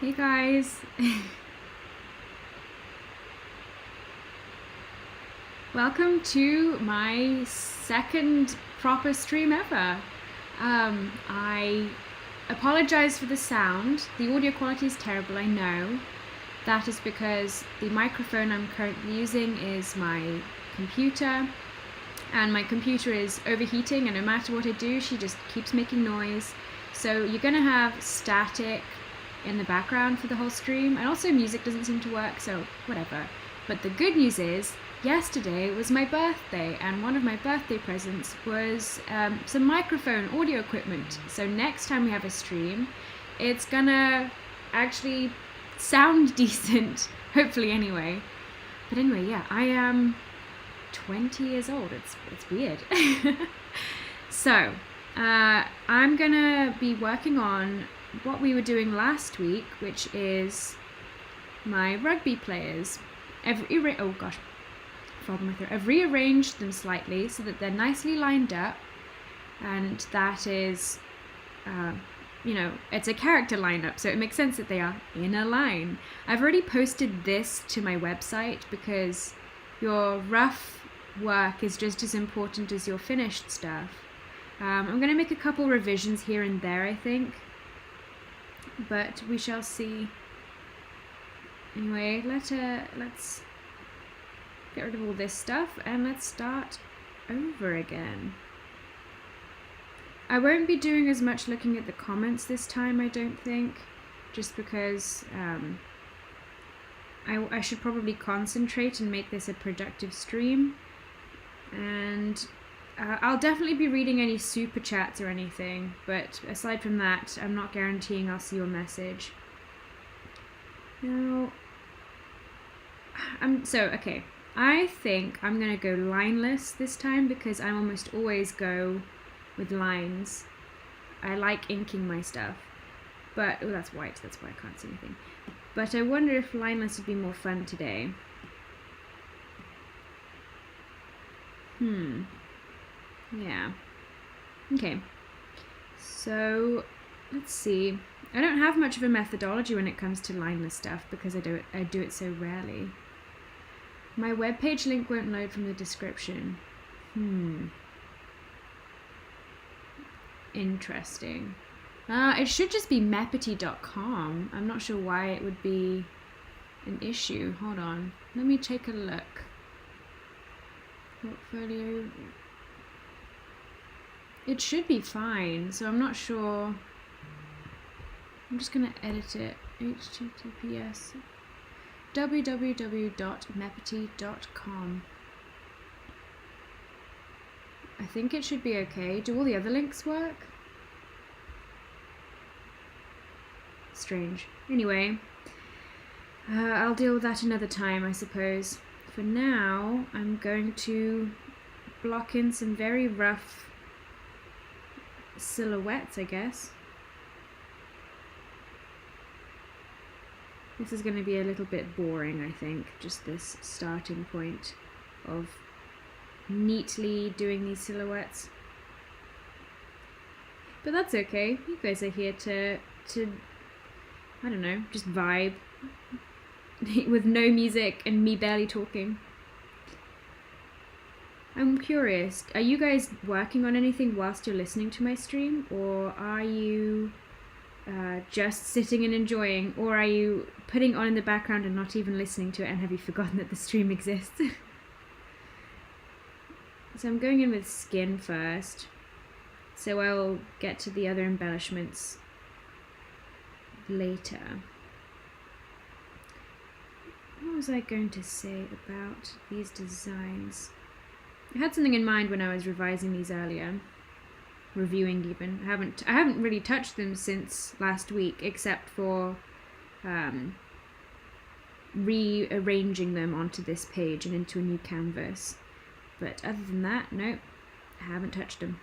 Hey guys, welcome to my second proper stream ever. I apologize for the sound. The audio quality is terrible, I know. That is because the microphone I'm currently using is my computer, and my computer is overheating, and no matter what I do, she just keeps making noise. So you're gonna have static in the background for the whole stream, and also music doesn't seem to work, so whatever. But the good news is, yesterday was my birthday, and one of my birthday presents was some microphone audio equipment. So next time we have a stream, it's gonna actually sound decent, hopefully anyway. But anyway, yeah, I am 20 years old. It's weird. So I'm gonna be working on what we were doing last week, which is my rugby players. I've rearranged them slightly so that they're nicely lined up, and that is, it's a character lineup, so it makes sense that they are in a line. I've already posted this to my website because your rough work is just as important as your finished stuff. I'm going to make a couple revisions here and there, I think, but we shall see. Anyway, let's get rid of all this stuff and let's start over again. I won't be doing as much looking at the comments this time, I don't think, just because I should probably concentrate and make this a productive stream. And I'll definitely be reading any super chats or anything, but aside from that, I'm not guaranteeing I'll see your message. Now, okay. I think I'm gonna go lineless this time because I almost always go with lines. I like inking my stuff, but oh, that's white. That's why I can't see anything. But I wonder if lineless would be more fun today. Yeah. Okay. So let's see. I don't have much of a methodology when it comes to lineless stuff because I do it so rarely. My webpage link won't load from the description. Interesting. It should just be mepity.com. I'm not sure why it would be an issue. Hold on. Let me take a look. Portfolio. It should be fine, so I'm not sure. I'm just gonna edit it. https www.mepity.com. I think it should be okay. Do all the other links work? Strange. Anyway, I'll deal with that another time, I suppose. For now, I'm going to block in some very rough silhouettes, I guess. This is going to be a little bit boring, I think, just this starting point of neatly doing these silhouettes. But that's okay. You guys are here to I don't know, just vibe with no music and me barely talking. I'm curious, are you guys working on anything whilst you're listening to my stream, or are you just sitting and enjoying, or are you putting on in the background and not even listening to it, and have you forgotten that the stream exists? So I'm going in with skin first, so I'll get to the other embellishments later. What was I going to say about these designs? I had something in mind when I was revising these earlier. Reviewing even. I haven't really touched them since last week, except for rearranging them onto this page and into a new canvas. But other than that, nope, I haven't touched them.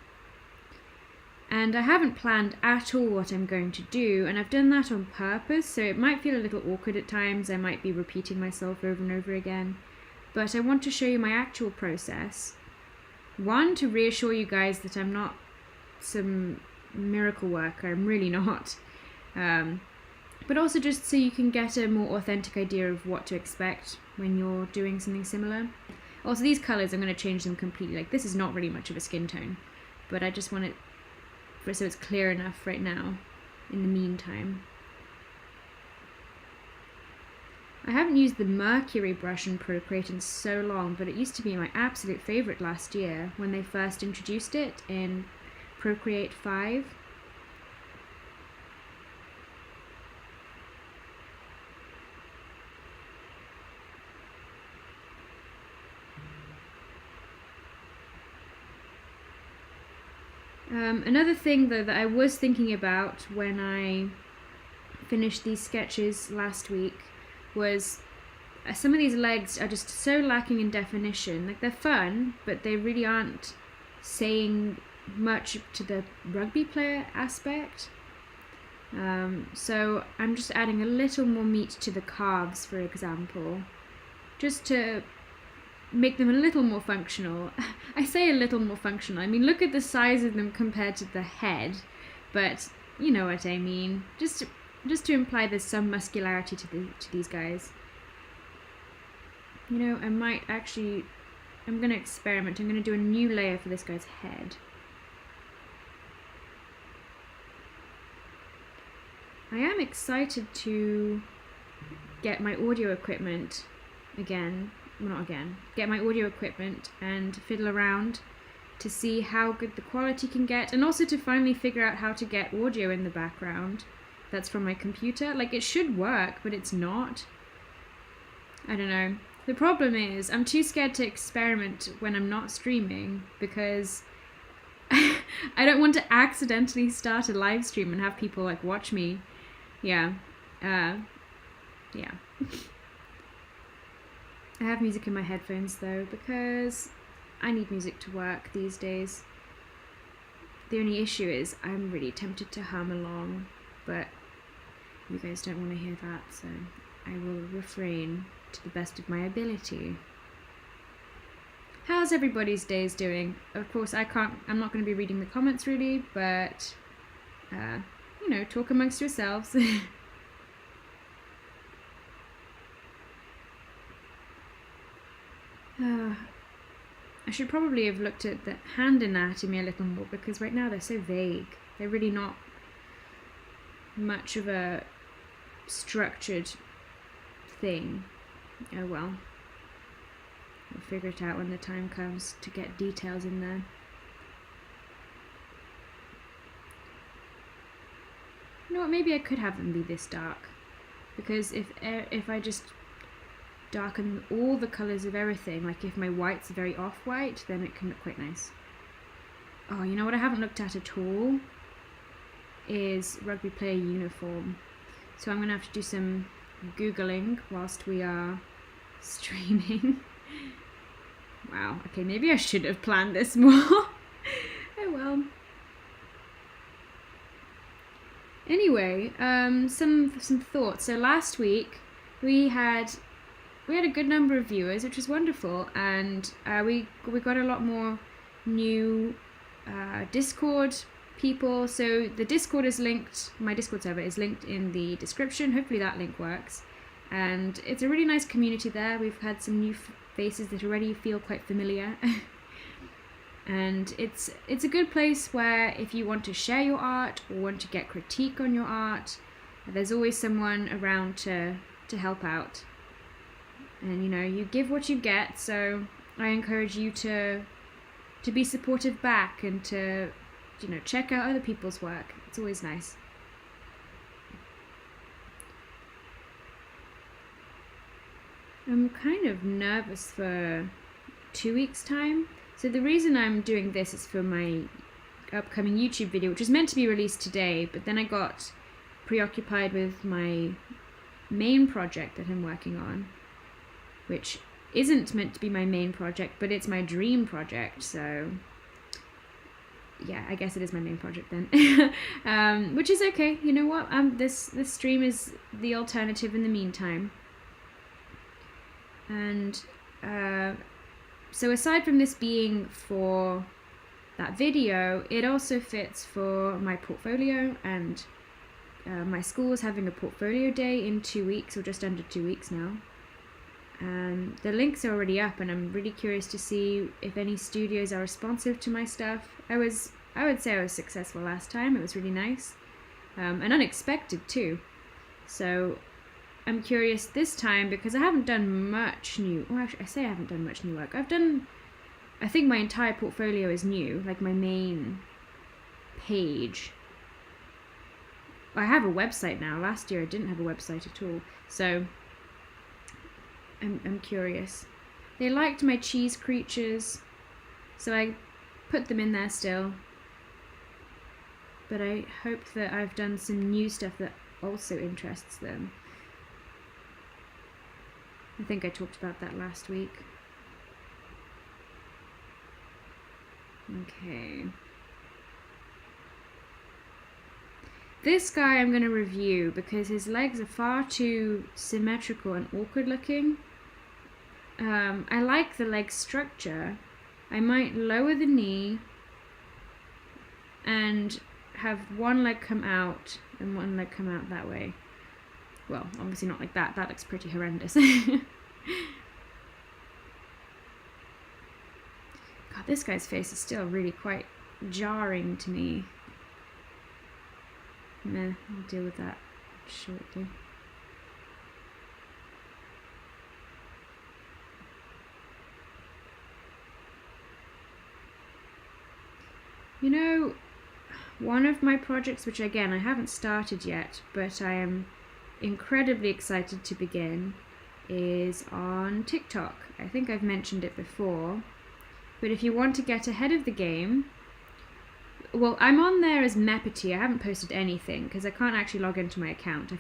And I haven't planned at all what I'm going to do, and I've done that on purpose, so it might feel a little awkward at times. I might be repeating myself over and over again, but I want to show you my actual process. One, to reassure you guys that I'm not some miracle worker. I'm really not. but also just so you can get a more authentic idea of what to expect when you're doing something similar. Also, these colors, I'm going to change them completely. Like, this is not really much of a skin tone, but I just want it so it's clear enough right now in the meantime. I haven't used the Mercury brush in Procreate in so long, but it used to be my absolute favorite last year when they first introduced it in Procreate 5. Another thing though that I was thinking about when I finished these sketches last week was some of these legs are just so lacking in definition. Like, they're fun, but they really aren't saying much to the rugby player aspect. So I'm just adding a little more meat to the calves, for example, just to make them a little more functional. I say a little more functional. I mean, look at the size of them compared to the head, but you know what I mean. Just to imply there's some muscularity to these guys. You know, I'm going to experiment. I'm going to do a new layer for this guy's head. I am excited to get my audio equipment again. Well, not again. Get my audio equipment and fiddle around to see how good the quality can get, and also to finally figure out how to get audio in the background that's from my computer. Like, it should work, but it's not. I don't know. The problem is I'm too scared to experiment when I'm not streaming, because I don't want to accidentally start a live stream and have people like watch me. Yeah. Yeah. I have music in my headphones though, because I need music to work these days. The only issue is I'm really tempted to hum along, but you guys don't want to hear that, so I will refrain to the best of my ability. How's everybody's days doing? Of course, I'm not going to be reading the comments really, but you know, talk amongst yourselves. I should probably have looked at the hand anatomy a little more, because right now they're so vague. They're really not much of a structured thing. Oh well. We'll figure it out when the time comes to get details in there. You know what, maybe I could have them be this dark, because if I just darken all the colours of everything, like if my white's very off-white, then it can look quite nice. Oh, you know what I haven't looked at all is rugby player uniform. So I'm going to have to do some Googling whilst we are streaming. Wow, okay, maybe I should have planned this more. Oh well. Anyway, some thoughts. So last week we had a good number of viewers, which was wonderful, and we got a lot more new Discord people. So the Discord is linked, my Discord server is linked in the description. Hopefully that link works, and it's a really nice community there. We've had some new faces that already feel quite familiar. And it's a good place where if you want to share your art or want to get critique on your art, there's always someone around to help out. And you know, you give what you get, so I encourage you to be supportive back and to, you know, check out other people's work. It's always nice. I'm kind of nervous for 2 weeks' time. So the reason I'm doing this is for my upcoming YouTube video, which was meant to be released today, but then I got preoccupied with my main project that I'm working on, which isn't meant to be my main project, but it's my dream project, so yeah, I guess it is my main project then. Which is okay. You know what? This stream is the alternative in the meantime. And so aside from this being for that video, it also fits for my portfolio and my school is having a portfolio day in 2 weeks, or just under 2 weeks now. The links are already up, and I'm really curious to see if any studios are responsive to my stuff. I would say I was successful last time. It was really nice, and unexpected too. So I'm curious this time, because I haven't done much new. Well, actually, I say I haven't done much new work. I think my entire portfolio is new, like my main page. I have a website now. Last year I didn't have a website at all. So I'm curious. They liked my cheese creatures, so I put them in there still. But I hope that I've done some new stuff that also interests them. I think I talked about that last week. Okay. This guy I'm going to review because his legs are far too symmetrical and awkward looking. I like the leg structure. I might lower the knee and have one leg come out and one leg come out that way. Well, obviously not like that. That looks pretty horrendous. God, this guy's face is still really quite jarring to me. Meh, I'll deal with that shortly. You know, one of my projects, which again I haven't started yet, but I am incredibly excited to begin, is on TikTok. I think I've mentioned it before, but if you want to get ahead of the game, well, I'm on there as Mepity. I haven't posted anything because I can't actually log into my account.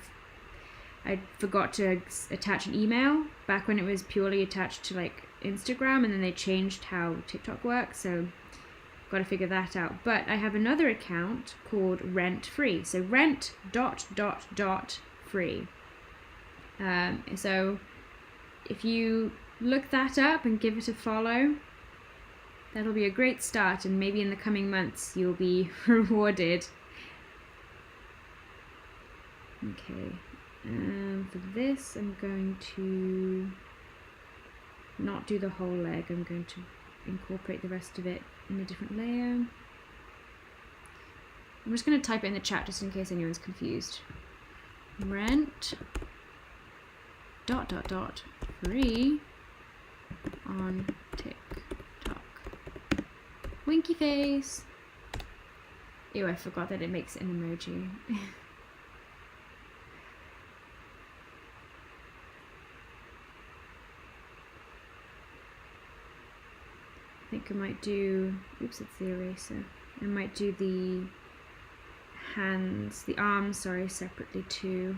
I forgot to attach an email back when it was purely attached to like Instagram, and then they changed how TikTok works, so got to figure that out. But I have another account called Rent Free, so rent ... free. So if you look that up and give it a follow, that'll be a great start, and maybe in the coming months you'll be rewarded. Okay, for this I'm going to not do the whole leg. I'm going to incorporate the rest of it in a different layer. I'm just going to type it in the chat just in case anyone's confused. Rent ... free on TikTok. Winky face. Ew, I forgot that it makes an emoji. I think I might do, oops, it's the eraser. I might do the hands, the arms, sorry, separately too.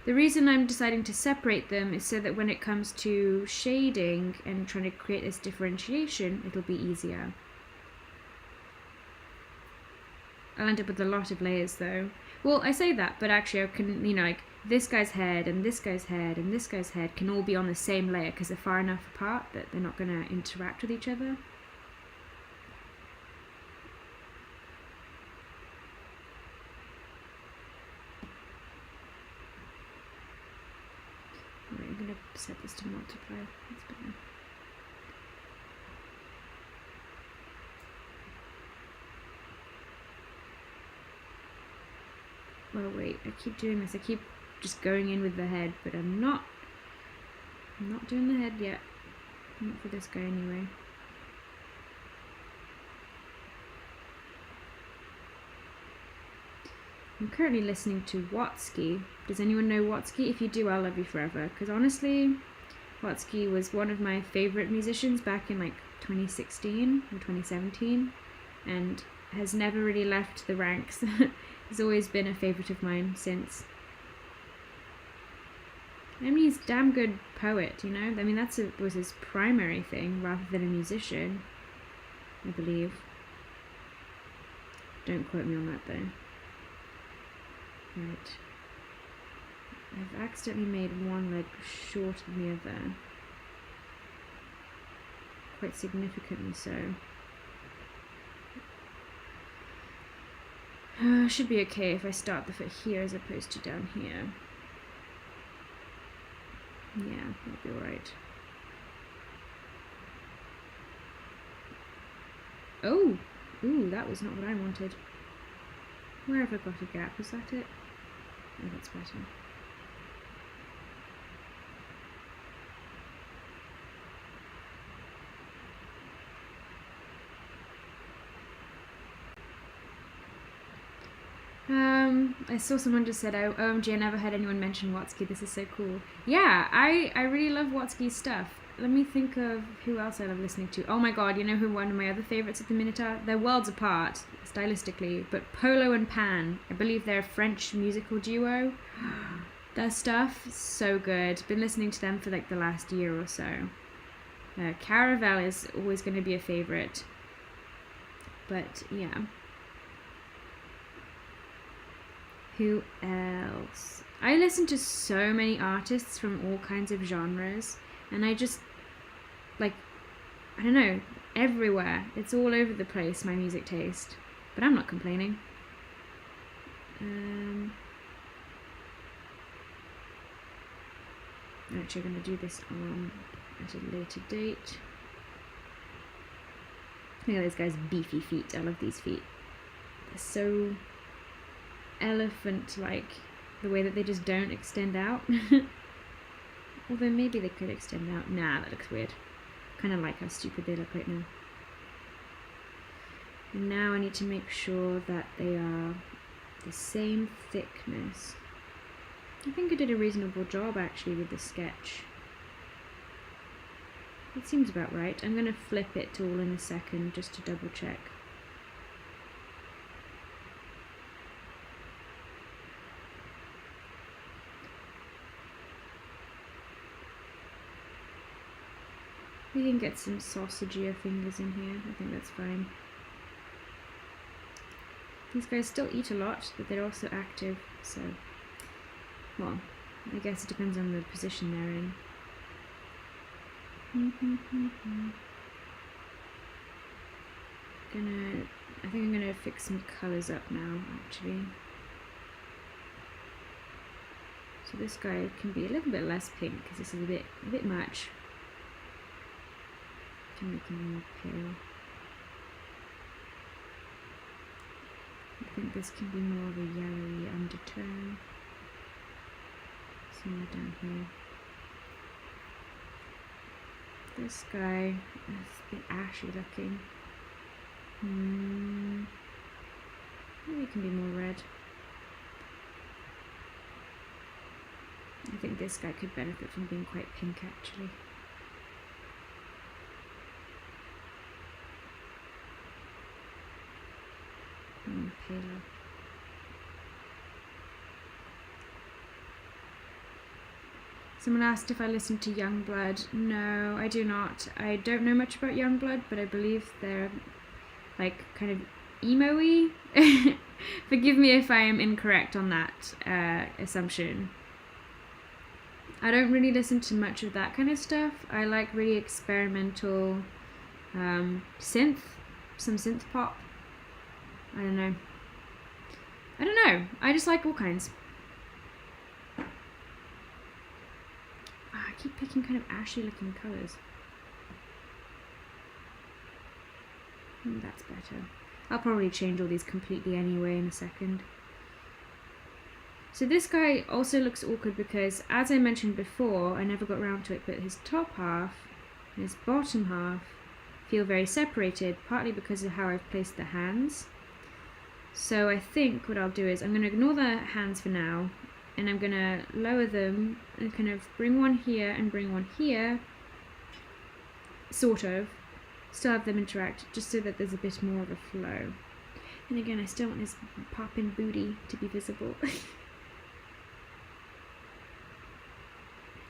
The reason I'm deciding to separate them is so that when it comes to shading and trying to create this differentiation, it'll be easier. I'll end up with a lot of layers though. Well, I say that, but actually I can, you know, like this guy's head and this guy's head and this guy's head can all be on the same layer because they're far enough apart that they're not going to interact with each other. Right, I'm going to set this to multiply. That's better. Well, wait, I keep doing this. I keep just going in with the head, but I'm not doing the head yet. Not for this guy anyway. I'm currently listening to Watsky. Does anyone know Watsky? If you do, I'll love you forever. Because honestly, Watsky was one of my favorite musicians back in like 2016 or 2017, and has never really left the ranks. He's always been a favorite of mine since. I mean, he's a damn good poet, you know? I mean, was his primary thing rather than a musician, I believe. Don't quote me on that though. Right. I've accidentally made one leg shorter than the other. Quite significantly so. Should be okay if I start the foot here as opposed to down here. Yeah, that'll be alright. Oh! Ooh, that was not what I wanted. Where have I got a gap? Is that it? Oh, that's better. I saw someone just said, oh, OMG, I never heard anyone mention Watsky. This is so cool. Yeah, I really love Watsky's stuff. Let me think of who else I love listening to. Oh my god, you know who one of my other favourites at the minute are? They're worlds apart, stylistically, but Polo and Pan. I believe they're a French musical duo. Their stuff, so good. Been listening to them for like the last year or so. Caravel is always going to be a favourite. But yeah. Who else? I listen to so many artists from all kinds of genres, and I just, like, I don't know, everywhere. It's all over the place, my music taste. But I'm not complaining. I'm actually going to do this at a later date. Look at those guys' beefy feet. I love these feet. They're so elephant-like, the way that they just don't extend out. Although maybe they could extend out. Nah, that looks weird. Kind of like how stupid they look right now. And now I need to make sure that they are the same thickness. I think I did a reasonable job actually with the sketch. It seems about right. I'm going to flip it all in a second just to double check. We can get some sausagier fingers in here. I think that's fine. These guys still eat a lot, but they're also active, so, well, I guess it depends on the position they're in. I think I'm gonna fix some colours up now, actually. So this guy can be a little bit less pink because this is a bit much. Can make him more pale. I think this can be more of a yellowy undertone. Somewhere down here. This guy is a bit ashy looking. Maybe it can be more red. I think this guy could benefit from being quite pink actually. Paler. Someone asked if I listen to Youngblood. No, I do not. I don't know much about Youngblood, but I believe they're like kind of emo-y. Forgive me if I am incorrect on that assumption. I don't really listen to much of that kind of stuff. I like really experimental some synth pop. I don't know. I just like all kinds. I keep picking kind of ashy looking colours. That's better. I'll probably change all these completely anyway in a second. So this guy also looks awkward because, as I mentioned before, I never got around to it, but his top half and his bottom half feel very separated, partly because of how I've placed the hands. So I think what I'll do is I'm going to ignore the hands for now, and I'm going to lower them and kind of bring one here and bring one here, sort of, still have them interact, just so that there's a bit more of a flow. And again, I still want his poppin' booty to be visible.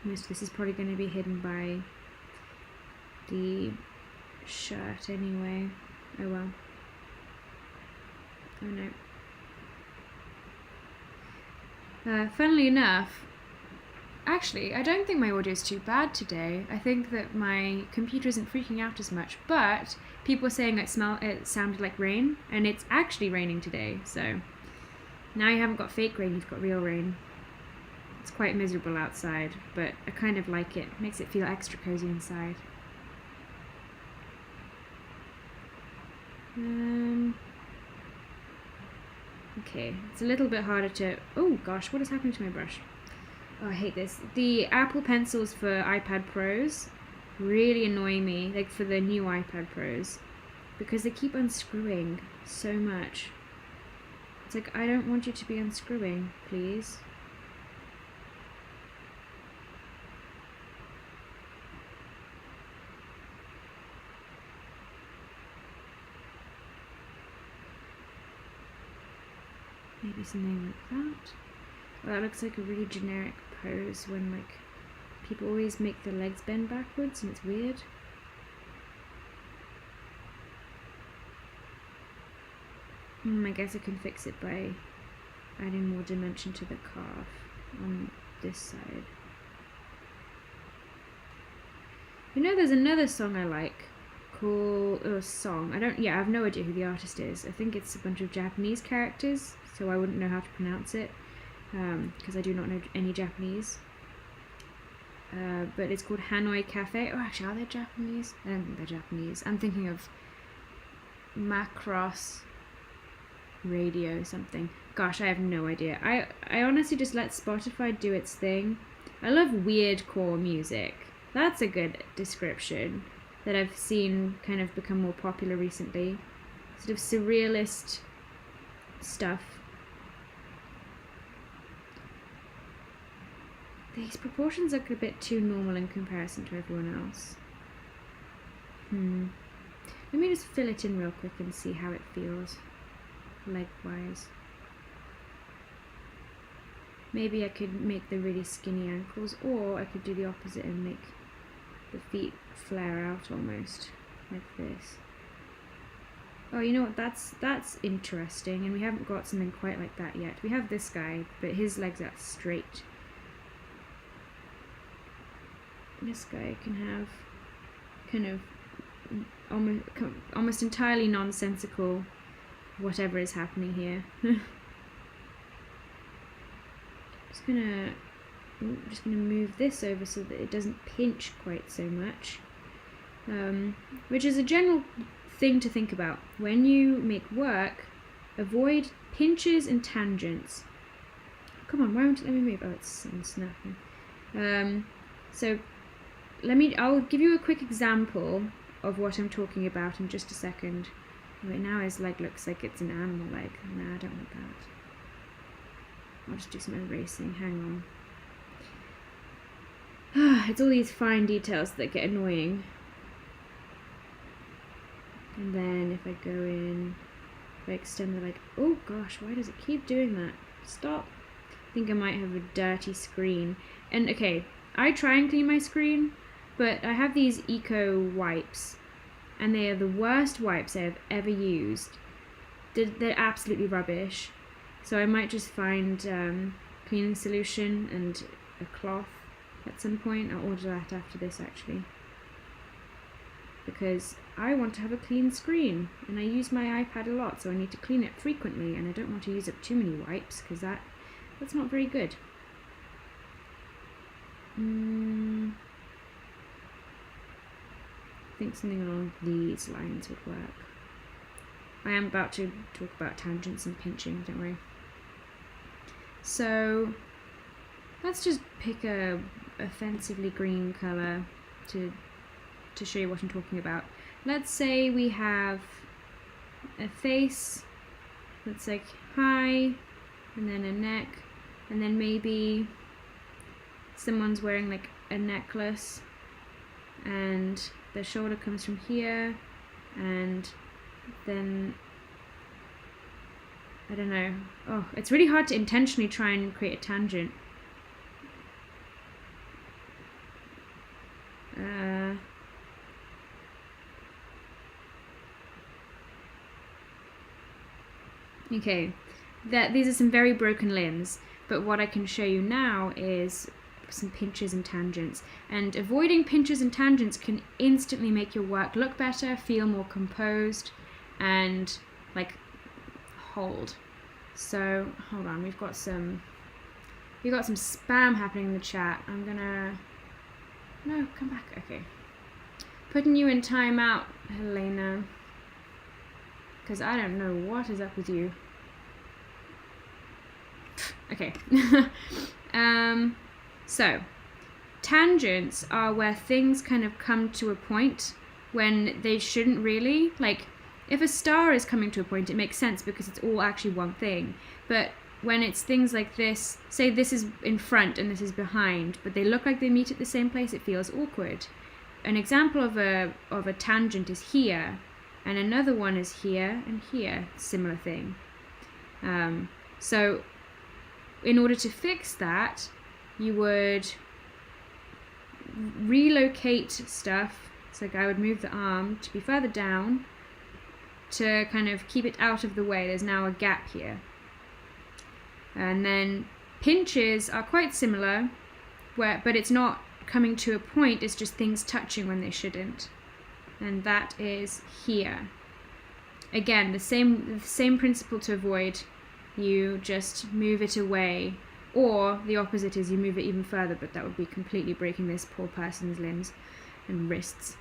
Most of this is probably going to be hidden by the shirt anyway. Oh well. Oh no. Funnily enough, actually, I don't think my audio is too bad today. I think that my computer isn't freaking out as much, but people were saying it sounded like rain, and it's actually raining today, so Now you haven't got fake rain, you've got real rain. It's quite miserable outside, but I kind of like it. Makes it feel extra cozy inside. Okay, it's a little bit harder to... Oh gosh, what has happened to my brush? Oh, I hate this. The Apple Pencils for iPad Pros really annoy me, like for the new iPad Pros, because they keep unscrewing so much. It's like, I don't want you to be unscrewing, please. Maybe something like that. Well, that looks like a really generic pose when, like, people always make their legs bend backwards and it's weird. I guess I can fix it by adding more dimension to the calf on this side. You know, there's another song I like called... Oh, song. I have no idea who the artist is. I think it's a bunch of Japanese characters, so I wouldn't know how to pronounce it, because I do not know any Japanese. But it's called Hanoi Cafe. Oh, actually, are they Japanese? I don't think they're Japanese. I'm thinking of Macross Radio something. Gosh, I have no idea. I honestly just let Spotify do its thing. I love weird core music. That's a good description that I've seen kind of become more popular recently. Sort of surrealist stuff. These proportions look a bit too normal in comparison to everyone else. Let me just fill it in real quick and see how it feels, leg-wise. Maybe I could make the really skinny ankles, or I could do the opposite and make the feet flare out almost, like this. Oh, you know what, that's interesting, and we haven't got something quite like that yet. We have this guy, but his legs are straight. This guy can have kind of almost entirely nonsensical whatever is happening here. Just gonna move this over so that it doesn't pinch quite so much, which is a general thing to think about when you make work. Avoid pinches and tangents. Come on, why won't it let me move? Oh, it's snapping. So I'll give you a quick example of what I'm talking about in just a second. Right now his leg looks like it's an animal leg. No, I don't want that. I'll just do some erasing, hang on. It's all these fine details that get annoying. And then if I go in, if I extend the leg, oh gosh, why does it keep doing that? Stop. I think I might have a dirty screen. And okay, I try and clean my screen, but I have these eco wipes, and they are the worst wipes I have ever used. They're absolutely rubbish. So I might just find cleaning solution and a cloth at some point. I'll order that after this actually, because I want to have a clean screen and I use my iPad a lot, so I need to clean it frequently, and I don't want to use up too many wipes because that's not very good. I think something along these lines would work. I am about to talk about tangents and pinching, don't worry. So let's just pick a offensively green colour to show you what I'm talking about. Let's say we have a face that's like high, and then a neck, and then maybe someone's wearing like a necklace, and the shoulder comes from here, and then I don't know. Oh, it's really hard to intentionally try and create a tangent. Okay, these are some very broken limbs, but what I can show you now is some pinches and tangents. And avoiding pinches and tangents can instantly make your work look better, feel more composed, and like hold. So hold on, we've got some spam happening in the chat. I'm gonna, no, come back. Okay, putting you in timeout, Helena, because I don't know what is up with you. Okay. So tangents are where things kind of come to a point when they shouldn't really. Like, if a star is coming to a point, it makes sense because it's all actually one thing. But when it's things like this, say this is in front and this is behind, but they look like they meet at the same place, it feels awkward. An example of a tangent is here, and another one is here and here, similar thing. So in order to fix that, you would relocate stuff. So I would move the arm to be further down to kind of keep it out of the way. There's now a gap here. And then pinches are quite similar, but it's not coming to a point, it's just things touching when they shouldn't. And that is here. Again, the same principle to avoid. You just move it away, or the opposite is you move it even further, but that would be completely breaking this poor person's limbs and wrists.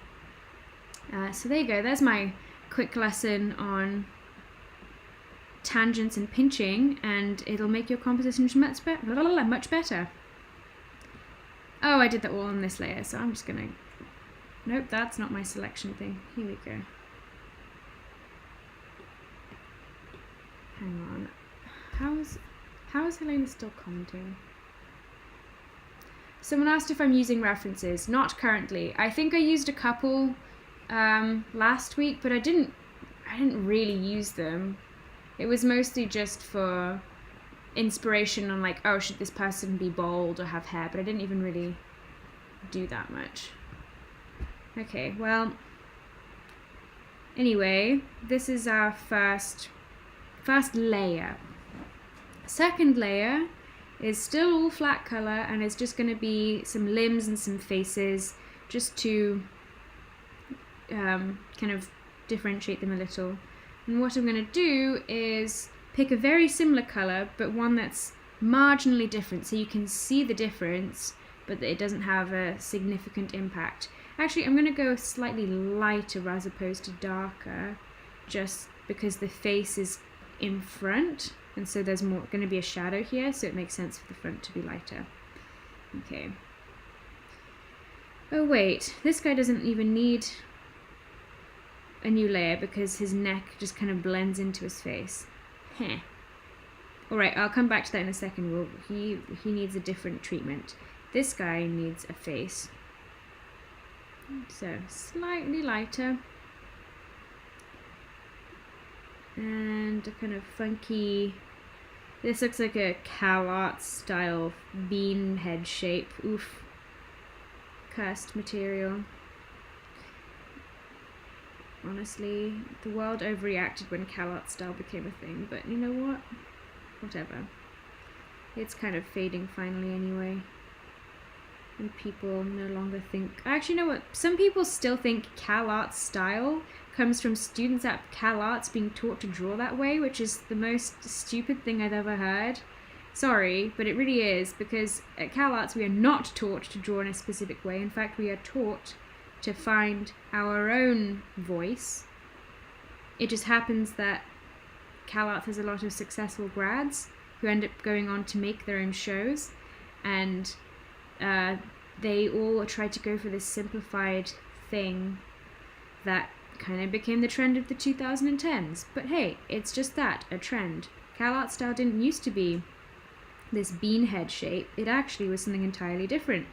So there you go, there's my quick lesson on tangents and pinching, and it'll make your composition much better. Oh, I did that all on this layer, so I'm just gonna, nope, that's not my selection thing. Here we go. Hang on. How is Helena still commenting? Someone asked if I'm using references. Not currently. I think I used a couple last week, but I didn't really use them. It was mostly just for inspiration on, like, oh, should this person be bald or have hair, but I didn't even really do that much. Okay, well, anyway, this is our first layer. Second layer is still all flat color, and it's just going to be some limbs and some faces, just to kind of differentiate them a little. And what I'm going to do is pick a very similar color, but one that's marginally different, so you can see the difference, but it doesn't have a significant impact. Actually, I'm going to go slightly lighter as opposed to darker, just because the face is in front, and so there's more going to be a shadow here, so it makes sense for the front to be lighter. Okay. Oh wait, this guy doesn't even need a new layer because his neck just kind of blends into his face. Heh. Alright, I'll come back to that in a second. Well, he needs a different treatment. This guy needs a face. So, slightly lighter. And a kind of funky, this looks like a CalArt style bean head shape. Oof. Cursed material. Honestly, the world overreacted when CalArt style became a thing, but you know what? Whatever. It's kind of fading finally anyway. And people no longer think... Actually, you know what? Some people still think CalArt style comes from students at CalArts being taught to draw that way, which is the most stupid thing I've ever heard. Sorry, but it really is, because at CalArts we are not taught to draw in a specific way. In fact, we are taught to find our own voice. It just happens that CalArts has a lot of successful grads who end up going on to make their own shows, and they all try to go for this simplified thing that kind of became the trend of the 2010s. But hey, it's just that, a trend. CalArt style didn't used to be this bean head shape. It actually was something entirely different,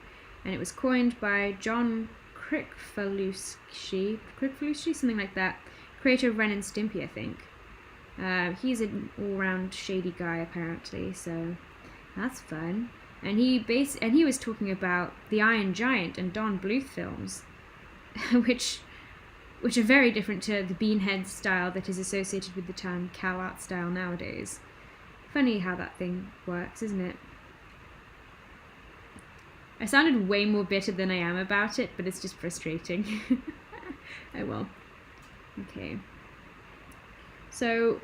and it was coined by John Kricfalusi, something like that, creator of Ren and Stimpy, I think. He's an all-round shady guy apparently, so that's fun. And he was talking about the Iron Giant and Don Bluth films, which are very different to the beanhead style that is associated with the term CalArt style nowadays. Funny how that thing works, isn't it? I sounded way more bitter than I am about it, but it's just frustrating. Oh well. Okay. So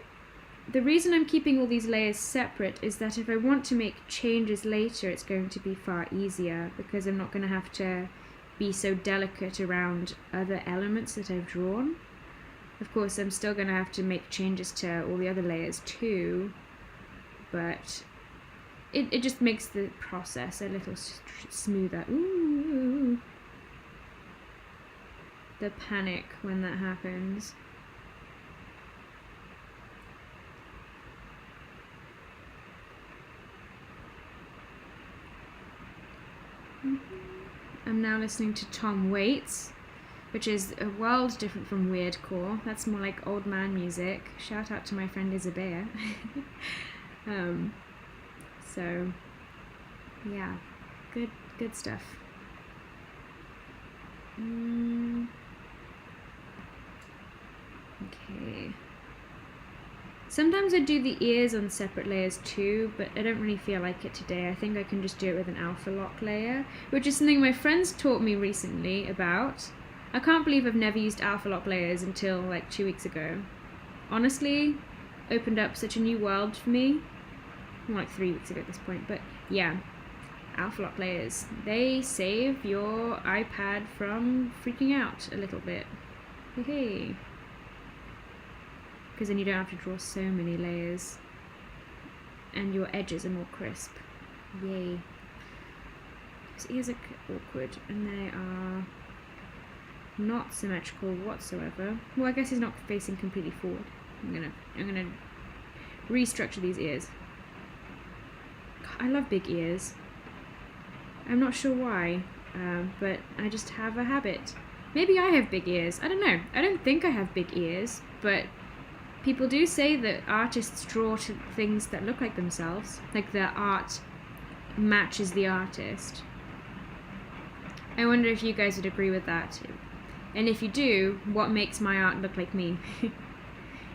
the reason I'm keeping all these layers separate is that if I want to make changes later, it's going to be far easier because I'm not going to have to be so delicate around other elements that I've drawn. Of course, I'm still going to have to make changes to all the other layers too, but it just makes the process a little smoother. Ooh, the panic when that happens. I'm now listening to Tom Waits, which is a world different from weirdcore. That's more like old man music. Shout out to my friend Isabella. So yeah, good stuff. Okay. Sometimes I do the ears on separate layers too, but I don't really feel like it today. I think I can just do it with an alpha lock layer, which is something my friends taught me recently about. I can't believe I've never used alpha lock layers until like 2 weeks ago. Honestly, opened up such a new world for me. More like 3 weeks ago at this point, but yeah. Alpha lock layers. They save your iPad from freaking out a little bit. Hey. Because then you don't have to draw so many layers. And your edges are more crisp. Yay. His ears are awkward and they are not symmetrical whatsoever. Well, I guess he's not facing completely forward. I'm gonna restructure these ears. God, I love big ears. I'm not sure why, but I just have a habit. Maybe I have big ears. I don't know. I don't think I have big ears, but people do say that artists draw to things that look like themselves, like the art matches the artist. I wonder if you guys would agree with that. And if you do, what makes my art look like me?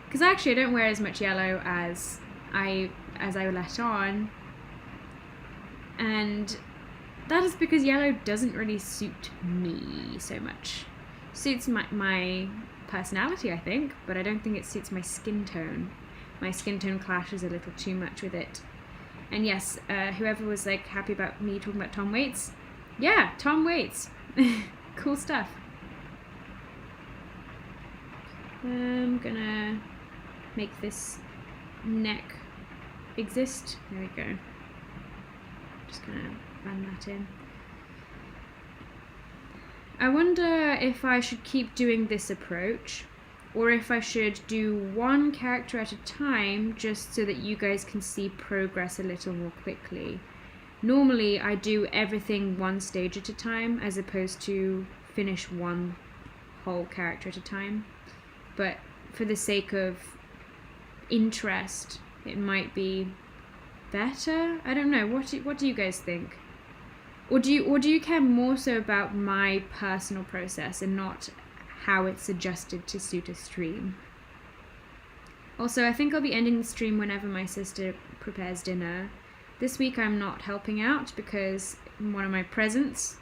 Because actually I don't wear as much yellow as I let on, and that is because yellow doesn't really suit me so much. Suits my personality, I think, but I don't think it suits my skin tone. My skin tone clashes a little too much with it. And yes, whoever was like happy about me talking about Tom Waits, yeah, Tom Waits. Cool stuff. I'm gonna make this neck exist. There we go. Just gonna run that in. I wonder if I should keep doing this approach, or if I should do one character at a time just so that you guys can see progress a little more quickly. Normally I do everything one stage at a time as opposed to finish one whole character at a time, but for the sake of interest it might be better. I don't know, what do you guys think? Or do you care more so about my personal process and not how it's adjusted to suit a stream? Also, I think I'll be ending the stream whenever my sister prepares dinner. This week I'm not helping out because one of my presents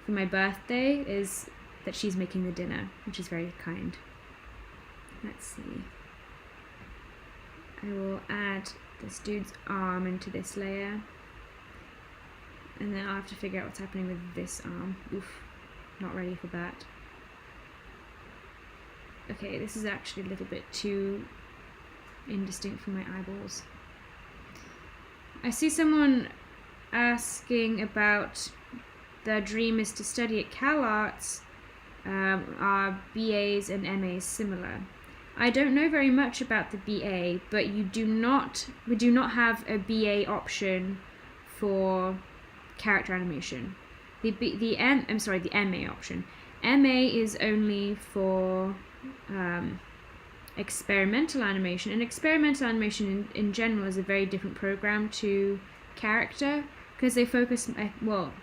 for my birthday is that she's making the dinner, which is very kind. Let's see. I will add this dude's arm into this layer. And then I'll have to figure out what's happening with this arm. Oof, not ready for that. Okay, this is actually a little bit too indistinct for my eyeballs. I see someone asking about their dream is to study at CalArts. Are BAs and MAs similar? I don't know very much about the BA, but we do not have a BA option for character animation. The MA option. MA is only for experimental animation, and experimental animation in general is a very different program to character because they focus. Well,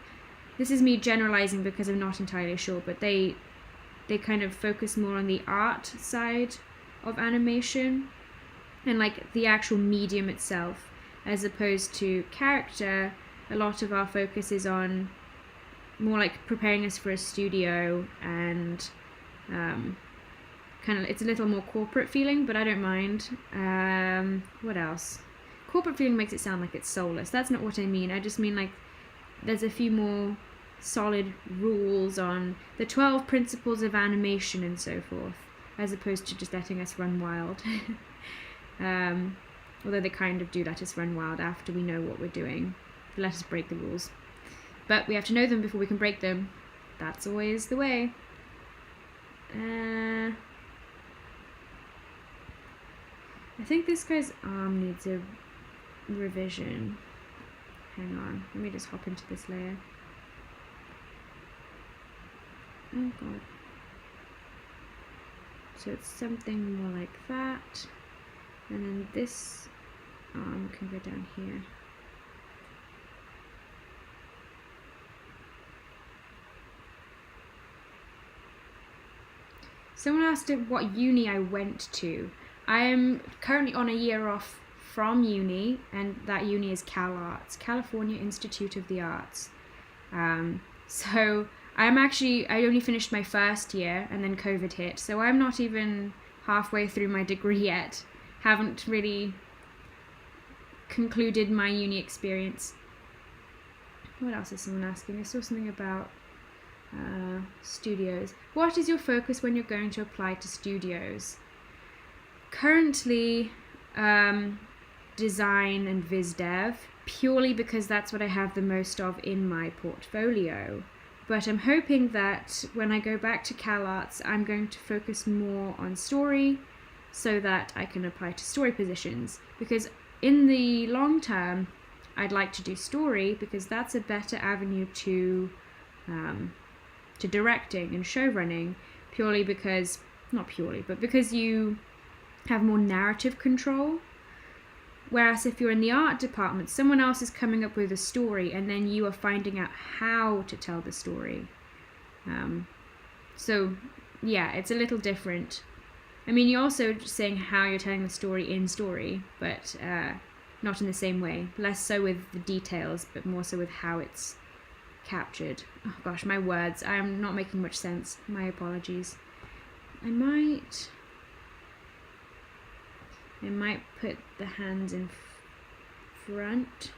this is me generalizing because I'm not entirely sure, but they kind of focus more on the art side of animation and like the actual medium itself, as opposed to character. A lot of our focus is on more like preparing us for a studio and kind of, it's a little more corporate feeling, but I don't mind. What else? Corporate feeling makes it sound like it's soulless. That's not what I mean. I just mean like there's a few more solid rules on the 12 principles of animation and so forth, as opposed to just letting us run wild. Although they kind of do let us run wild after we know what we're doing. They let us break the rules. But we have to know them before we can break them. That's always the way. I think this guy's arm needs a revision. Hang on, let me just hop into this layer. Oh god. So it's something more like that. And then this arm can go down here. Someone asked what uni I went to. I am currently on a year off from uni, and that uni is Cal Arts, California Institute of the Arts. So I only finished my first year and then COVID hit, so I'm not even halfway through my degree yet. Haven't really concluded my uni experience. What else is someone asking? I saw something about studios. What is your focus when you're going to apply to studios? Currently, design and viz dev, purely because that's what I have the most of in my portfolio. But I'm hoping that when I go back to Cal Arts, I'm going to focus more on story so that I can apply to story positions. Because in the long term, I'd like to do story because that's a better avenue to directing and show running, purely because, not purely, but because you have more narrative control. Whereas if you're in the art department, someone else is coming up with a story and then you are finding out how to tell the story. So yeah, it's a little different. I mean, you're also saying how you're telling the story in story, but not in the same way. Less so with the details, but more so with how it's captured. Oh gosh, my words. I am not making much sense. My apologies. I might put the hands in front.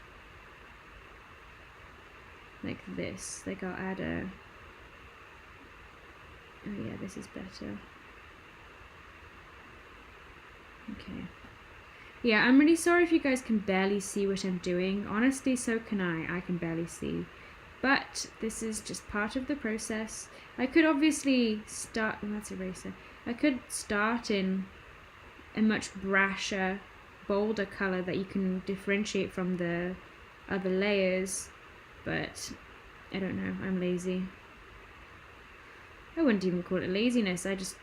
Like this. Like I'll add a... Oh yeah, this is better. Okay. Yeah, I'm really sorry if you guys can barely see what I'm doing. Honestly, so can I. I can barely see. But this is just part of the process. I could obviously start... Oh, that's eraser. I could start in a much brasher, bolder colour that you can differentiate from the other layers. But I don't know. I'm lazy. I wouldn't even call it laziness. I just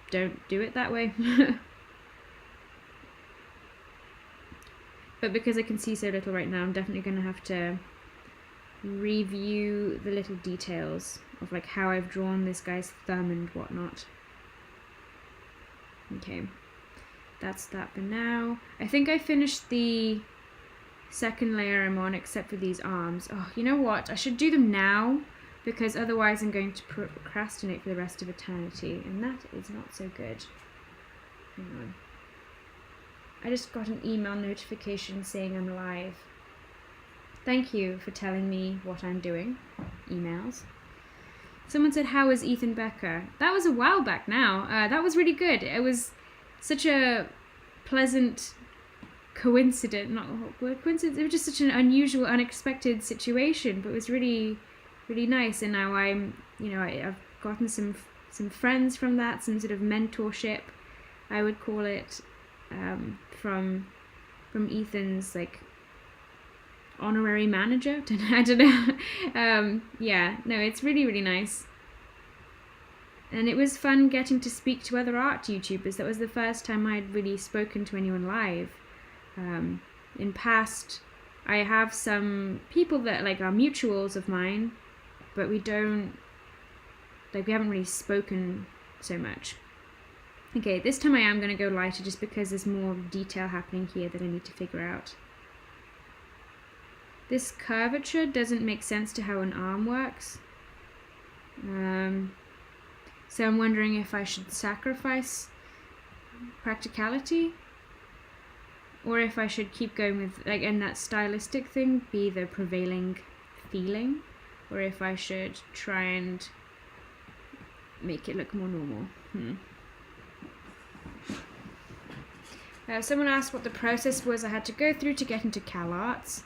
don't do it that way. But because I can see so little right now, I'm definitely going to have to review the little details of like how I've drawn this guy's thumb and whatnot. Okay, that's that for now. I think I finished the second layer I'm on except for these arms. Oh, you know what? I should do them now because otherwise I'm going to procrastinate for the rest of eternity, and that is not so good. Hang on. I just got an email notification saying I'm live. Thank you for telling me what I'm doing. Emails. Someone said, how is Ethan Becker? That was a while back now. That was really good. It was such a pleasant coincidence. Not coincidence. It was just such an unusual, unexpected situation, but it was really, really nice. And now I'm, I've gotten some friends from that, some sort of mentorship, I would call it, from Ethan's like honorary manager. I don't know. Yeah, no, it's really, really nice. And it was fun getting to speak to other art YouTubers. That was the first time I'd really spoken to anyone live. In past, I have some people that like are mutuals of mine, but we haven't really spoken so much. Okay, this time I am going to go lighter just because there's more detail happening here that I need to figure out. This curvature doesn't make sense to how an arm works. So I'm wondering if I should sacrifice practicality, or if I should keep going with, like, and that stylistic thing be the prevailing feeling, or if I should try and make it look more normal. Someone asked what the process was I had to go through to get into CalArts.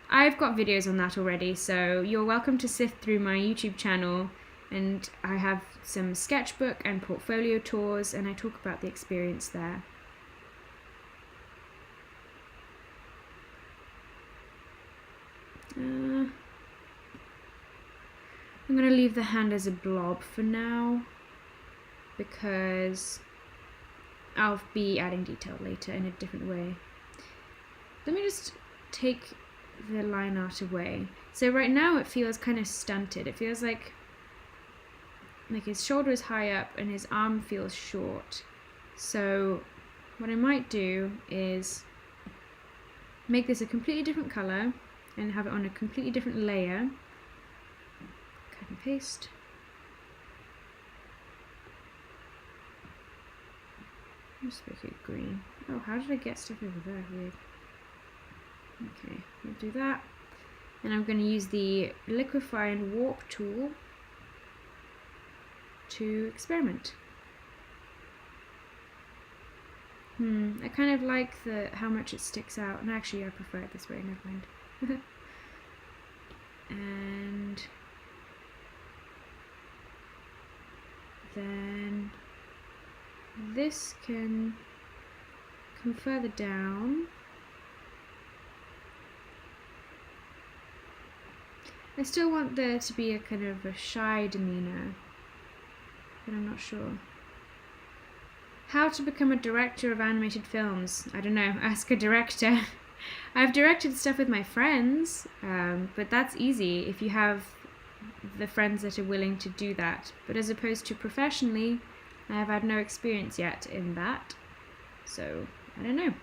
I've got videos on that already, so you're welcome to sift through my YouTube channel, and I have some sketchbook and portfolio tours, and I talk about the experience there. I'm going to leave the hand as a blob for now, because I'll be adding detail later in a different way. Let me just take the line art away. So right now it feels kind of stunted. It feels like his shoulder is high up and his arm feels short. So what I might do is make this a completely different color and have it on a completely different layer. Cut and paste. Just make it green. Oh, how did I get stuff over there? Weird. Okay, we'll do that. And I'm going to use the liquefy and warp tool to experiment. I kind of like how much it sticks out, and actually I prefer it this way, never mind. And then this can come further down. I still want there to be a kind of a shy demeanor, but I'm not sure. How to become a director of animated films? I don't know, ask a director. I've directed stuff with my friends, but that's easy if you have the friends that are willing to do that. But as opposed to professionally, I have had no experience yet in that, so I don't know.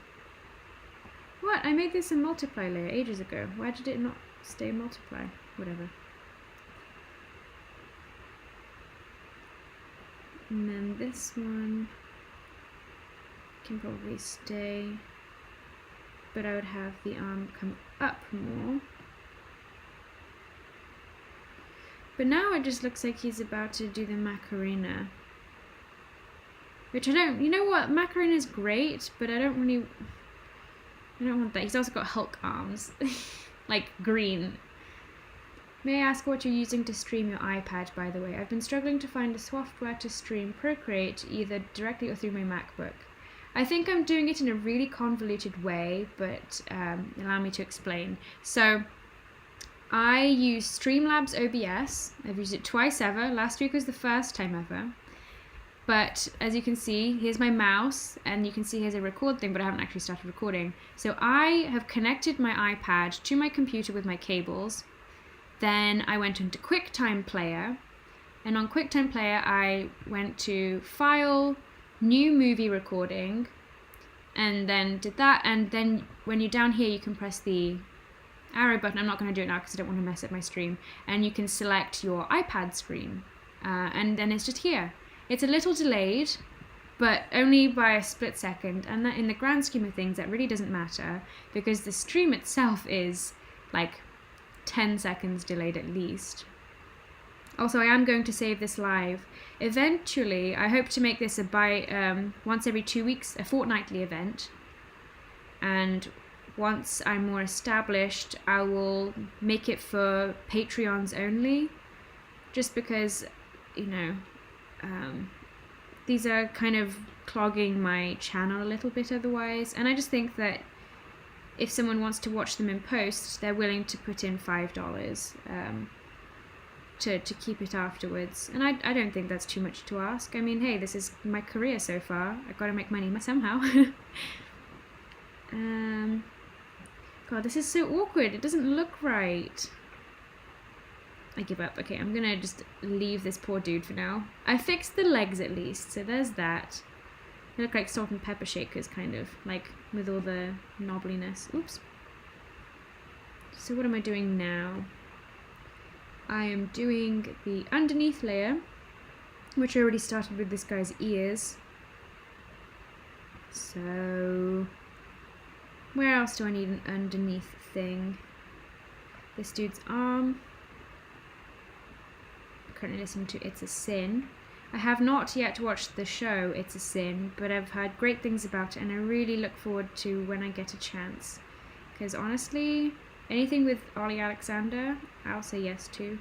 What? I made this a multiply layer ages ago. Why did it not stay multiply? Whatever. And then this one can probably stay, but I would have the arm come up more. But now it just looks like he's about to do the Macarena. Which I don't, you know what, Macarena is great, but I don't want that. He's also got Hulk arms, like green. May I ask what you're using to stream your iPad, by the way? I've been struggling to find a software to stream Procreate, either directly or through my MacBook. I think I'm doing it in a really convoluted way, but allow me to explain. So I use Streamlabs OBS. I've used it twice ever. Last week was the first time ever. But as you can see, here's my mouse, and you can see here's a record thing, but I haven't actually started recording. So I have connected my iPad to my computer with my cables. Then I went into QuickTime Player, and on QuickTime Player I went to File, New Movie Recording, and then did that. And then when you're down here, you can press the arrow button. I'm not going to do it now because I don't want to mess up my stream. And you can select your iPad screen, and then it's just here. It's a little delayed, but only by a split second, and that in the grand scheme of things that really doesn't matter, because the stream itself is like 10 seconds delayed at least. Also, I am going to save this live. Eventually, I hope to make this a once every 2 weeks, a fortnightly event. And once I'm more established, I will make it for Patreons only, just because, you know, these are kind of clogging my channel a little bit otherwise, and I just think that if someone wants to watch them in post, they're willing to put in $5 to keep it afterwards, and I don't think that's too much to ask. I mean, hey, this is my career so far. I've got to make money somehow. God, this is so awkward. It doesn't look right. I give up. Okay, I'm gonna just leave this poor dude for now. I fixed the legs at least, so there's that. They look like salt and pepper shakers, kind of, like with all the knobbliness. Oops. So what am I doing now? I am doing the underneath layer, which I already started with this guy's ears. So where else do I need an underneath thing? This dude's arm. I'm currently listening to It's a Sin. I have not yet watched the show It's a Sin, but I've heard great things about it, and I really look forward to when I get a chance. Because honestly, anything with Ollie Alexander, I'll say yes to.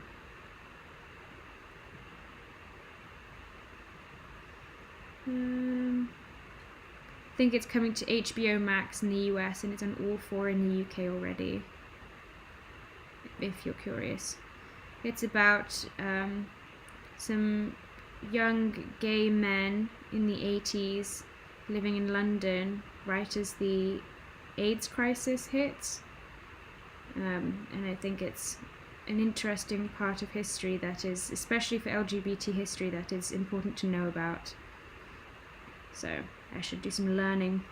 I think it's coming to HBO Max in the US, and it's on all 4 in the UK already, if you're curious. It's about some young gay men in the 80s living in London right as the AIDS crisis hits. And I think it's an interesting part of history that is, especially for LGBT history, that is important to know about. So I should do some learning.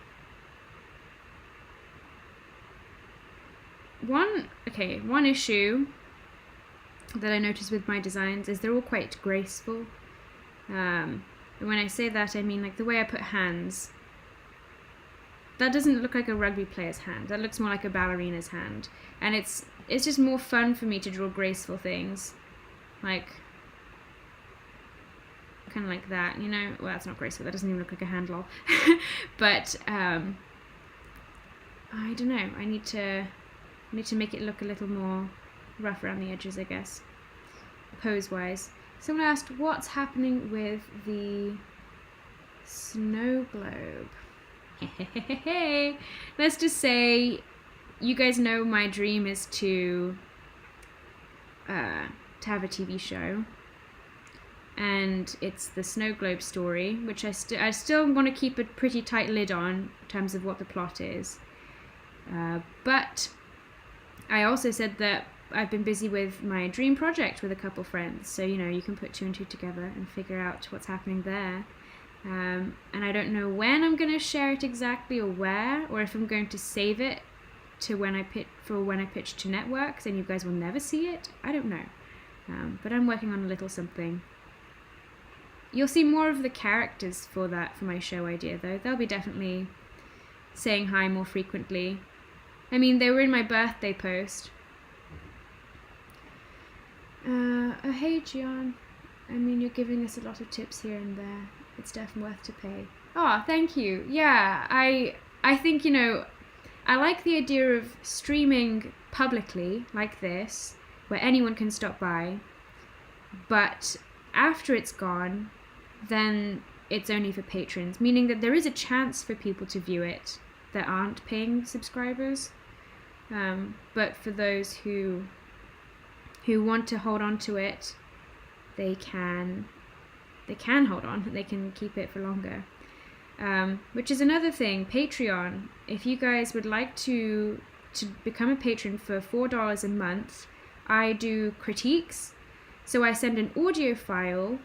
One issue that I notice with my designs is they're all quite graceful. And when I say that, I mean like the way I put hands. That doesn't look like a rugby player's hand. That looks more like a ballerina's hand. And it's just more fun for me to draw graceful things. Like, kind of like that, you know? Well, that's not graceful. That doesn't even look like a hand, lol. But, I don't know. I need to make it look a little more rough around the edges, I guess. Pose-wise. Someone asked, what's happening with the snow globe? Let's just say, you guys know my dream is to have a TV show, and it's the snow globe story, which I still want to keep a pretty tight lid on in terms of what the plot is. But I also said that I've been busy with my dream project with a couple friends, so you know, you can put 2 and 2 together and figure out what's happening there. And I don't know when I'm going to share it exactly, or where, or if I'm going to save it to when I pitch to networks and you guys will never see it. I don't know. But I'm working on a little something. You'll see more of the characters for my show idea, though. They'll be definitely saying hi more frequently. I mean, they were in my birthday post. Hey Gian, I mean, you're giving us a lot of tips here and there. It's definitely worth to pay. Oh, thank you. Yeah, I think, you know, I like the idea of streaming publicly like this, where anyone can stop by, but after it's gone, then it's only for patrons, meaning that there is a chance for people to view it that aren't paying subscribers. But for those who want to hold on to it, they can hold on. They can keep it for longer. Which is another thing, Patreon. If you guys would like to become a patron for $4 a month, I do critiques. So I send an audio file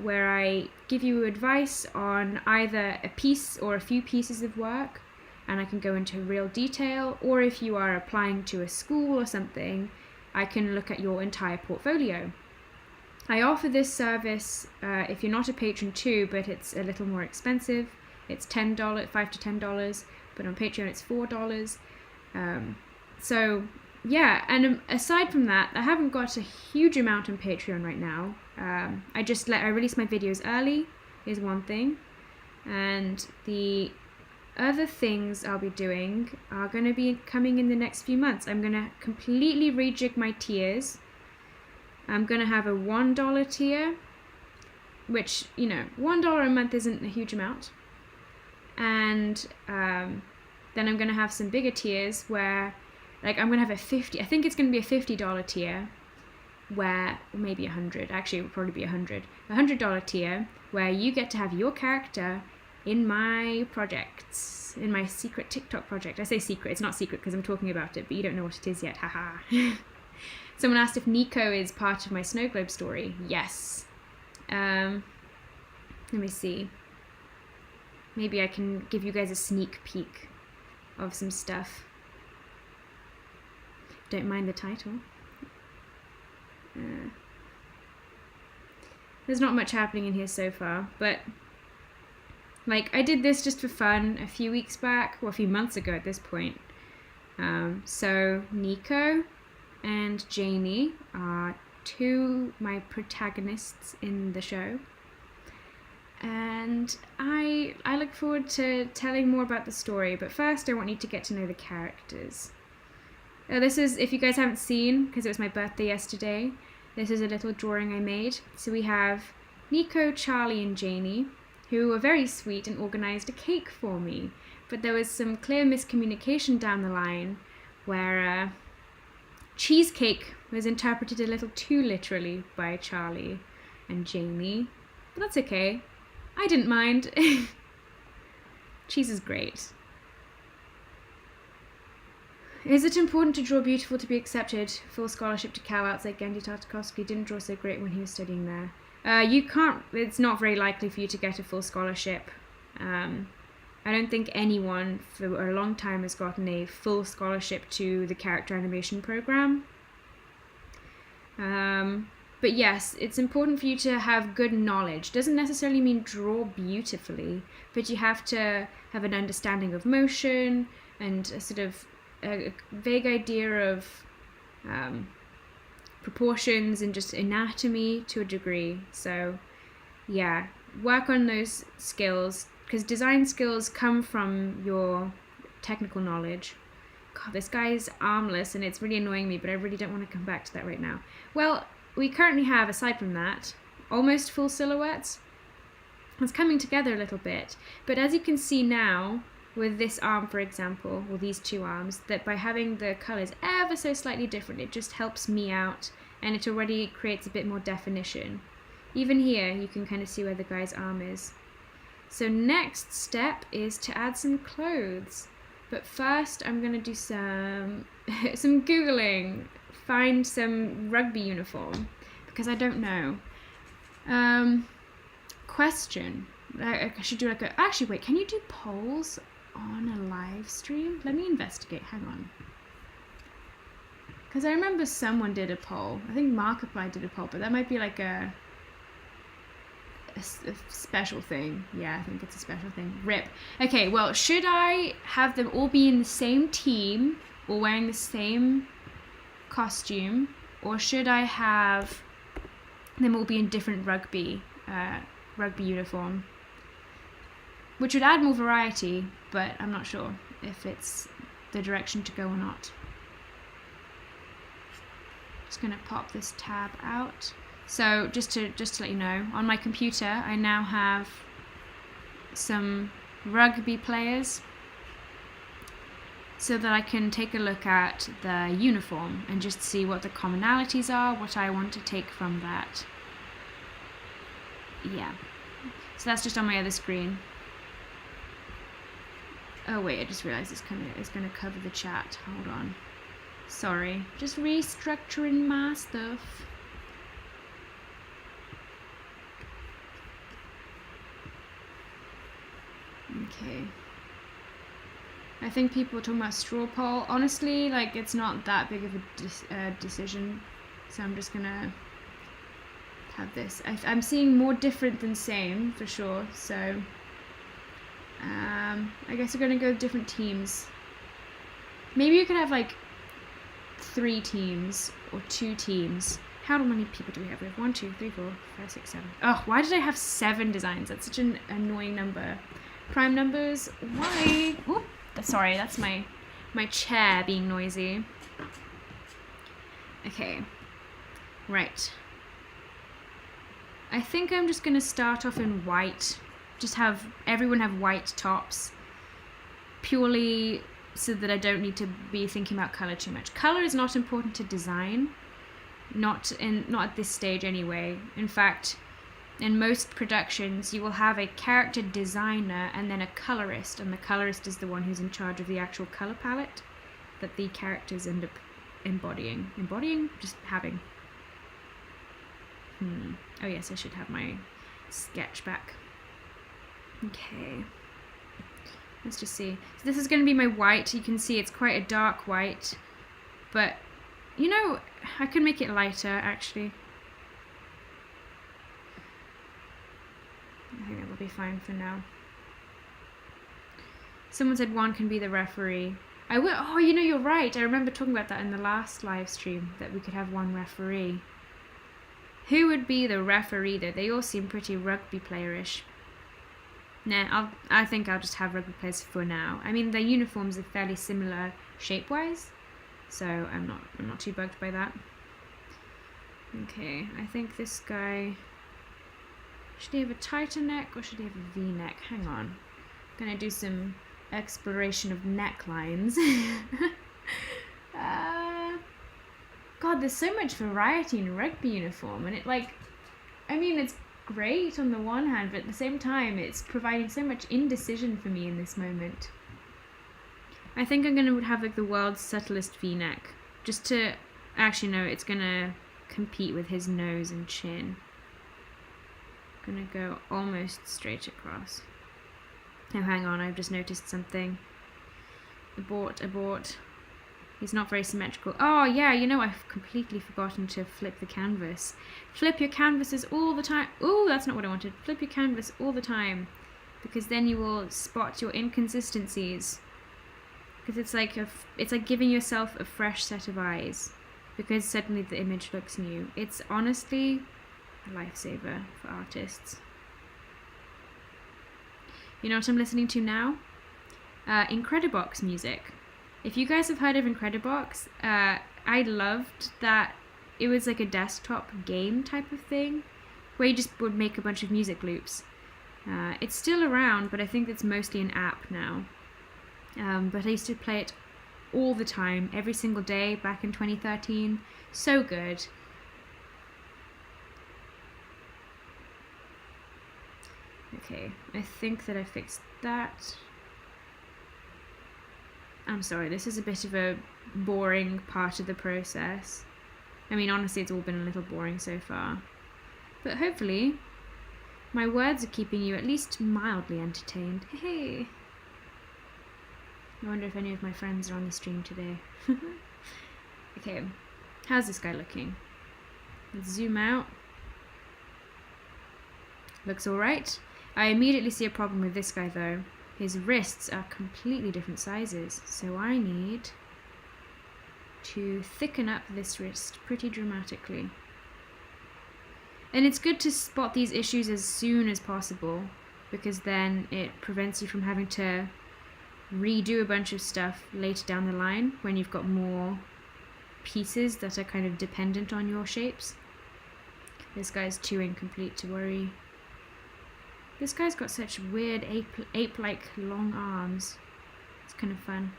where I give you advice on either a piece or a few pieces of work, and I can go into real detail, or if you are applying to a school or something, I can look at your entire portfolio. I offer this service if you're not a patron too, but it's a little more expensive. It's $5 to $10, but on Patreon it's $4. So yeah, and aside from that, I haven't got a huge amount on Patreon right now. I release my videos early is one thing, and the other things I'll be doing are going to be coming in the next few months. I'm going to completely rejig my tiers. I'm going to have a $1 tier, which, you know, $1 a month isn't a huge amount. And then I'm going to have some bigger tiers where, like, I'm going to have I think it's going to be a $50 tier where, maybe 100, actually it would probably be $100 tier where you get to have your character in my projects, in my secret TikTok project. I say secret, it's not secret because I'm talking about it, but you don't know what it is yet, haha. Someone asked if Nico is part of my snow globe story. Yes. Let me see. Maybe I can give you guys a sneak peek of some stuff. Don't mind the title. There's not much happening in here so far, but like I did this just for fun a few weeks back, or a few months ago at this point. So Nico and Janie are my protagonists in the show, and I look forward to telling more about the story, but first I want you to get to know the characters. This is, if you guys haven't seen, because it was my birthday yesterday, this is a little drawing I made. So we have Nico, Charlie and Janie, who were very sweet and organised a cake for me, but there was some clear miscommunication down the line where cheesecake was interpreted a little too literally by Charlie and Janie, but that's okay. I didn't mind. Cheese is great. Is it important to draw beautiful to be accepted? Full scholarship to Cal outside Gandhi Tartakovsky didn't draw so great when he was studying there. You can't, it's not very likely for you to get a full scholarship. I don't think anyone for a long time has gotten a full scholarship to the character animation program. But yes, it's important for you to have good knowledge. Doesn't necessarily mean draw beautifully, but you have to have an understanding of motion and a sort of a vague idea of proportions and just anatomy to a degree. So yeah, work on those skills, because design skills come from your technical knowledge. God, this guy's armless and it's really annoying me, but I really don't want to come back to that right now. Well, we currently have, aside from that, almost full silhouettes. It's coming together a little bit, but as you can see now, with this arm, for example, or these two arms, that by having the colours ever so slightly different, it just helps me out, and it already creates a bit more definition. Even here, you can kind of see where the guy's arm is. So next step is to add some clothes. But first, I'm going to do some Googling, find some rugby uniform, because I don't know. Question. I should do like a... Actually, wait, can you do polls on a live stream? Let me investigate. Hang on. Because I remember someone did a poll. I think Markiplier did a poll, but that might be like a special thing. Yeah, I think it's a special thing. RIP. Okay, well, should I have them all be in the same team or wearing the same costume, or should I have them all be in different rugby uniform? Which would add more variety, but I'm not sure if it's the direction to go or not. Just gonna pop this tab out. So just to let you know, on my computer I now have some rugby players, so that I can take a look at the uniform and just see what the commonalities are, what I want to take from that. Yeah, so that's just on my other screen. Oh wait, I just realized it's gonna cover the chat. Hold on. Sorry, just restructuring my stuff. Okay. I think people are talking about straw poll. Honestly, like, it's not that big of a decision, so I'm just gonna have this. I'm seeing more different than same for sure. So I guess we're gonna go with different teams. Maybe you could have like 3 teams or 2 teams. How many people do we have? We have 1, 2, 3, 4, 5, 6, 7. Oh, why did I have 7 designs? That's such an annoying number. Prime numbers. Why? Ooh, sorry, that's my chair being noisy. Okay. Right. I think I'm just gonna start off in white. Just have everyone have white tops, purely so that I don't need to be thinking about color too much. Color is not important to design, not at this stage anyway. In fact, in most productions you will have a character designer and then a colorist, and the colorist is the one who's in charge of the actual color palette that the characters end up embodying, just having. Oh yes, I should have my sketch back. Okay, let's just see. So this is going to be my white. You can see it's quite a dark white, but you know, I can make it lighter actually. be fine for now. Someone said one can be the referee. I will. Oh, you know, you're right. I remember talking about that in the last live stream, that we could have one referee. Who would be the referee though? They all seem pretty rugby playerish. Nah, I think I'll just have rugby players for now. I mean, their uniforms are fairly similar shape-wise, so I'm not too bugged by that. Okay, I think this guy, should he have a tighter neck or should he have a V-neck? Hang on, I'm gonna do some exploration of necklines. God, there's so much variety in a rugby uniform, and it's great on the one hand, but at the same time it's providing so much indecision for me in this moment. I think I'm gonna have like the world's subtlest V-neck, just to, actually no, it's gonna compete with his nose and chin. I'm gonna go almost straight across. Oh, hang on, I've just noticed something. Abort. He's not very symmetrical. Oh yeah, you know, I've completely forgotten to flip the canvas. Flip your canvases all the time. Oh, that's not what I wanted. Flip your canvas all the time, because then you will spot your inconsistencies. Because it's like giving yourself a fresh set of eyes, because suddenly the image looks new. It's honestly a lifesaver for artists. You know what I'm listening to now? Incredibox music. If you guys have heard of Incredibox, I loved that it was like a desktop game type of thing, where you just would make a bunch of music loops. It's still around, but I think it's mostly an app now. But I used to play it all the time, every single day back in 2013. So good. Okay, I think that I fixed that. I'm sorry, this is a bit of a boring part of the process. I mean, honestly, it's all been a little boring so far. But hopefully, my words are keeping you at least mildly entertained. Hey! I wonder if any of my friends are on the stream today. Okay, how's this guy looking? Let's zoom out. Looks alright. I immediately see a problem with this guy though. His wrists are completely different sizes, so I need to thicken up this wrist pretty dramatically. And it's good to spot these issues as soon as possible, because then it prevents you from having to redo a bunch of stuff later down the line when you've got more pieces that are kind of dependent on your shapes. This guy's too incomplete to worry. This guy's got such weird ape-like long arms. It's kind of fun.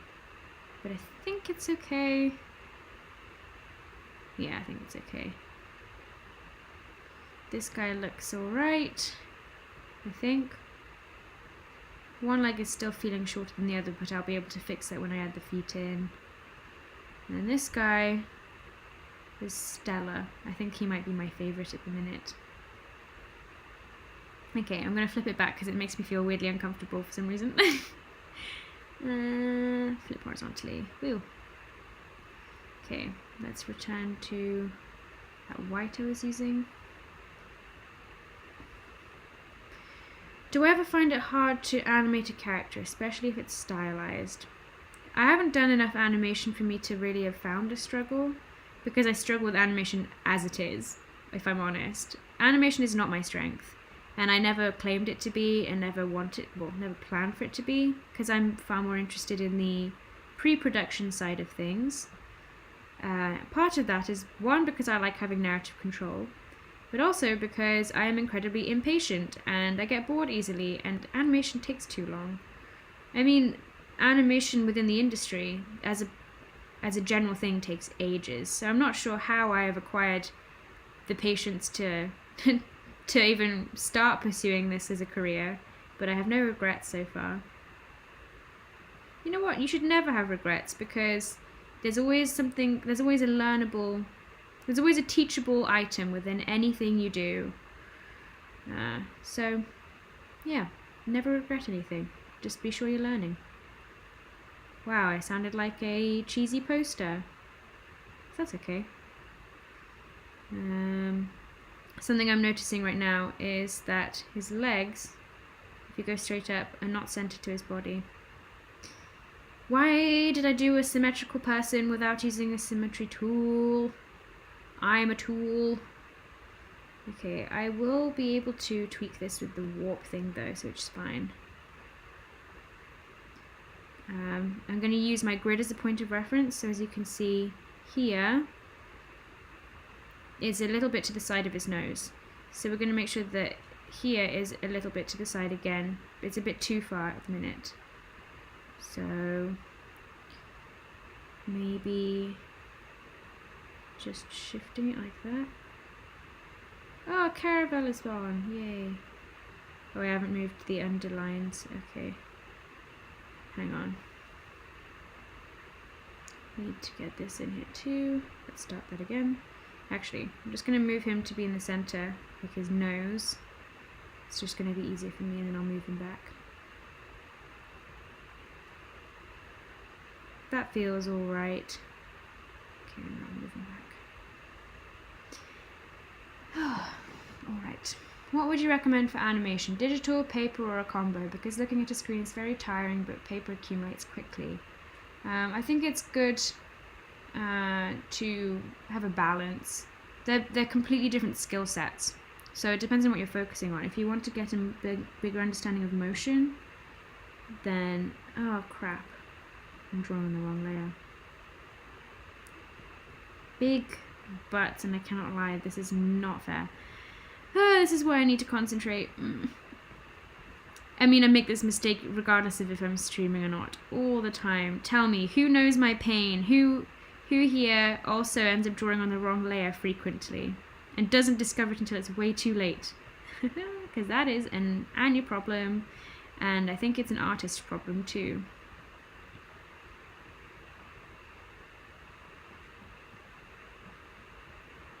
But I think it's okay. Yeah, I think it's okay. This guy looks alright, I think. One leg is still feeling shorter than the other, but I'll be able to fix that when I add the feet in. And then this guy is stellar. I think he might be my favourite at the minute. Okay, I'm going to flip it back because it makes me feel weirdly uncomfortable for some reason. Flip horizontally. Woo. Okay, let's return to that white I was using. Do I ever find it hard to animate a character, especially if it's stylized? I haven't done enough animation for me to really have found a struggle, because I struggle with animation as it is, if I'm honest. Animation is not my strength. And I never claimed it to be, and never planned for it to be, because I'm far more interested in the pre-production side of things. Part of that is, one, because I like having narrative control, but also because I am incredibly impatient, and I get bored easily, and animation takes too long. I mean, animation within the industry, as a general thing, takes ages, so I'm not sure how I have acquired the patience to to even start pursuing this as a career, but I have no regrets so far. You know what? You should never have regrets, because there's always a teachable item within anything you do. So, yeah, never regret anything. Just be sure you're learning. Wow, I sounded like a cheesy poster. That's okay. Something I'm noticing right now is that his legs if you go straight up and not centered to his body. Why did I do a symmetrical person without using a symmetry tool? I'm a tool. Okay, I will be able to tweak this with the warp thing though, so it's fine. I'm going to use my grid as a point of reference, so as you can see here is a little bit to the side of his nose. So we're going to make sure that here is a little bit to the side again. It's a bit too far at the minute. So maybe just shifting it like that. Oh, Caravel is gone. Yay. Oh, I haven't moved the underlines. Okay. Hang on. Need to get this in here too. Let's start that again. Actually, I'm just going to move him to be in the center, like his nose. It's just going to be easier for me, and then I'll move him back. That feels alright. Okay, now I'll move him back. Alright. What would you recommend for animation? Digital, paper, or a combo? Because looking at a screen is very tiring, but paper accumulates quickly. I think it's good to have a balance. They're completely different skill sets, so it depends on what you're focusing on. If you want to get a bigger understanding of motion, then oh crap, I'm drawing on the wrong layer. Big butts, and I cannot lie, this is not fair. This is why I need to concentrate. I mean, I make this mistake regardless of if I'm streaming or not, all the time. Tell me, who knows my pain? Who here also ends up drawing on the wrong layer frequently and doesn't discover it until it's way too late? Because that is an Anya problem, and I think it's an artist problem too.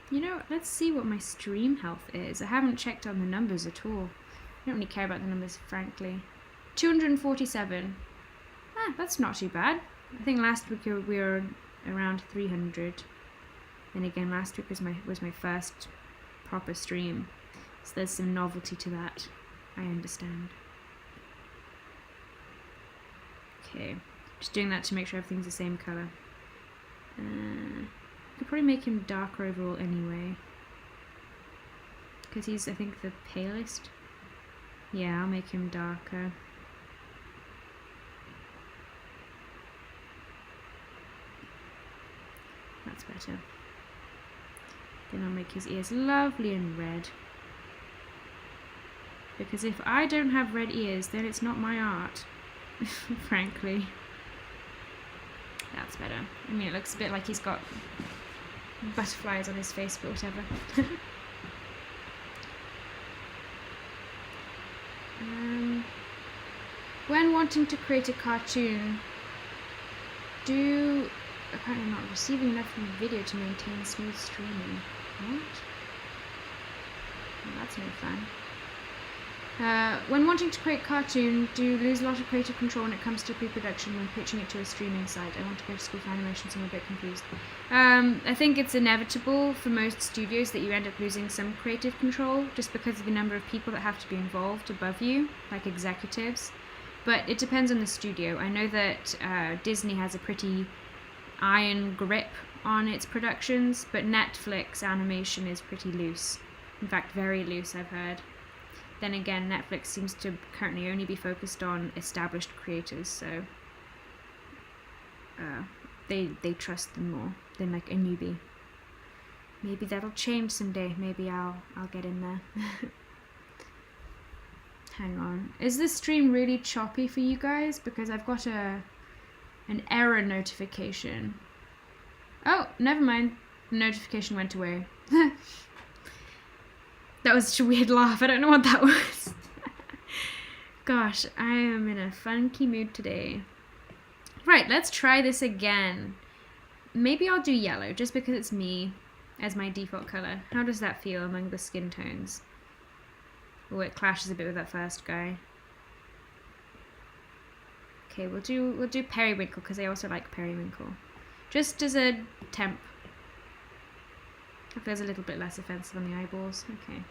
You know, let's see what my stream health is. I haven't checked on the numbers at all. I don't really care about the numbers, frankly. 247. Ah, that's not too bad. I think last week we were around 300. And again, last week was my first proper stream, so there's some novelty to that. I understand. Okay, just doing that to make sure everything's the same color. Could probably make him darker overall anyway, because he's, I think, the palest. Yeah, I'll make him darker. That's better. Then I'll make his ears lovely and red. Because if I don't have red ears, then it's not my art, frankly. That's better. I mean, it looks a bit like he's got butterflies on his face, but whatever. When wanting to create a cartoon, apparently not receiving enough from the video to maintain smooth streaming. What? Well, that's no fun. When wanting to create cartoon, do you lose a lot of creative control when it comes to pre-production when pitching it to a streaming site? I want to go to school for animation, so I'm a bit confused. I think it's inevitable for most studios that you end up losing some creative control just because of the number of people that have to be involved above you, like executives. But it depends on the studio. I know that Disney has a pretty iron grip on its productions, but Netflix animation is pretty loose. In fact, very loose, I've heard. Then again, Netflix seems to currently only be focused on established creators, so they trust them more than like a newbie. Maybe that'll change someday. Maybe I'll get in there. Hang on. Is this stream really choppy for you guys? Because I've got an error notification. Oh, never mind. The notification went away. That was such a weird laugh. I don't know what that was. Gosh, I am in a funky mood today. Right, let's try this again. Maybe I'll do yellow, just because it's me as my default color. How does that feel among the skin tones? Oh, it clashes a bit with that first guy. Okay, we'll do periwinkle, because I also like periwinkle. Just as a temp. If there's a little bit less offensive on the eyeballs. Okay.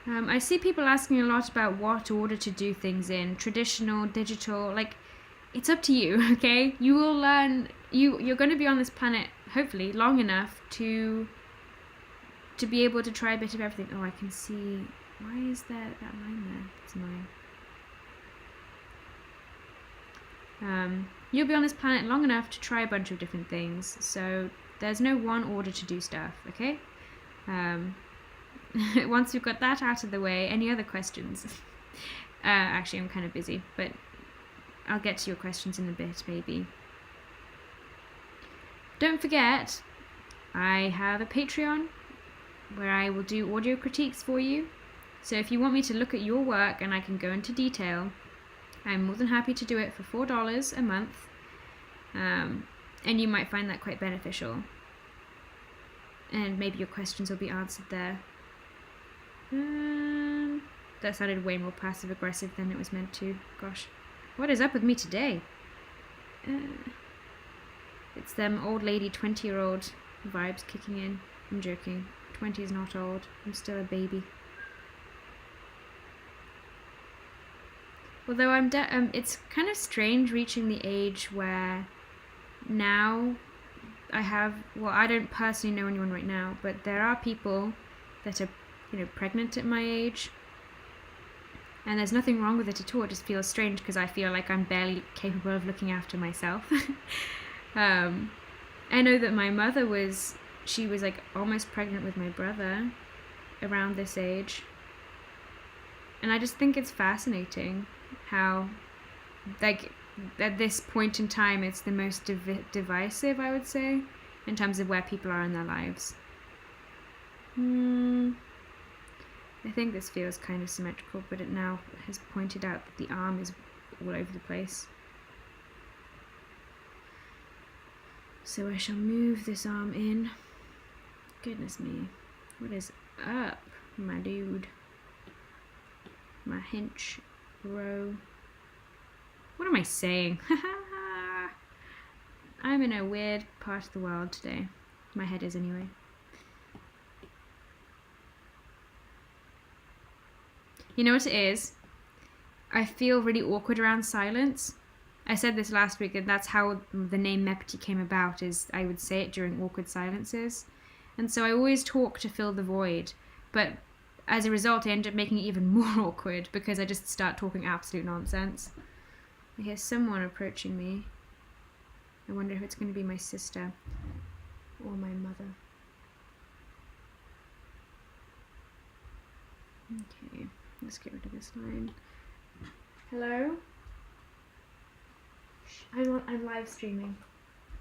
I see people asking a lot about what order to do things in, traditional, digital, like, it's up to you, okay? You will learn, you're going to be on this planet, hopefully, long enough to be able to try a bit of everything. Oh, I can see, why is there that line there? It's annoying. You'll be on this planet long enough to try a bunch of different things, so there's no one order to do stuff, okay? Once we've got that out of the way, any other questions? Actually, I'm kind of busy, but I'll get to your questions in a bit, maybe. Don't forget, I have a Patreon where I will do audio critiques for you. So if you want me to look at your work and I can go into detail, I'm more than happy to do it for $4 a month. And you might find that quite beneficial. And maybe your questions will be answered there. That sounded way more passive-aggressive than it was meant to. Gosh, what is up with me today? It's them old lady 20-year-old vibes kicking in. I'm joking. 20 is not old. I'm still a baby. Although it's kind of strange reaching the age where now I don't personally know anyone right now, but there are people that are, pregnant at my age. And there's nothing wrong with it at all. It just feels strange because I feel like I'm barely capable of looking after myself. I know that my mother was like almost pregnant with my brother around this age. And I just think it's fascinating how, like, at this point in time, it's the most divisive, I would say, in terms of where people are in their lives. I think this feels kind of symmetrical, but it now has pointed out that the arm is all over the place. So I shall move this arm in. Goodness me. What is up, my dude? My hench bro. What am I saying? I'm in a weird part of the world today. My head is anyway. You know what it is? I feel really awkward around silence. I said this last week, and that's how the name Mepety came about, is I would say it during awkward silences. And so I always talk to fill the void. But as a result, I end up making it even more awkward because I just start talking absolute nonsense. I hear someone approaching me. I wonder if it's going to be my sister or my mother. Okay, let's get rid of this line. Hello? I'm live streaming.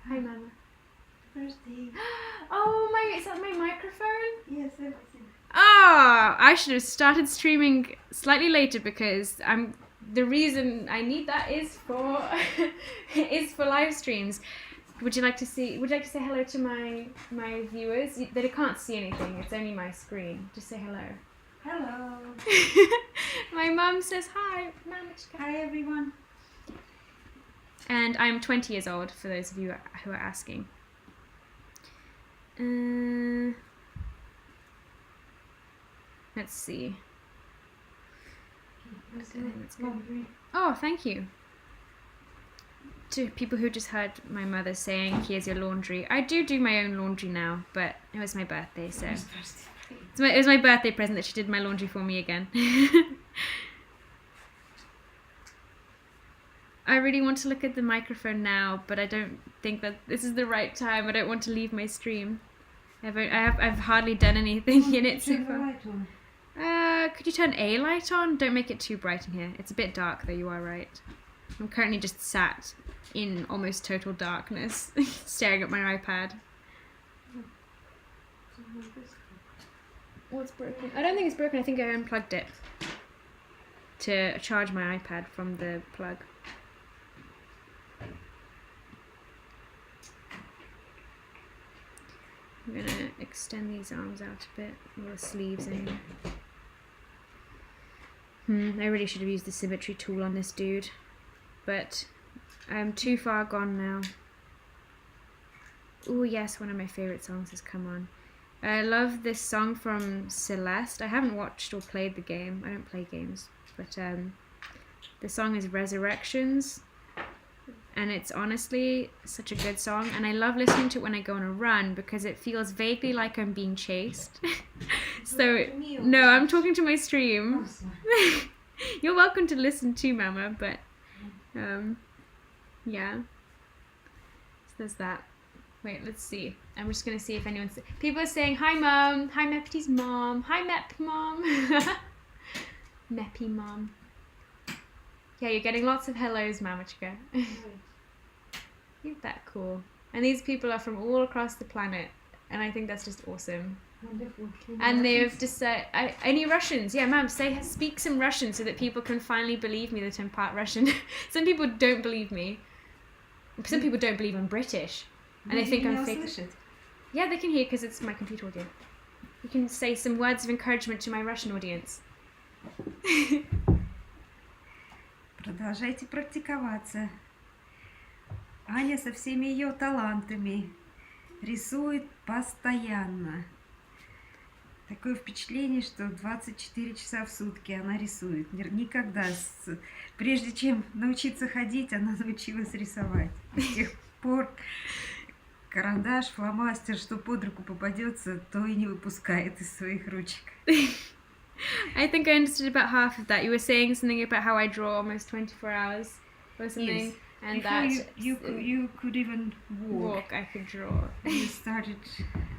Hi, Mama. Birthday. Oh, is that my microphone? Yes, everything. Oh, I should have started streaming slightly later because the reason I need that is for live streams. Would you like to say hello to my viewers? They can't see anything. It's only my screen. Just say hello. Hello. My mum says hi. Hi, everyone. And I'm 20 years old, for those of you who are asking. Let's see. Oh, thank you. To people who just heard my mother saying, here's your laundry. I do my own laundry now, but it was my birthday, so... It was my birthday present that she did my laundry for me again. I really want to look at the microphone now, but I don't think that this is the right time. I don't want to leave my stream. I've hardly done anything in it so far. Could you turn a light on? Don't make it too bright in here. It's a bit dark, though, you are right. I'm currently just sat in almost total darkness, staring at my iPad. What's broken? I don't think it's broken. I think I unplugged it to charge my iPad from the plug. I'm gonna extend these arms out a bit, or the sleeves anyway. I really should have used the symmetry tool on this dude, but I'm too far gone now. Oh yes, one of my favourite songs has come on. I love this song from Celeste. I haven't watched or played the game. I don't play games. But the song is Resurrections. And it's honestly such a good song. And I love listening to it when I go on a run because it feels vaguely like I'm being chased. So, no, I'm talking to my stream. You're welcome to listen too, Mama. But, yeah. So there's that. Wait, let's see. I'm just going to see if anyone's... People are saying, hi, Mom. Hi, Mepty's mom. Hi, Mep mom. Meppy mom. Yeah, you're getting lots of hellos, Mamachka. Isn't that cool? And these people are from all across the planet. And I think that's just awesome. Wonderful. And they've decided... Any Russians? Yeah, Mom, speak some Russian so that people can finally believe me that I'm part Russian. Some people don't believe me. Some people don't believe I'm British. And they think I'm fake. Yeah, they can hear because it's my computer audio. You can say some words of encouragement to my Russian audience. Продолжайте практиковаться. Аня со всеми ее талантами рисует постоянно. Такое впечатление, что 24 часа в сутки она рисует. Никогда. Прежде чем научиться ходить, она научилась рисовать. С тех пор карандаш, фломастер, что под руку попадется, то и не выпускает из своих ручек. I think I understood about half of that. You were saying something about how I draw almost 24 hours or something. Yes. And Before that you could even walk. I could draw. You started...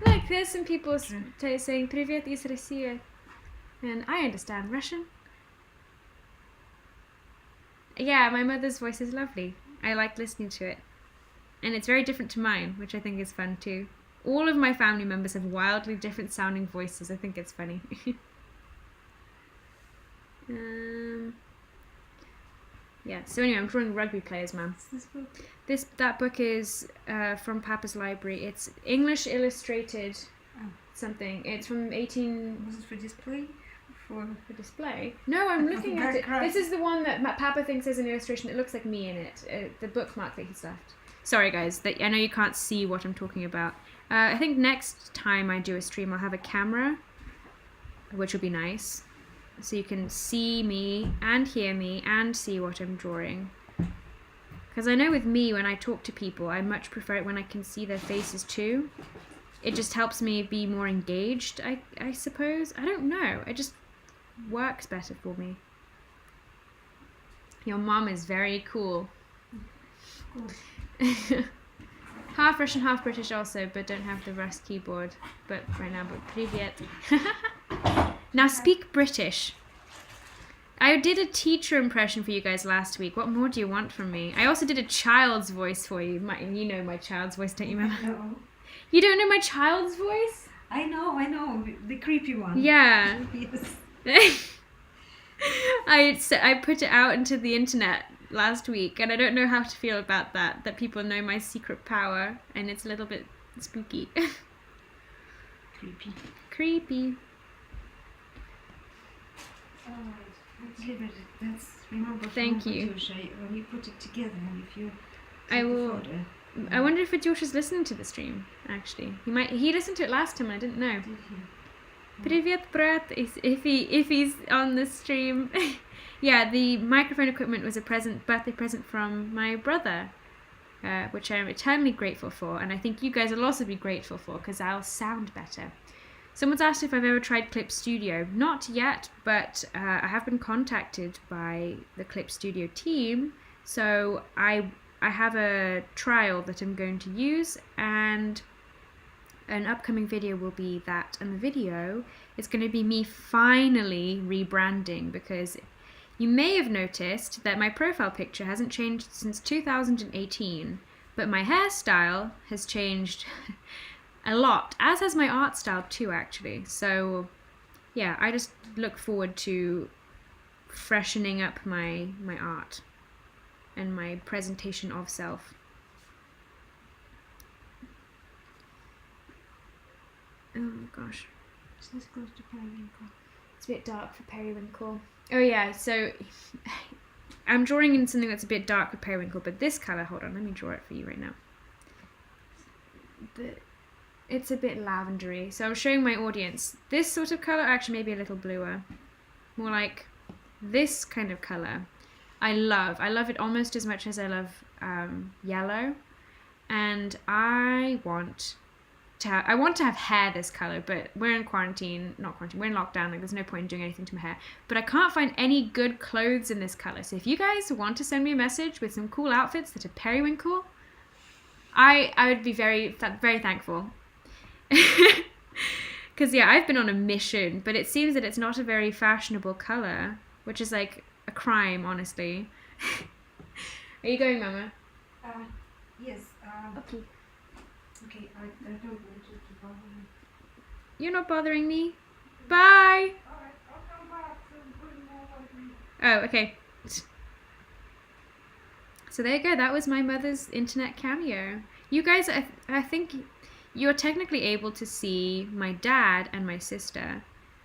Look, there's some people saying Привет из России. And I understand Russian. Yeah, my mother's voice is lovely. I like listening to it. And it's very different to mine, which I think is fun too. All of my family members have wildly different sounding voices. I think it's funny. Yeah, so anyway, I'm drawing rugby players, Mum. That book is from Papa's library. It's English illustrated something. It's from 18... Was it for display? For display? No, I'm looking at it. This is the one that Papa thinks is an illustration. It looks like me in it. The bookmark that he's left. Sorry, guys. I know you can't see what I'm talking about. I think next time I do a stream, I'll have a camera, which will be nice. So you can see me and hear me and see what I'm drawing. Because I know with me, when I talk to people, I much prefer it when I can see their faces too. It just helps me be more engaged, I suppose. I don't know. It just works better for me. Your mom is very cool. Half Russian, half British also, but don't have the Rust keyboard. But right now, but Привет. Now speak British. I did a teacher impression for you guys last week. What more do you want from me? I also did a child's voice for you. You know my child's voice, don't you, Mama? No. You don't know my child's voice? I know. The creepy one. Yeah. Yes. I put it out into the internet last week, and I don't know how to feel about that people know my secret power, and it's a little bit spooky. Creepy. Remember Thank you. When you put it together, and if you I will. I wonder if Adyosha's listening to the stream. Actually, he listened to it last time. I didn't know. Привет, брат. If he's on the stream. Yeah, the microphone equipment was a birthday present from my brother, which I'm eternally grateful for, and I think you guys will also be grateful for because I'll sound better. Someone's asked if I've ever tried Clip Studio. Not yet, but I have been contacted by the Clip Studio team, so I have a trial that I'm going to use, and an upcoming video will be that, and the video is going to be me finally rebranding, because you may have noticed that my profile picture hasn't changed since 2018, but my hairstyle has changed a lot, as has my art style too, actually. So yeah, I just look forward to freshening up my art and my presentation of self. Oh my gosh. It's this close to periwinkle. It's a bit dark for periwinkle. Oh yeah, so I'm drawing in something that's a bit dark for periwinkle, but this colour, hold on, let me draw it for you right now. It's a bit lavendery. So I'm showing my audience this sort of color, actually maybe a little bluer. More like this kind of color. I love it almost as much as I love yellow. And I want to have hair this color, but we're in quarantine, not quarantine, we're in lockdown, like there's no point in doing anything to my hair. But I can't find any good clothes in this color. So if you guys want to send me a message with some cool outfits that are periwinkle, I would be very thankful. Because yeah, I've been on a mission, but it seems that it's not a very fashionable color, which is like a crime, honestly. Are you going, Mama? Yes. Okay. Okay, I don't want you to bother me. You're not bothering me. Bye. Alright, I'll come back to bring more with me. Oh, okay. So there you go. That was my mother's internet cameo. You guys, I think you're technically able to see my dad and my sister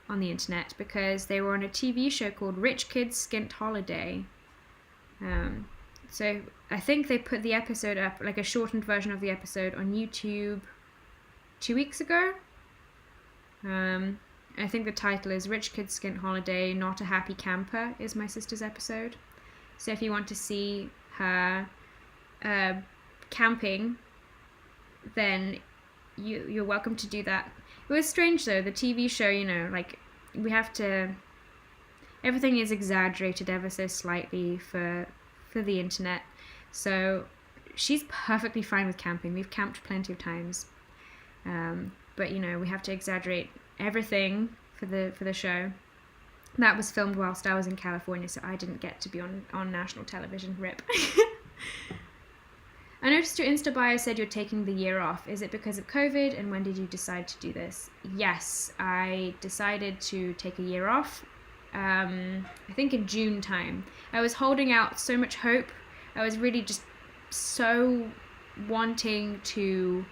on the internet because they were on a TV show called Rich Kids Skint Holiday. So I think they put the episode up, like a shortened version of the episode, on YouTube 2 weeks ago. I think the title is Rich Kids Skint Holiday, Not a Happy Camper is my sister's episode. So if you want to see her camping, then you're welcome to do that. It was strange though, the TV show, you know, like everything is exaggerated ever so slightly for the internet. So she's perfectly fine with camping. We've camped plenty of times. But you know, we have to exaggerate everything for the show. That was filmed whilst I was in California, so I didn't get to be on national television. RIP. I noticed your Insta bio said you're taking the year off. Is it because of COVID, and when did you decide to do this? Yes, I decided to take a year off. I think in June time. I was holding out so much hope. I was really just so wanting to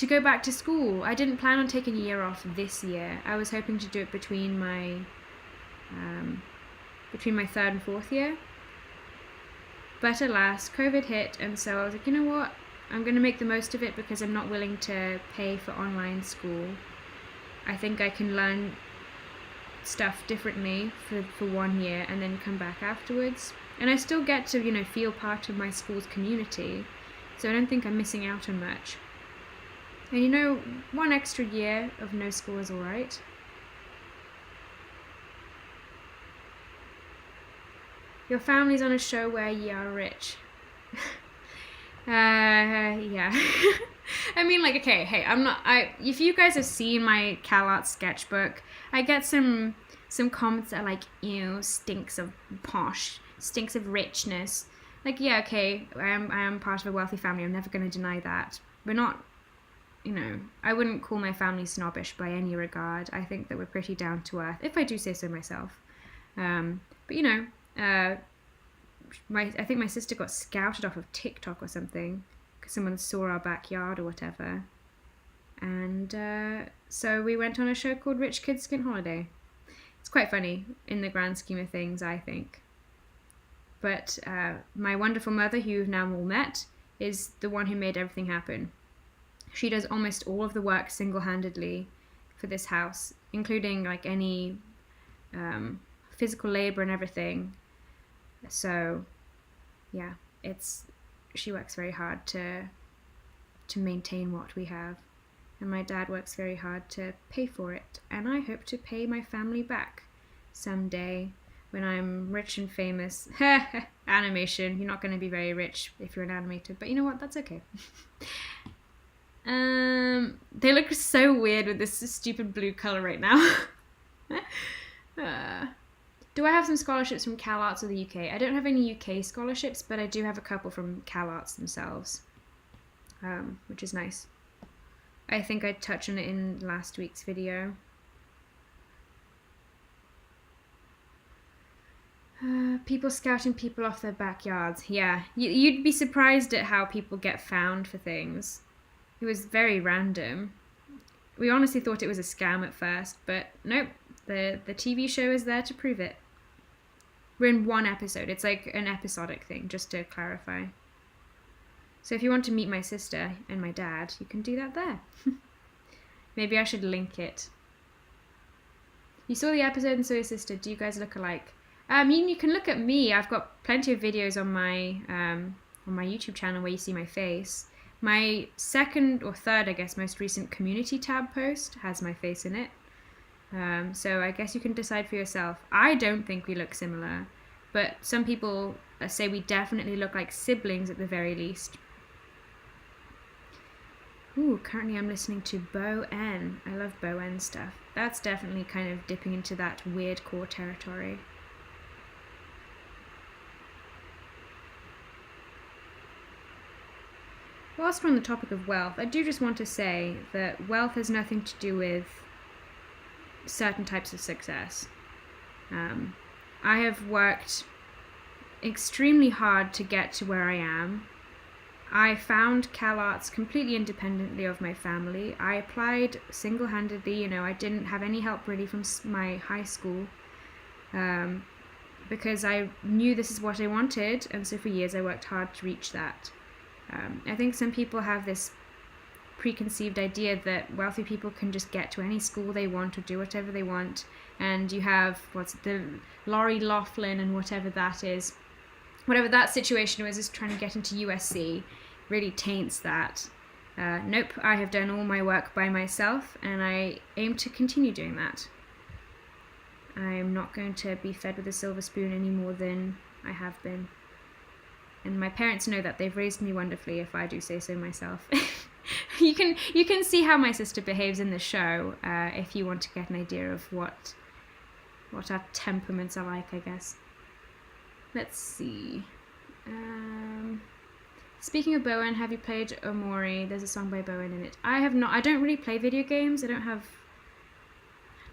go back to school. I didn't plan on taking a year off this year. I was hoping to do it between my third and fourth year. But alas, COVID hit, and so I was like, you know what? I'm going to make the most of it because I'm not willing to pay for online school. I think I can learn stuff differently for 1 year and then come back afterwards. And I still get to, you know, feel part of my school's community. So I don't think I'm missing out on much. And you know, 1 extra year of no school is alright. Your family's on a show where ye are rich. Yeah. I mean, like, okay, hey, if you guys have seen my Cal Art sketchbook, I get some comments that are like, ew, stinks of posh, stinks of richness. Like, yeah, okay, I am part of a wealthy family, I'm never going to deny that. We're not, you know, I wouldn't call my family snobbish by any regard. I think that we're pretty down to earth, if I do say so myself. But, you know, I think my sister got scouted off of TikTok or something because someone saw our backyard or whatever. And so we went on a show called Rich Kids Skint Holiday. It's quite funny in the grand scheme of things, I think. But my wonderful mother, who you've now all met, is the one who made everything happen. She does almost all of the work single-handedly for this house, including like any physical labor and everything. So, yeah, she works very hard to maintain what we have, and my dad works very hard to pay for it, and I hope to pay my family back someday when I'm rich and famous. Animation, you're not going to be very rich if you're an animator, but you know what, that's okay. They look so weird with this stupid blue color right now. Do I have some scholarships from Cal Arts or the UK? I don't have any UK scholarships, but I do have a couple from Cal Arts themselves, which is nice. I think I touched on it in last week's video. People scouting people off their backyards. Yeah, you'd be surprised at how people get found for things. It was very random. We honestly thought it was a scam at first, but nope. The TV show is there to prove it. We're in 1 episode. It's like an episodic thing, just to clarify. So if you want to meet my sister and my dad, you can do that there. Maybe I should link it. You saw the episode and saw your sister. Do you guys look alike? I mean, you can look at me. I've got plenty of videos on my YouTube channel where you see my face. My second or third, I guess, most recent community tab post has my face in it. So I guess you can decide for yourself. I don't think we look similar, but some people say we definitely look like siblings at the very least. Ooh, currently I'm listening to Bo N. I love Bo N stuff. That's definitely kind of dipping into that weird core territory. Whilst we're on the topic of wealth, I do just want to say that wealth has nothing to do with certain types of success. I have worked extremely hard to get to where I am. I found CalArts completely independently of my family. I applied single-handedly, I didn't have any help really from my high school, because I knew this is what I wanted, and so for years I worked hard to reach that. I think some people have this preconceived idea that wealthy people can just get to any school they want or do whatever they want, and you have the Lori Loughlin and whatever that situation was, is trying to get into USC, really taints that. Nope, I have done all my work by myself, and I aim to continue doing that. I'm not going to be fed with a silver spoon any more than I have been. And my parents know that. They've raised me wonderfully, if I do say so myself. You can see how my sister behaves in the show, if you want to get an idea of what our temperaments are like, I guess. Let's see. Speaking of Bowen, have you played Omori? There's a song by Bowen in it. I have not. I don't really play video games. I don't have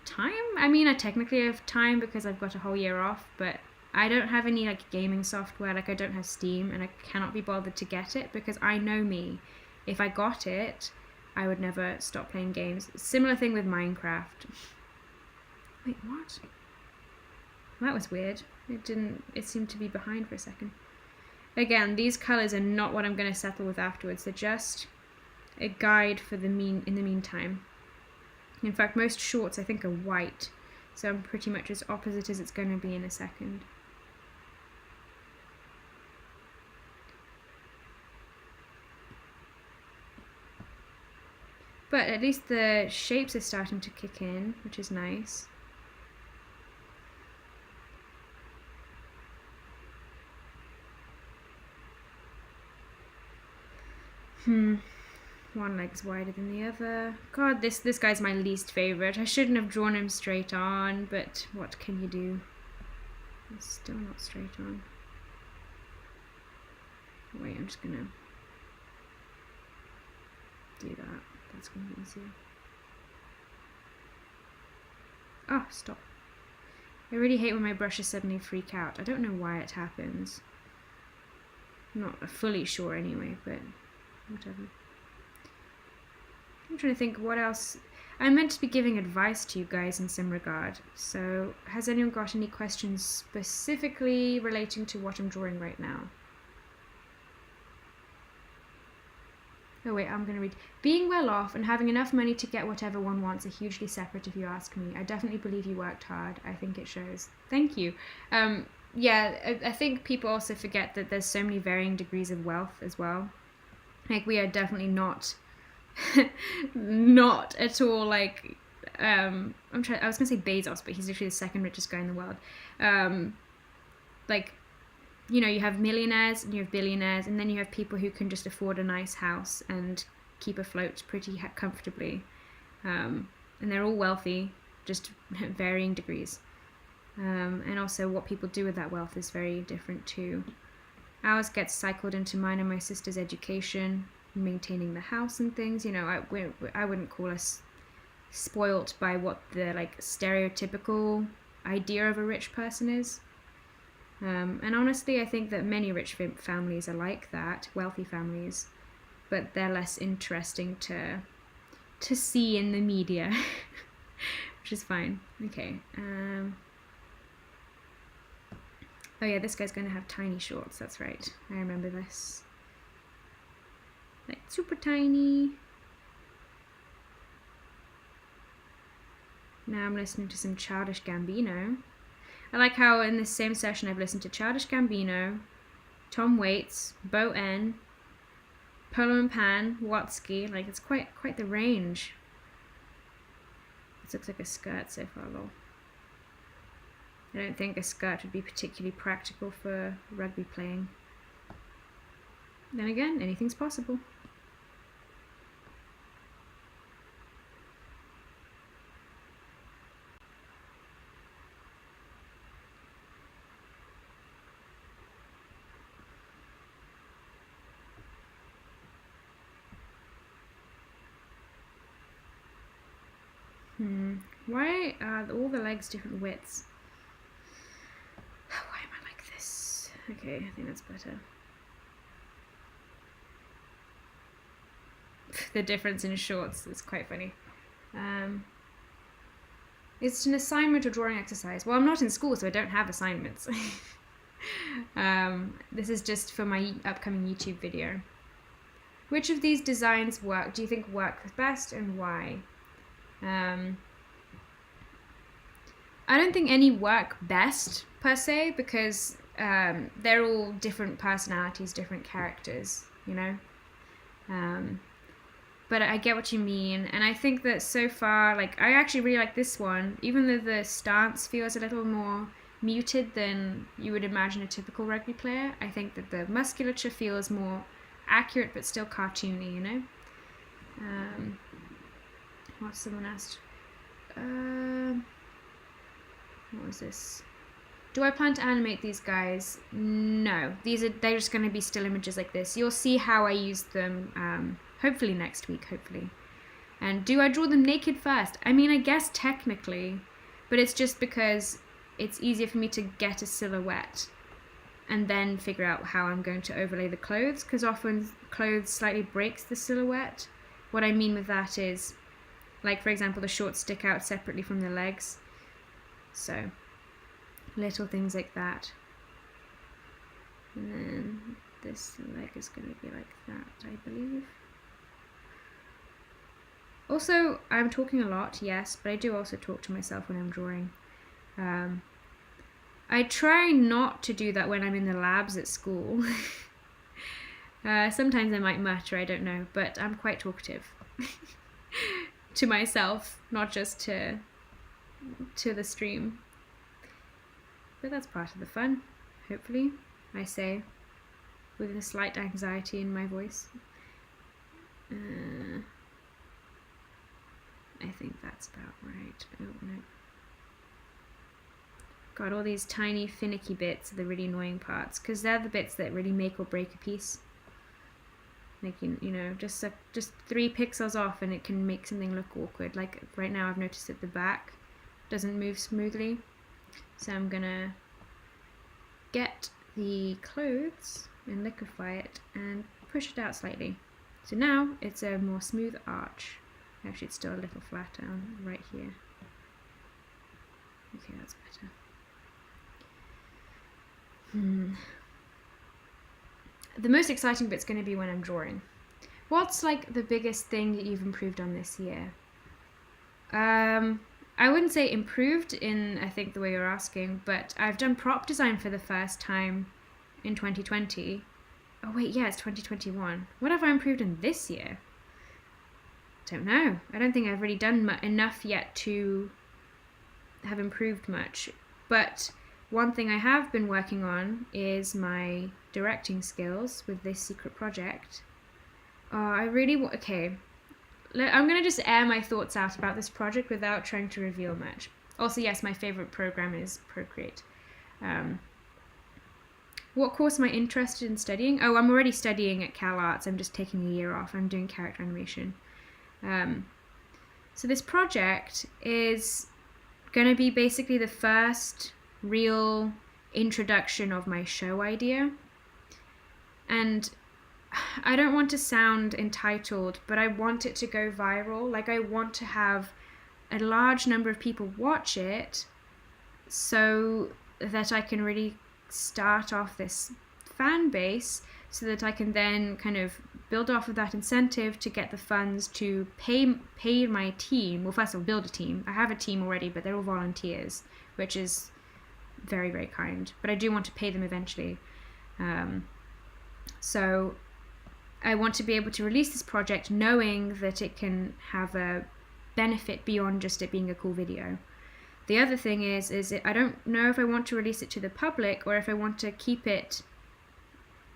time. I mean, I technically have time because I've got a whole year off, but I don't have any gaming software. I don't have Steam, and I cannot be bothered to get it because I know me. If I got it, I would never stop playing games. Similar thing with Minecraft. Wait, what? That was weird. It seemed to be behind for a second. Again, these colours are not what I'm going to settle with afterwards. They're just a guide for in the meantime. In fact, most shorts I think are white, so I'm pretty much as opposite as it's going to be in a second. But at least the shapes are starting to kick in, which is nice. One leg's wider than the other. God, this guy's my least favourite. I shouldn't have drawn him straight on, but what can you do? It's still not straight on. Wait, I'm just gonna do that. That's gonna be easier. Oh, stop. I really hate when my brushes suddenly freak out. I don't know why it happens. I'm not fully sure anyway, but whatever. I'm trying to think what else. I'm meant to be giving advice to you guys in some regard. So, has anyone got any questions specifically relating to what I'm drawing right now? Oh wait, I'm going to read. Being well off and having enough money to get whatever one wants are hugely separate if you ask me. I definitely believe you worked hard. I think it shows. Thank you. Yeah, I think people also forget that there's so many varying degrees of wealth as well. We are definitely not not at all I was gonna say Bezos, but he's literally the second richest guy in the world. You have millionaires and you have billionaires, and then you have people who can just afford a nice house and keep afloat pretty comfortably, and they're all wealthy, just varying degrees. And also what people do with that wealth is very different too. Ours gets cycled into mine and my sister's education, maintaining the house and things. I wouldn't call us spoilt by what the stereotypical idea of a rich person is. And honestly, I think that many rich families are like that, wealthy families, but they're less interesting to see in the media, which is fine. Okay. Oh yeah, this guy's going to have tiny shorts, that's right. I remember this. super tiny. Now I'm listening to some Childish Gambino. I like how in this same session I've listened to Childish Gambino, Tom Waits, Bo N, Polo and Pan, Watsky. Like, it's quite the range. This looks like a skirt so far, lol. I don't think a skirt would be particularly practical for rugby playing. Then again, anything's possible. Why are all the legs different widths? Why am I like this? Okay, I think that's better. The difference in shorts is quite funny. It's an assignment or drawing exercise. Well, I'm not in school, so I don't have assignments. This is just for my upcoming YouTube video. Which of these designs do you think work best, and why? I don't think any work best per se, because they're all different personalities, different characters, you know. But I get what you mean, and I think that so far, like, I actually really like this one, even though the stance feels a little more muted than you would imagine a typical rugby player. I think that the musculature feels more accurate but still cartoony, you know. What someone asked? What was this? Do I plan to animate these guys? No, they're just going to be still images like this. You'll see how I use them hopefully next week, hopefully. And do I draw them naked first? I mean, I guess technically, but it's just because it's easier for me to get a silhouette and then figure out how I'm going to overlay the clothes, because often clothes slightly breaks the silhouette. What I mean with that is, like, for example, the shorts stick out separately from the legs. So, little things like that. And then this leg is going to be like that, I believe. Also, I'm talking a lot, yes, but I do also talk to myself when I'm drawing. I try not to do that when I'm in the labs at school. Sometimes I might mutter, I don't know, but I'm quite talkative. To myself, not just to the stream. But that's part of the fun, hopefully, I say, with a slight anxiety in my voice. I think that's about right. Oh, no. God, all these tiny finicky bits are the really annoying parts, because they're the bits that really make or break a piece. Like, you know, just 3 pixels off and it can make something look awkward. Like right now I've noticed that the back doesn't move smoothly. So I'm gonna get the clothes and liquefy it and push it out slightly. So now it's a more smooth arch. Actually, it's still a little flatter right here. Okay, that's better. The most exciting bit's going to be when I'm drawing. What's like the biggest thing that you've improved on this year? I wouldn't say improved in, I think, the way you're asking, but I've done prop design for the first time in 2020. Oh wait, yeah, it's 2021. What have I improved in this year? Don't know. I don't think I've really done enough yet to have improved much. But one thing I have been working on is my directing skills with this secret project. I really okay. I'm going to just air my thoughts out about this project without trying to reveal much. Also, yes, my favorite program is Procreate. What course am I interested in studying? Oh, I'm already studying at Cal Arts. I'm just taking a year off. I'm doing character animation. So this project is going to be basically the first real introduction of my show idea. And I don't want to sound entitled, but I want it to go viral. Like, I want to have a large number of people watch it so that I can really start off this fan base so that I can then kind of build off of that incentive to get the funds to pay my team. Well, first of all, build a team. I have a team already, but they're all volunteers, which is very, very kind. But I do want to pay them eventually. So I want to be able to release this project knowing that it can have a benefit beyond just it being a cool video. The other thing is I don't know if I want to release it to the public or if I want to keep it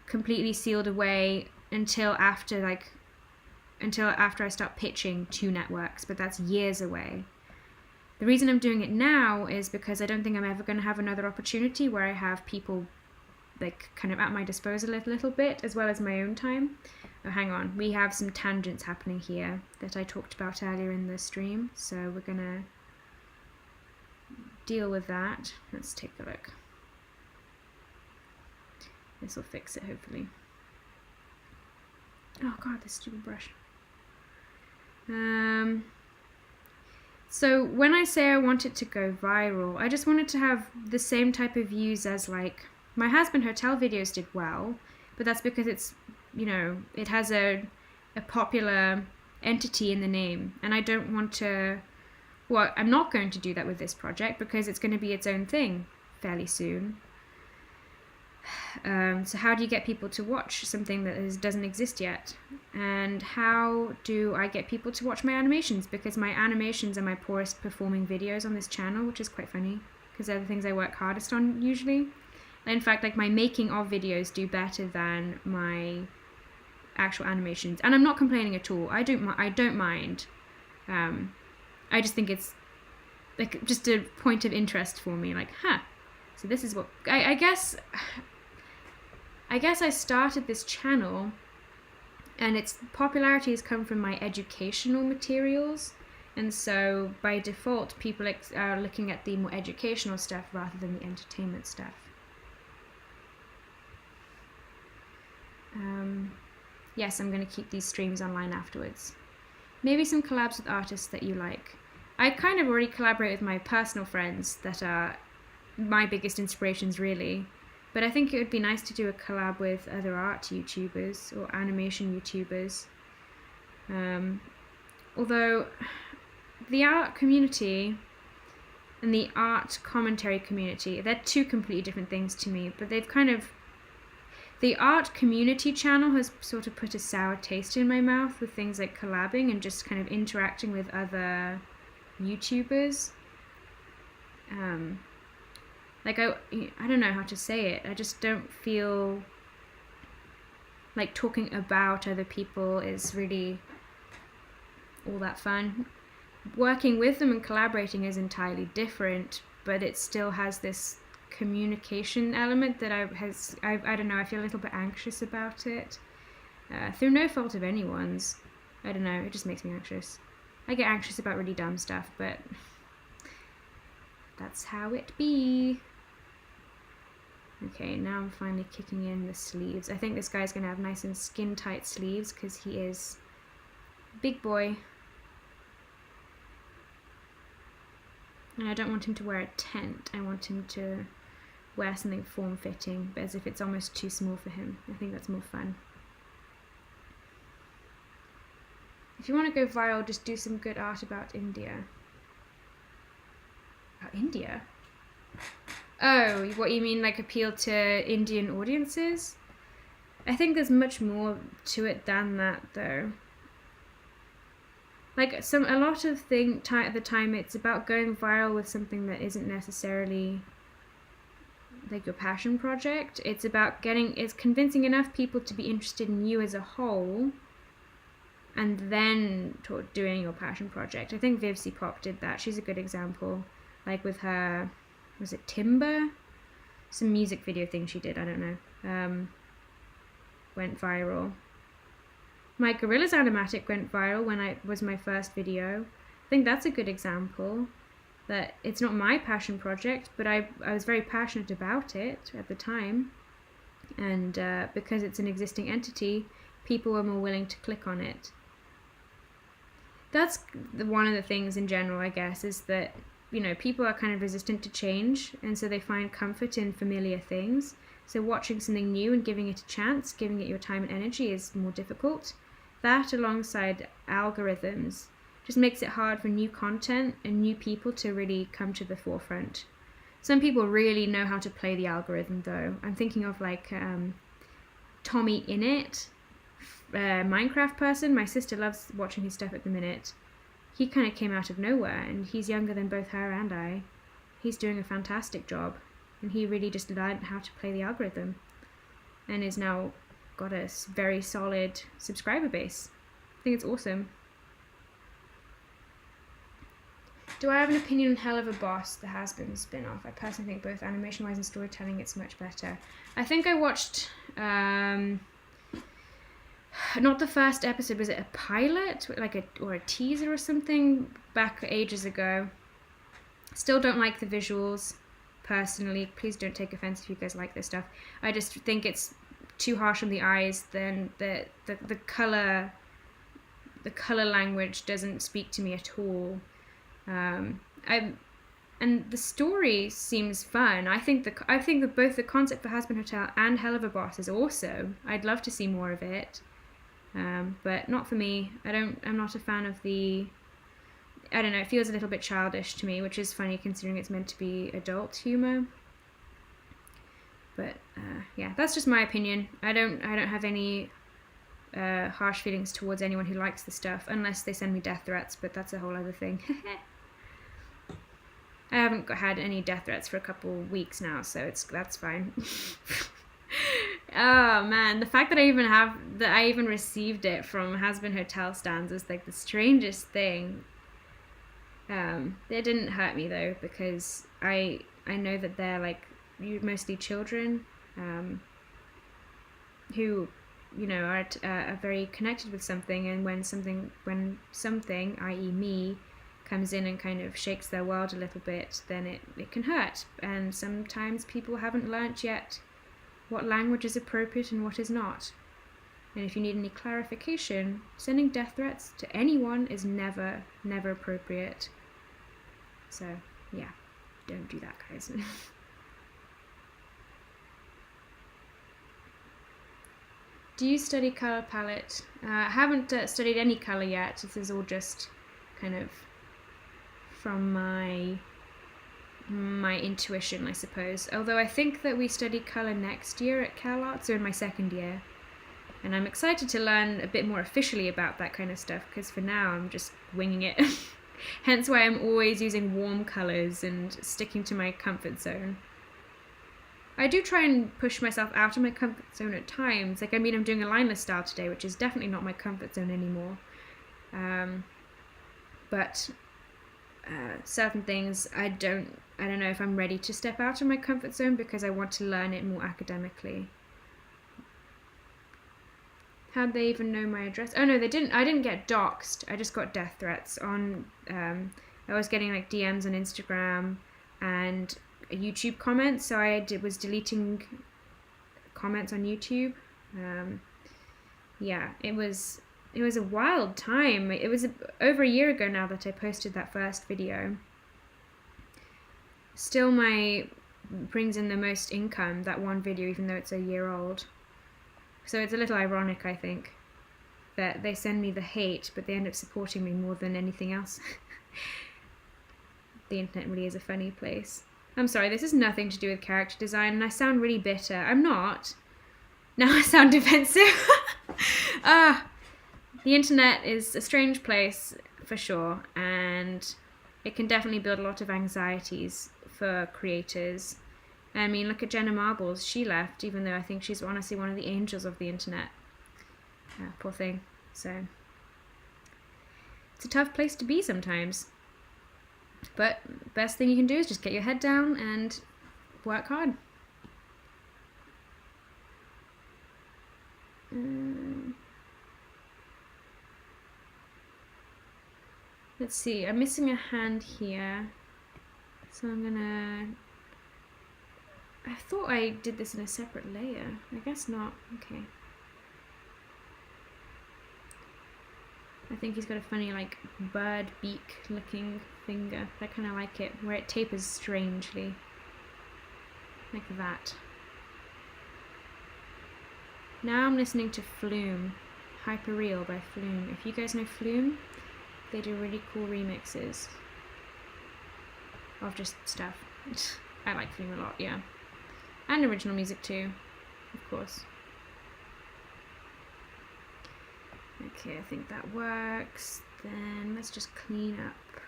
completely sealed away until after I start pitching to networks, but that's years away. The reason I'm doing it now is because I don't think I'm ever going to have another opportunity where I have people like kind of at my disposal a little bit, as well as my own time. Oh, hang on, we have some tangents happening here that I talked about earlier in the stream, so we're gonna deal with that. Let's take a look. This will fix it, hopefully. Oh god, this stupid brush. So when I say I want it to go viral, I just want it to have the same type of views as like my Husband Hotel videos did well, but that's because it's, you know, it has a popular entity in the name, and I don't want to, well, I'm not going to do that with this project because it's going to be its own thing fairly soon. So how do you get people to watch something that doesn't exist yet? And how do I get people to watch my animations? Because my animations are my poorest performing videos on this channel, which is quite funny because they're the things I work hardest on usually. In fact, like my making of videos do better than my actual animations, and I'm not complaining at all. I don't mind. I just think it's like just a point of interest for me. Like, so this is what I guess. I guess I started this channel, and its popularity has come from my educational materials, and so by default, people are looking at the more educational stuff rather than the entertainment stuff. Yes, I'm going to keep these streams online afterwards. Maybe some collabs with artists that you like. I kind of already collaborate with my personal friends that are my biggest inspirations, really. But I think it would be nice to do a collab with other art YouTubers or animation YouTubers. Although the art community and the art commentary community, they're two completely different things to me, but they've kind of... The art community channel has sort of put a sour taste in my mouth with things like collabing and just kind of interacting with other YouTubers. Like I don't know how to say it. I just don't feel like talking about other people is really all that fun. Working with them and collaborating is entirely different, but it still has this communication element that I don't know, I feel a little bit anxious about it, through no fault of anyone's. I don't know, it just makes me anxious. I get anxious about really dumb stuff, but that's how it be. Okay, now I'm finally kicking in the sleeves. I think this guy's gonna have nice and skin tight sleeves because he is big boy. And I don't want him to wear a tent. I want him to wear something form-fitting, but as if it's almost too small for him. I think that's more fun. If you want to go viral, just do some good art about India. About India? Oh, what you mean, like appeal to Indian audiences? I think there's much more to it than that, though. Like a lot of at the time, it's about going viral with something that isn't necessarily like your passion project. It's about it's convincing enough people to be interested in you as a whole, and then doing your passion project. I think Vivsy Pop did that. She's a good example. Like with her, was it Timber? Some music video thing she did, I don't know. Went viral. My Gorillas animatic went viral when it was my first video. I think that's a good example that it's not my passion project, but I was very passionate about it at the time, and because it's an existing entity, people were more willing to click on it. That's one of the things in general, I guess, is that, you know, people are kind of resistant to change, and so they find comfort in familiar things. So watching something new and giving it a chance, giving it your time and energy is more difficult. That alongside algorithms just makes it hard for new content and new people to really come to the forefront. Some people really know how to play the algorithm though. I'm thinking of like Tommy Innit, Minecraft person. My sister loves watching his stuff at the minute. He kind of came out of nowhere, and he's younger than both her and I. He's doing a fantastic job, and he really just learned how to play the algorithm and is now got a very solid subscriber base. I think it's awesome. Do I have an opinion on Hell of a Boss, the Has-Been spin-off? I personally think both animation-wise and storytelling it's much better. I think I watched not the first episode, was it a pilot, like or a teaser or something back ages ago. Still don't like the visuals personally. Please don't take offense if you guys like this stuff. I just think it's too harsh on the eyes. Then the color language doesn't speak to me at all. And the story seems fun. I think that both the concept for Has-Been Hotel and Hell of a Boss is awesome. I'd love to see more of it. But not for me. I'm not a fan of the, I don't know, it feels a little bit childish to me, which is funny considering it's meant to be adult humor. But yeah, that's just my opinion. I don't have any harsh feelings towards anyone who likes the stuff, unless they send me death threats, but that's a whole other thing. I haven't had any death threats for a couple weeks now, so that's fine. Oh man, the fact that I even received it from Has-Been Hotel stands is like the strangest thing. It didn't hurt me though, because I know that they're like mostly children who, you know, are very connected with something, and when something, i.e. me, comes in and kind of shakes their world a little bit, then it can hurt. And sometimes people haven't learnt yet what language is appropriate and what is not. And if you need any clarification, sending death threats to anyone is never appropriate. So yeah, don't do that, guys. Do you study color palette? I haven't studied any color yet. This is all just kind of from my intuition, I suppose. Although I think that we study colour next year at CalArts, so in my second year. And I'm excited to learn a bit more officially about that kind of stuff, because for now I'm just winging it. Hence why I'm always using warm colours and sticking to my comfort zone. I do try and push myself out of my comfort zone at times. Like, I mean, I'm doing a lineless style today, which is definitely not my comfort zone anymore. But certain things I don't know if I'm ready to step out of my comfort zone, because I want to learn it more academically. How'd they even know my address? Oh no, they didn't. I didn't get doxxed. I just got death threats on I was getting like DMs on Instagram and YouTube comments, so I was deleting comments on YouTube. Yeah, it was a wild time. It was over a year ago now that I posted that first video. Still brings in the most income, that one video, even though it's a year old. So it's a little ironic, I think, that they send me the hate, but they end up supporting me more than anything else. The internet really is a funny place. I'm sorry, this has nothing to do with character design, and I sound really bitter. I'm not. Now I sound defensive. The internet is a strange place, for sure, and it can definitely build a lot of anxieties for creators. I mean, look at Jenna Marbles. She left, even though I think she's honestly one of the angels of the internet. Poor thing. So, it's a tough place to be sometimes. But best thing you can do is just get your head down and work hard. Let's see, I'm missing a hand here. So I'm gonna... I thought I did this in a separate layer. I guess not. Okay. I think he's got a funny, like, bird beak looking finger. I kind of like it, where it tapers strangely. Like that. Now I'm listening to Flume, Hyperreal by Flume. If you guys know Flume, they do really cool remixes of just stuff. I like Flume a lot, yeah. And original music too, of course. Okay, I think that works. Then let's just clean up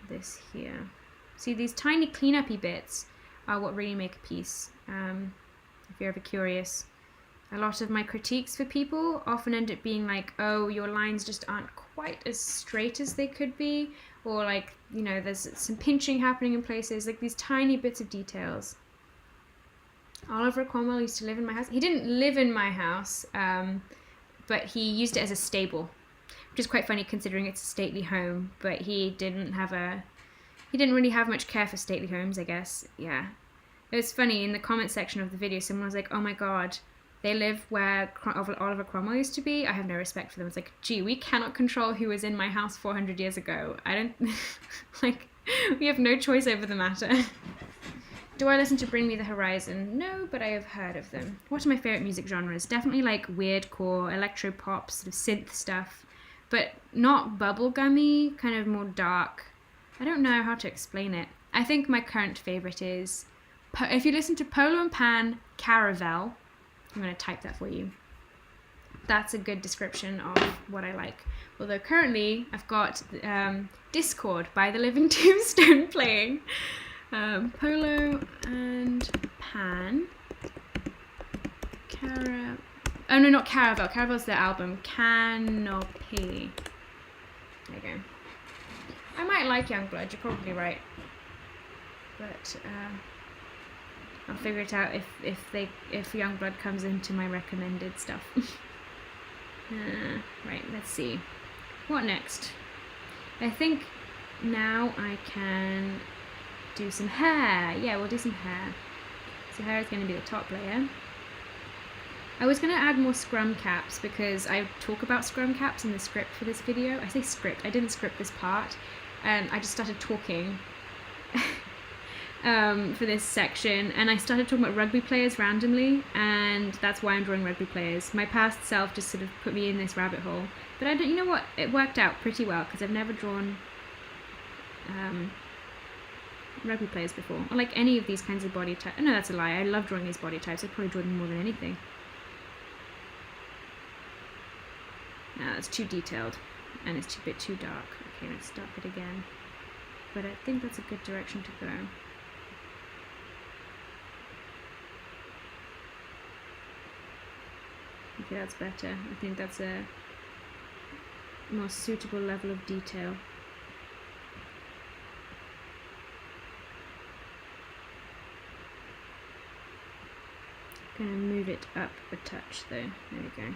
this here. See, these tiny cleanup-y bits are what really make a piece. If you're ever curious, a lot of my critiques for people often end up being like, oh, your lines just aren't quite as straight as they could be, or like, you know, there's some pinching happening in places, like these tiny bits of details. Oliver Cromwell used to live in my house. He didn't live in my house, but he used it as a stable, which is quite funny considering it's a stately home, but he didn't really have much care for stately homes, I guess. Yeah. It was funny, in the comment section of the video, someone was like, oh my god, they live where Oliver Cromwell used to be. I have no respect for them. It's like, gee, we cannot control who was in my house 400 years ago. I don't, like, we have no choice over the matter. Do I listen to Bring Me the Horizon? No, but I have heard of them. What are my favourite music genres? Definitely like weirdcore, electro-pop, sort of synth stuff, but not bubblegummy, kind of more dark. I don't know how to explain it. I think my current favourite is, if you listen to Polo and Pan, Caravel, I'm going to type that for you. That's a good description of what I like. Although currently I've got Discord by the Living Tombstone playing. Polo and Pan. Oh no, not Caravel. Caravel's their album. Canopy. There you go. I might like Youngblood, you're probably right. But I'll figure it out if Youngblood comes into my recommended stuff. Right, let's see. What next? I think now I can do some hair. Yeah, we'll do some hair. So hair is going to be the top layer. I was going to add more scrum caps because I talk about scrum caps in the script for this video. I say script, I didn't script this part. I just started talking for this section, and I started talking about rugby players randomly, and that's why I'm drawing rugby players. My past self just sort of put me in this rabbit hole. But I don't, you know what? It worked out pretty well because I've never drawn rugby players before, or like any of these kinds of body types. No, that's a lie. I love drawing these body types. I've probably drawn them more than anything. No, that's too detailed, and it's a bit too dark. Okay, let's stop it again. But I think that's a good direction to go. Okay, that's better. I think that's a more suitable level of detail. Gonna move it up a touch though. There we go.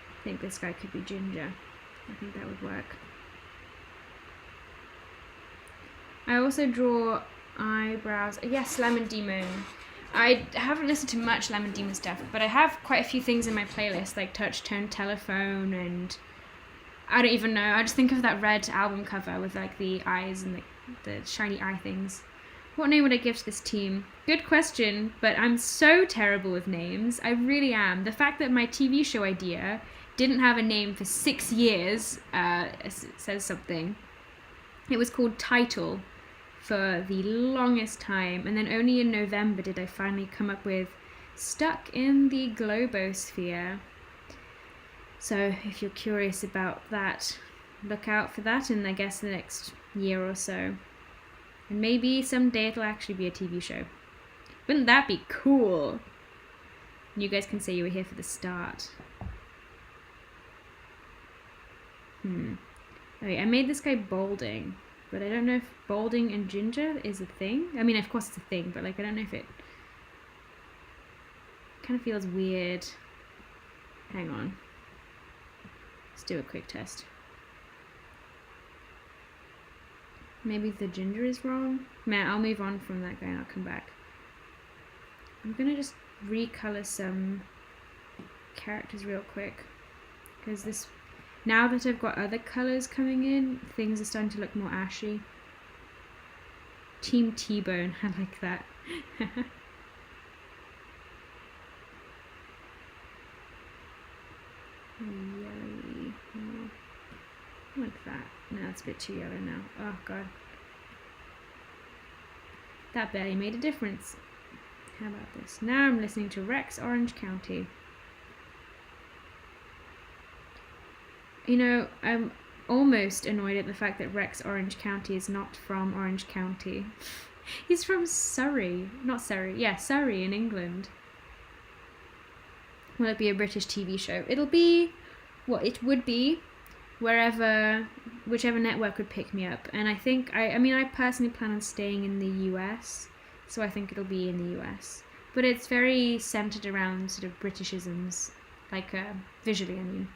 I think this guy could be ginger. I think that would work. I also draw eyebrows. Yes, Lemon Demon. I haven't listened to much Lemon Demon stuff, but I have quite a few things in my playlist, like Touch Tone Telephone, and I don't even know. I just think of that red album cover with like the eyes and the shiny eye things. What name would I give to this team? Good question, but I'm so terrible with names. I really am. The fact that my TV show idea didn't have a name for 6 years says something. It was called Title for the longest time, and then only in November did I finally come up with Stuck in the Globosphere. So if you're curious about that, look out for that in, I guess, the next year or so. And maybe someday it'll actually be a TV show. Wouldn't that be cool? And you guys can say you were here for the start. Okay, I made this guy balding, but I don't know if balding and ginger is a thing. I mean, of course it's a thing, but like I don't know if it kind of feels weird. Hang on. Let's do a quick test. Maybe the ginger is wrong. Man, I'll move on from that guy and I'll come back. I'm gonna just recolor some characters real quick, because this, now that I've got other colors coming in, things are starting to look more ashy. Team T-Bone. I like that. Yellowy. Oh, like that. No, it's a bit too yellow now. Oh god. That barely made a difference. How about this? Now I'm listening to Rex Orange County. You know, I'm almost annoyed at the fact that Rex Orange County is not from Orange County. He's from Surrey. Not Surrey. Yeah, Surrey in England. Will it be a British TV show? It'll be what it would be whichever network would pick me up. And I think, I personally plan on staying in the US, so I think it'll be in the US. But it's very centered around sort of Britishisms, like visually,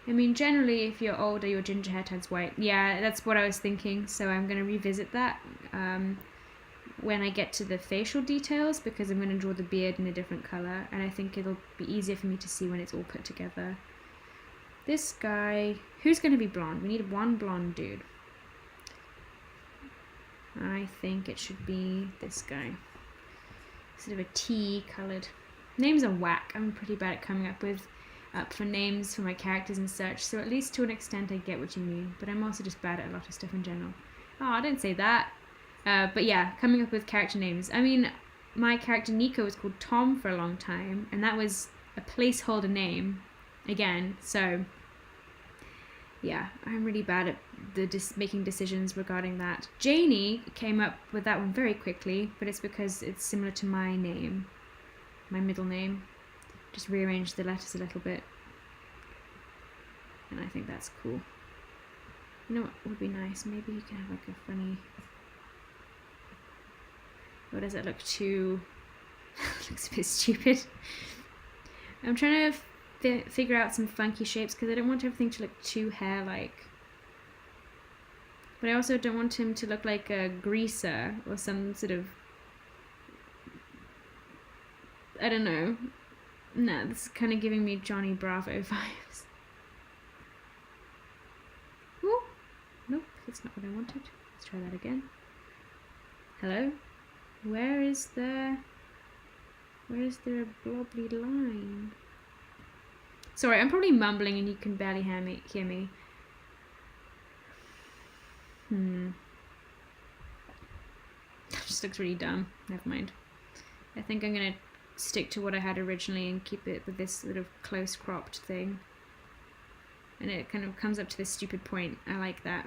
I mean, generally, if you're older, your ginger hair turns white. Yeah, that's what I was thinking, so I'm going to revisit that when I get to the facial details, because I'm going to draw the beard in a different color, and I think it'll be easier for me to see when it's all put together. This guy, who's going to be blonde? We need one blonde dude. I think it should be this guy. Sort of a tea colored. Names are whack. I'm pretty bad at coming up for names for my characters and such, so at least to an extent I get what you mean, but I'm also just bad at a lot of stuff in general. Oh, I didn't say that. But yeah, coming up with character names. I mean, my character Nico was called Tom for a long time, and that was a placeholder name, again, so yeah, I'm really bad at making decisions regarding that. Janie came up with that one very quickly, but it's because it's similar to my name, my middle name. Just rearrange the letters a little bit, and I think that's cool. You know what would be nice? Maybe you can have like a funny... Or does it look too... looks a bit stupid. I'm trying to figure out some funky shapes because I don't want everything to look too hair-like. But I also don't want him to look like a greaser or some sort of... I don't know. No, this is kind of giving me Johnny Bravo vibes. Oh, nope, that's not what I wanted. Let's try that again. Hello? Where is there a blobbly line? Sorry, I'm probably mumbling and you can barely hear me. That just looks really dumb. Never mind. I think I'm gonna stick to what I had originally and keep it with this sort of close cropped thing. And it kind of comes up to this stupid point. I like that.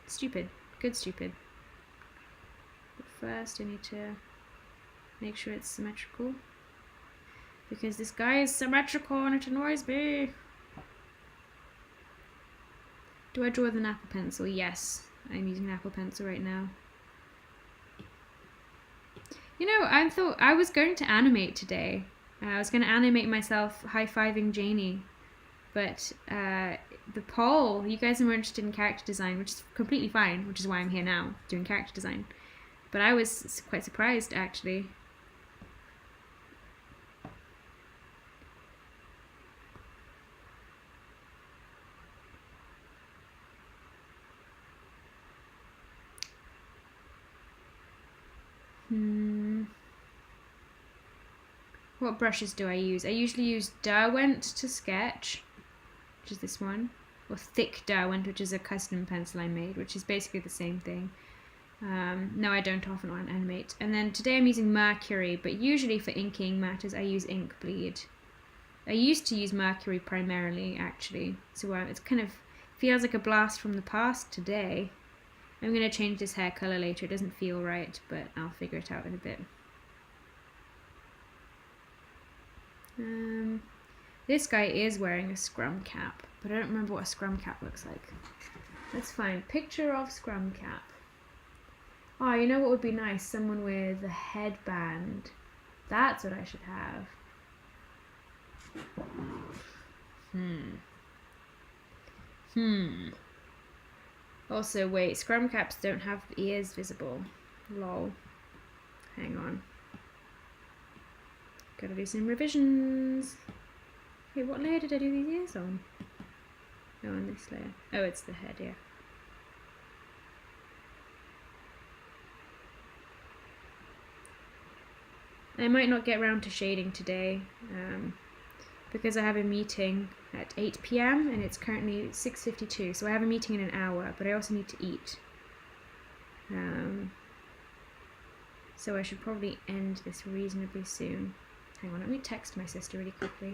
Stupid. Good stupid. But first I need to make sure it's symmetrical. Because this guy is symmetrical and it annoys me. Do I draw with an Apple Pencil? Yes. I'm using an Apple Pencil right now. You know, I thought I was going to animate today. I was going to animate myself high-fiving Janie. But the poll, you guys were interested in character design, which is completely fine, which is why I'm here now, doing character design. But I was quite surprised, actually. What brushes do I use? I usually use Derwent to sketch, which is this one, or thick Derwent, which is a custom pencil I made, which is basically the same thing. No, I don't often animate. And then today I'm using Mercury, but usually for inking matters I use Inkbleed. I used to use Mercury primarily, actually, so it kind of feels like a blast from the past today. I'm going to change this hair colour later. It doesn't feel right, but I'll figure it out in a bit. This guy is wearing a scrum cap, but I don't remember what a scrum cap looks like. Let's find picture of scrum cap. Oh, you know what would be nice? Someone with a headband. That's what I should have. Also, wait, scrum caps don't have ears visible. Lol. Hang on. Gotta do some revisions. Wait, what layer did I do these ears on? Oh, on this layer. Oh, it's the head, yeah. I might not get round to shading today because I have a meeting at 8 p.m. and it's currently 6:52, so I have a meeting in an hour, but I also need to eat. So I should probably end this reasonably soon. Hang on, let me text my sister really quickly.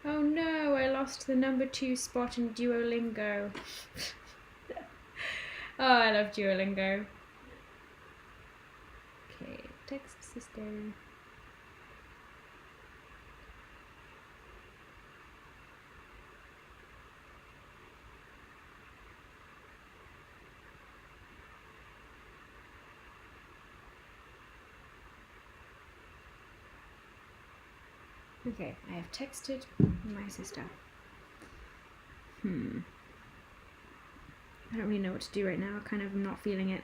Oh no, I lost the number 2 spot in Duolingo. Oh, I love Duolingo. Okay, text sister. Okay, I have texted my sister. I don't really know what to do right now. I kind of am not feeling it.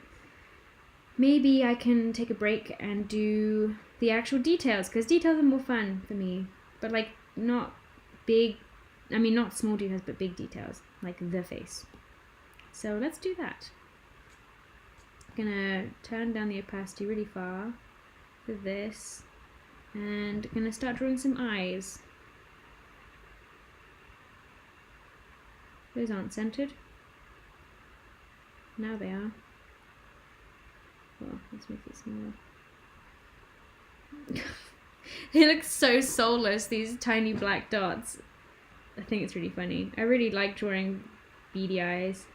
Maybe I can take a break and do the actual details, because details are more fun for me. But like, not big, I mean not small details, but big details, like the face. So let's do that. I'm gonna turn down the opacity really far for this. And I'm gonna start drawing some eyes. Those aren't centered. Now they are. Well, let's make it smaller. They look so soulless, these tiny black dots. I think it's really funny. I really like drawing beady eyes.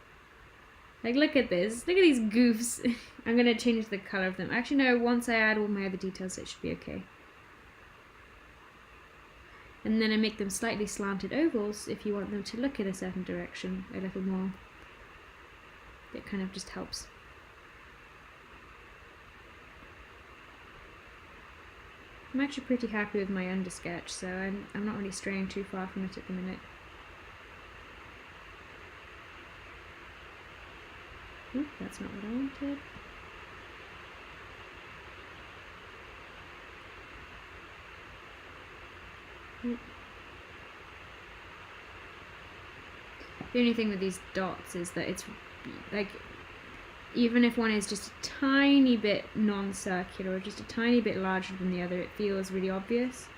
Like, look at this. Look at these goofs. I'm gonna change the color of them. Actually, no, once I add all my other details, it should be okay. And then I make them slightly slanted ovals if you want them to look in a certain direction a little more. It kind of just helps. I'm actually pretty happy with my undersketch, so I'm not really straying too far from it at the minute. Ooh, that's not what I wanted. The only thing with these dots is that it's like, even if one is just a tiny bit non-circular or just a tiny bit larger than the other, it feels really obvious.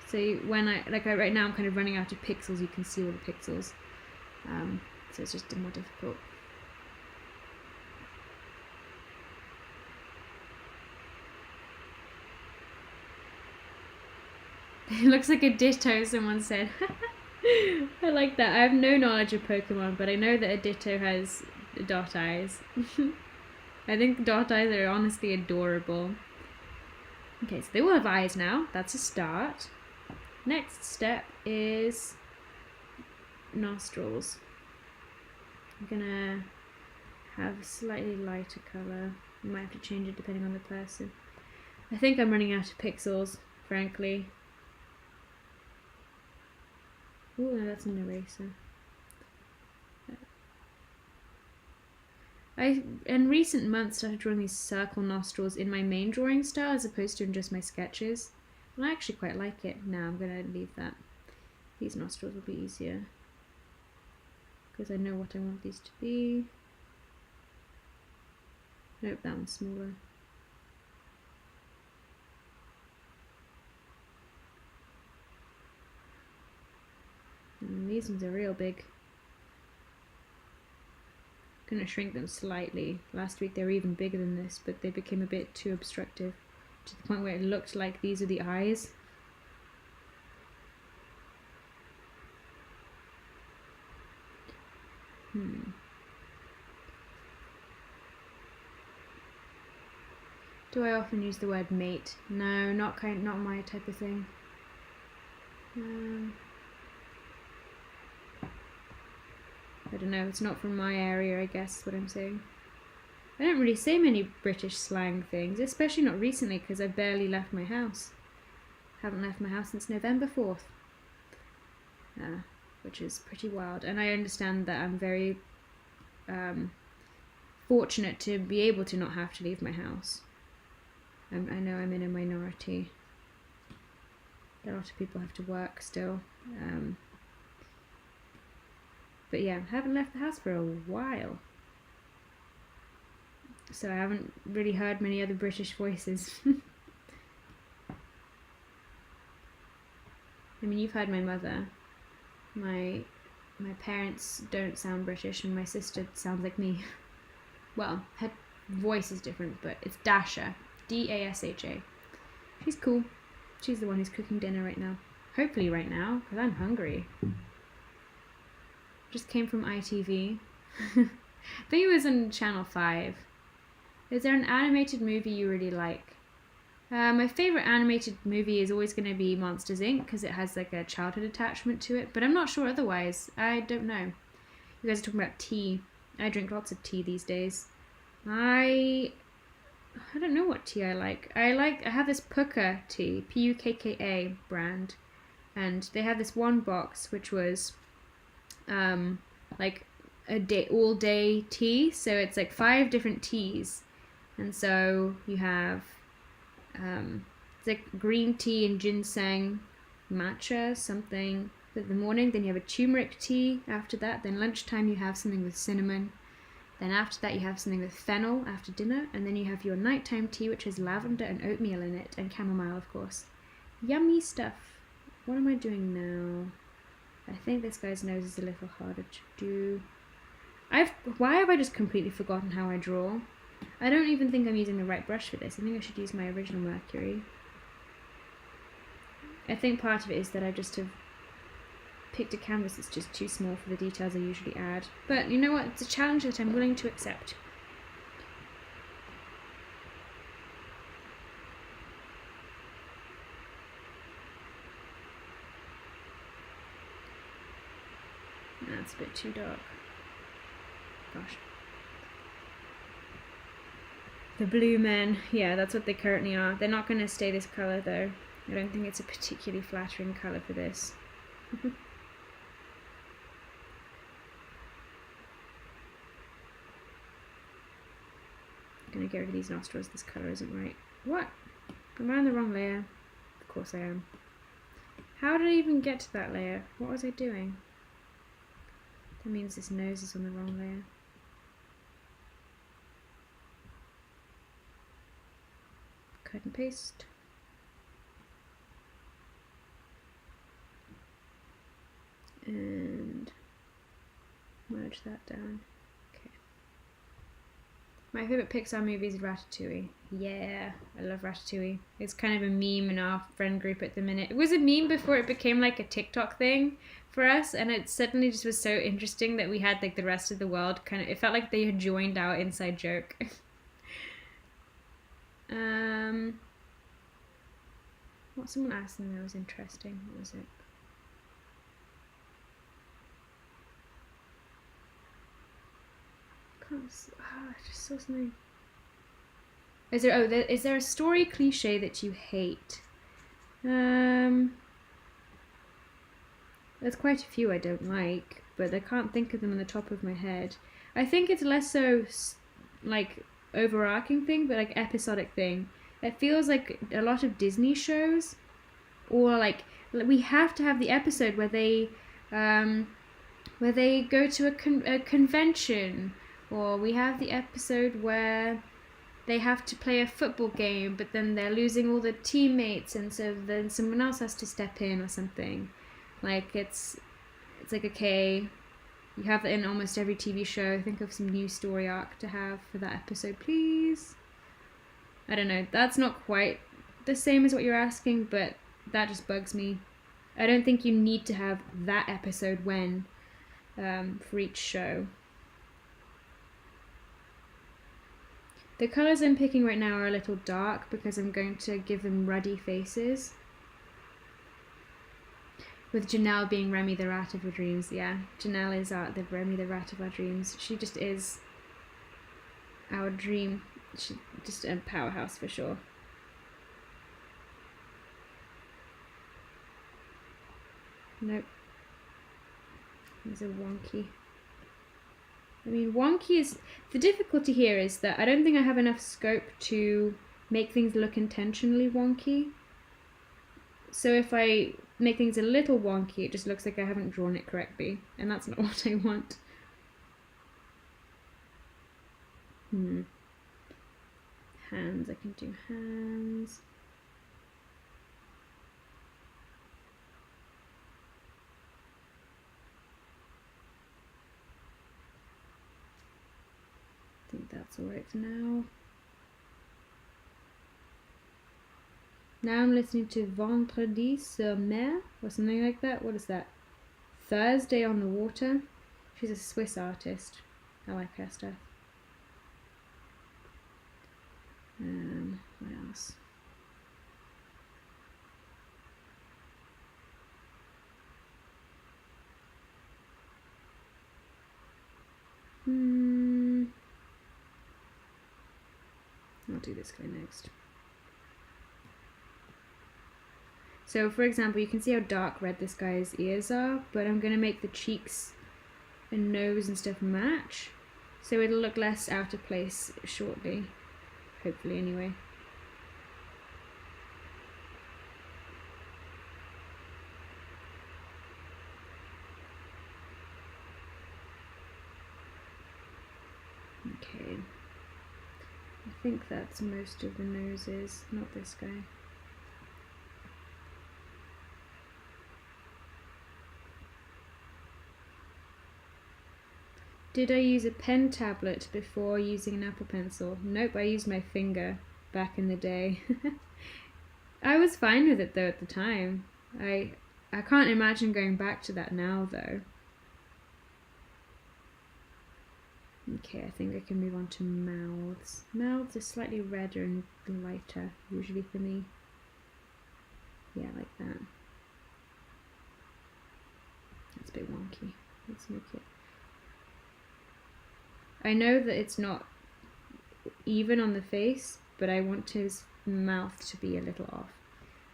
So when right now I'm kind of running out of pixels, you can see all the pixels. So it's just more difficult. It looks like a Ditto, someone said. I like that. I have no knowledge of Pokemon, but I know that a Ditto has dot eyes. I think dot eyes are honestly adorable. Okay, so they all have eyes now. That's a start. Next step is nostrils. I'm gonna have a slightly lighter colour. I might have to change it depending on the person. I think I'm running out of pixels, frankly. Oh, no, that's an eraser. I, in recent months, started drawing these circle nostrils in my main drawing style as opposed to in just my sketches. And I actually quite like it. Now I'm going to leave that. These nostrils will be easier, because I know what I want these to be. Nope, that one's smaller. And these ones are real big. I'm going to shrink them slightly. Last week they were even bigger than this, but they became a bit too obstructive, to the point where it looked like these are the eyes. Do I often use the word mate? No, not my type of thing. I don't know, it's not from my area, I guess, what I'm saying. I don't really say many British slang things, especially not recently, because I've barely left my house. Haven't left my house since November 4th. Which is pretty wild. And I understand that I'm very fortunate to be able to not have to leave my house. I know I'm in a minority. A lot of people have to work still. But yeah, I haven't left the house for a while. so I haven't really heard many other British voices. I mean, you've heard my mother. My parents don't sound British, and my sister sounds like me. Well, her voice is different, but it's Dasha. Dasha. She's cool. She's the one who's cooking dinner right now. Hopefully right now, because I'm hungry. Just came from ITV. I think it was on Channel 5. Is there an animated movie you really like? My favorite animated movie is always going to be Monsters Inc. because it has like a childhood attachment to it, but I'm not sure otherwise. I don't know. You guys are talking about tea. I drink lots of tea these days. I don't know what tea I like. I have this Pukka tea, Pukka brand, and they had this one box which was like a all day tea, so it's like 5 different teas, and so you have it's like green tea and ginseng, matcha, something in the morning. Then you have a turmeric tea after that. Then lunchtime you have something with cinnamon. Then after that you have something with fennel after dinner. And then you have your nighttime tea, which has lavender and oatmeal in it, and chamomile, of course. Yummy stuff. What am I doing now? I think this guy's nose is a little harder to do. Why have I just completely forgotten how I draw? I don't even think I'm using the right brush for this. I think I should use my original Mercury. I think part of it is that I just have picked a canvas that's just too small for the details I usually add. But you know what? It's a challenge that I'm willing to accept. That's a bit too dark. Gosh. The blue men, yeah, that's what they currently are. They're not going to stay this colour though. I don't think it's a particularly flattering colour for this. Gonna get rid of these nostrils, this colour isn't right. What? Am I on the wrong layer? Of course I am. How did I even get to that layer? What was I doing? That means this nose is on the wrong layer. Cut and paste. And merge that down. Okay. My favorite Pixar movie is Ratatouille. Yeah, I love Ratatouille. It's kind of a meme in our friend group at the minute. It was a meme before it became like a TikTok thing for us, and it suddenly just was so interesting that we had like the rest of the world kind of, it felt like they had joined our inside joke. What someone asked me that was interesting. What was it? I just saw something. Is there a story cliche that you hate? There's quite a few I don't like, but I can't think of them on the top of my head. I think it's less so like overarching thing, but like episodic thing. It feels like a lot of Disney shows, or like we have to have the episode where they go to a convention, or we have the episode where they have to play a football game, but then they're losing all their teammates, and so then someone else has to step in or something. Like it's like, okay, you have that in almost every TV show. Think of some new story arc to have for that episode, please. I don't know, that's not quite the same as what you're asking, but that just bugs me. I don't think you need to have that episode when for each show. The colours I'm picking right now are a little dark because I'm going to give them ruddy faces. With Janelle being Remy the rat of our dreams. Yeah, Janelle is the Remy the rat of our dreams. She just is our dream. She's just a powerhouse for sure. Nope. These are wonky. I mean, wonky is... The difficulty here is that I don't think I have enough scope to make things look intentionally wonky. So if I make things a little wonky, it just looks like I haven't drawn it correctly. And that's not what I want. hands. I can do hands. I think that's alright for now. Now I'm listening to Vendredi sur Mer or something like that. What is that? Thursday on the Water. She's a Swiss artist. I like her stuff. What else? I'll do this guy next. So for example, you can see how dark red this guy's ears are, but I'm going to make the cheeks and nose and stuff match, so it'll look less out of place shortly, hopefully anyway. Okay, I think that's most of the noses, not this guy. Did I use a pen tablet before using an Apple Pencil? Nope, I used my finger back in the day. I was fine with it though at the time. I can't imagine going back to that now though. Okay, I think I can move on to mouths. Mouths are slightly redder and lighter usually for me. Yeah, like that. That's a bit wonky. Let's make it. I know that it's not even on the face, but I want his mouth to be a little off.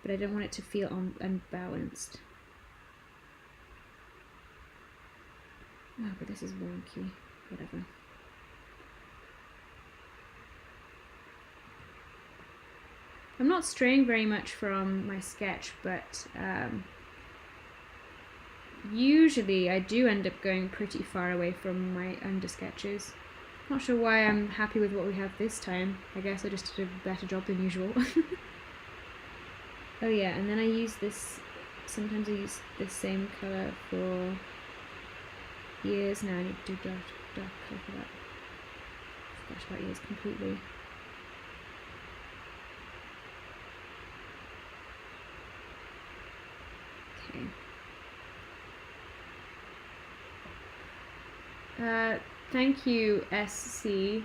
But I don't want it to feel unbalanced. Oh, but this is wonky. Whatever. I'm not straying very much from my sketch, but usually I do end up going pretty far away from my under sketches. Not sure why I'm happy with what we have this time. I guess I just did a better job than usual. Oh yeah, and then I use this, sometimes I use the same colour for ears. Now I need to do dark colour for that. Forgot about ears completely. Okay. Thank you, SC.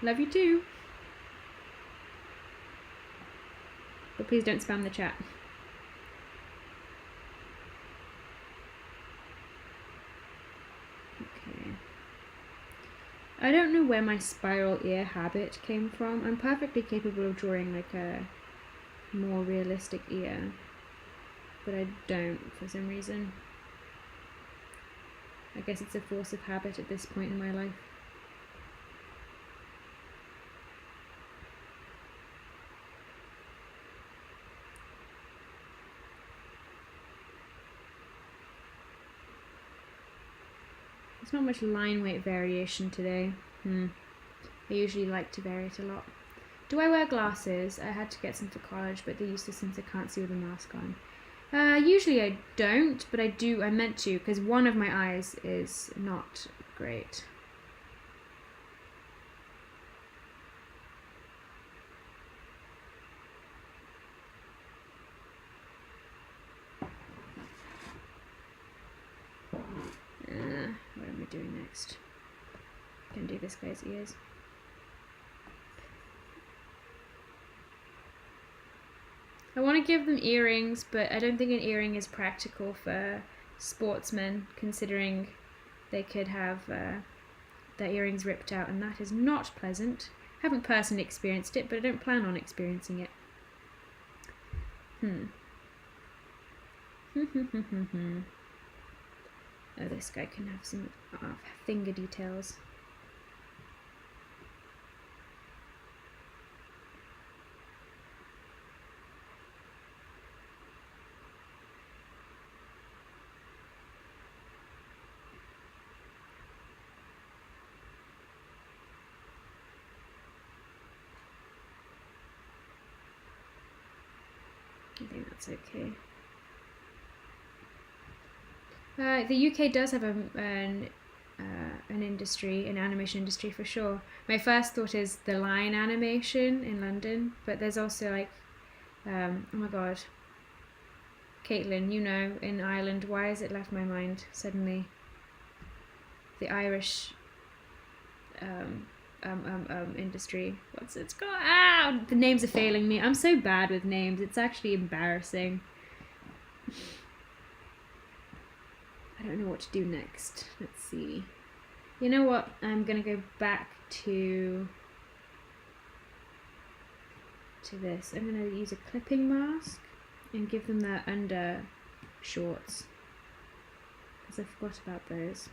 Love you too. But please don't spam the chat. Okay. I don't know where my spiral ear habit came from. I'm perfectly capable of drawing like a more realistic ear, but I don't for some reason. I guess it's a force of habit at this point in my life. There's not much line weight variation today. I usually like to vary it a lot. Do I wear glasses? I had to get some for college, but they're useless since I can't see with a mask on. Usually I don't, but I meant to, because one of my eyes is not great. What am I doing next? I can do this guy's ears. I want to give them earrings, but I don't think an earring is practical for sportsmen, considering they could have their earrings ripped out, and that is not pleasant. I haven't personally experienced it, but I don't plan on experiencing it. Oh, this guy can have some finger details. think that's okay. The UK does have an industry, an animation industry for sure. My first thought is the line animation in London, but there's also like, oh my god, Caitlin, you know, in Ireland, why has it left my mind suddenly? The Irish industry. What's it's called? Ah, the names are failing me. I'm so bad with names. It's actually embarrassing. I don't know what to do next. Let's see. You know what? I'm gonna go back to this. I'm gonna use a clipping mask and give them their under shorts because I forgot about those.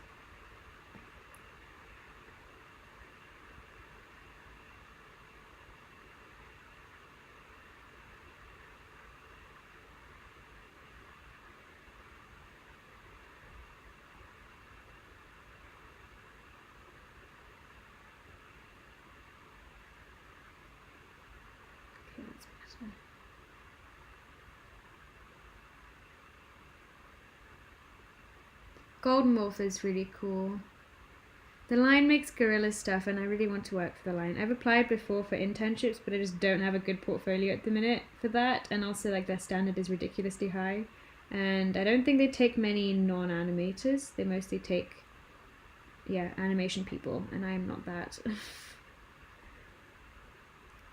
Okay, that's better. Golden Wolf is really cool. The line makes guerrilla stuff and I really want to work for the line. I've applied before for internships, but I just don't have a good portfolio at the minute for that, and also like their standard is ridiculously high, and I don't think they take many non-animators. They mostly take animation people, and I'm not that.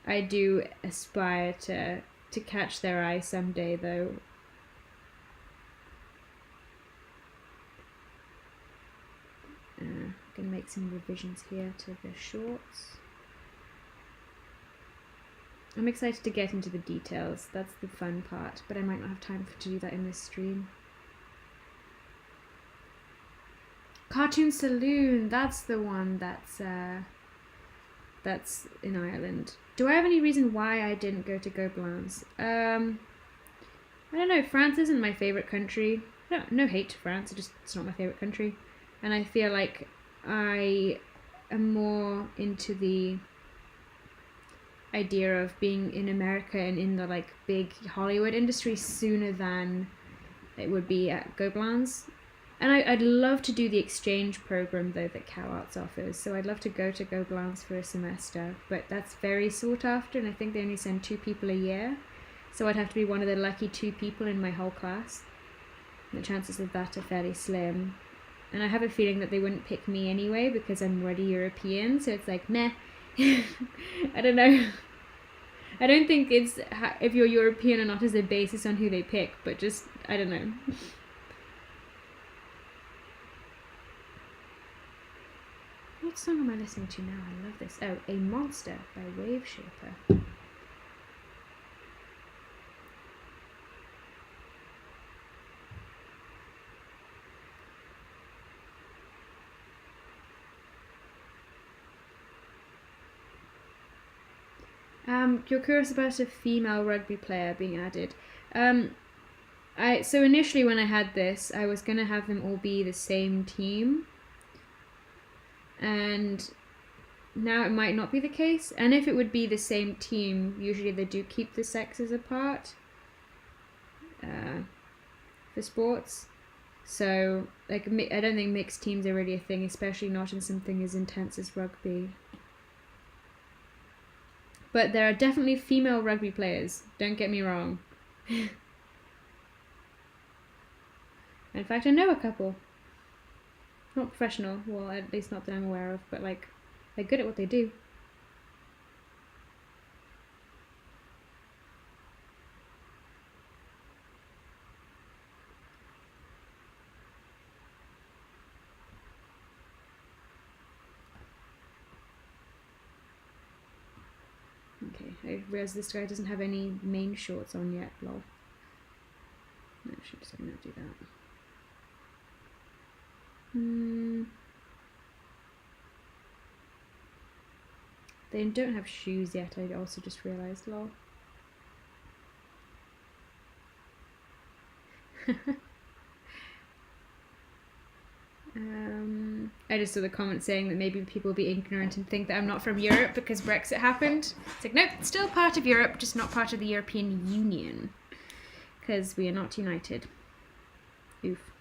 I do aspire to catch their eye someday though. Gonna make some revisions here to the shorts. I'm excited to get into the details. That's the fun part, but I might not have time to do that in this stream. Cartoon Saloon, that's the one that's in Ireland. Do I have any reason why I didn't go to Gobelins? I don't know. France isn't my favorite country. No hate to France. It's not my favorite country, and I feel like I am more into the idea of being in America and in the like big Hollywood industry sooner than it would be at Gobelins. And I'd love to do the exchange program though that CalArts offers, so I'd love to go to Gobelins for a semester, but that's very sought after, and I think they only send 2 people a year, so I'd have to be one of the lucky 2 people in my whole class. And the chances of that are fairly slim. And I have a feeling that they wouldn't pick me anyway because I'm already European, so it's like, meh. I don't know. I don't think it's if you're European or not as a basis on who they pick, but just, I don't know. What song am I listening to now? I love this. Oh, A Monster by Wave Shaper. You're curious about a female rugby player being added. So initially when I had this, I was gonna have them all be the same team, and now it might not be the case. And if it would be the same team, usually they do keep the sexes apart for sports. So like I don't think mixed teams are really a thing, especially not in something as intense as rugby. But there are definitely female rugby players, don't get me wrong. In fact, I know a couple. Not professional, well, at least not that I'm aware of, but like, they're good at what they do. Okay, I realize this guy doesn't have any main shorts on yet, lol. No, I should just not do that. They don't have shoes yet, I also just realised, lol. I just saw the comment saying that maybe people will be ignorant and think that I'm not from Europe because Brexit happened. It's like, nope, still part of Europe, just not part of the European Union. because we are not united. Oof.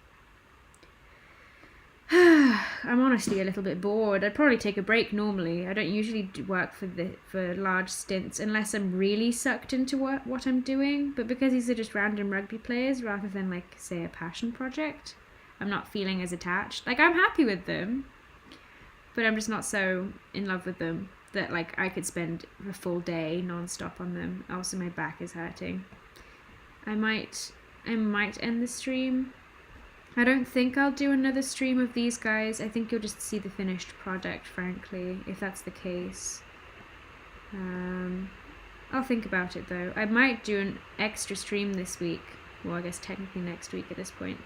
I'm honestly a little bit bored. I'd probably take a break normally. I don't usually work for large stints unless I'm really sucked into what I'm doing. But because these are just random rugby players rather than like, say, a passion project, I'm not feeling as attached. Like, I'm happy with them, but I'm just not so in love with them that like I could spend a full day non-stop on them. Also, my back is hurting. I might end the stream. I don't think I'll do another stream of these guys. I think you'll just see the finished product, frankly, if that's the case. I'll think about it though. I might do an extra stream this week. Well, I guess technically next week at this point.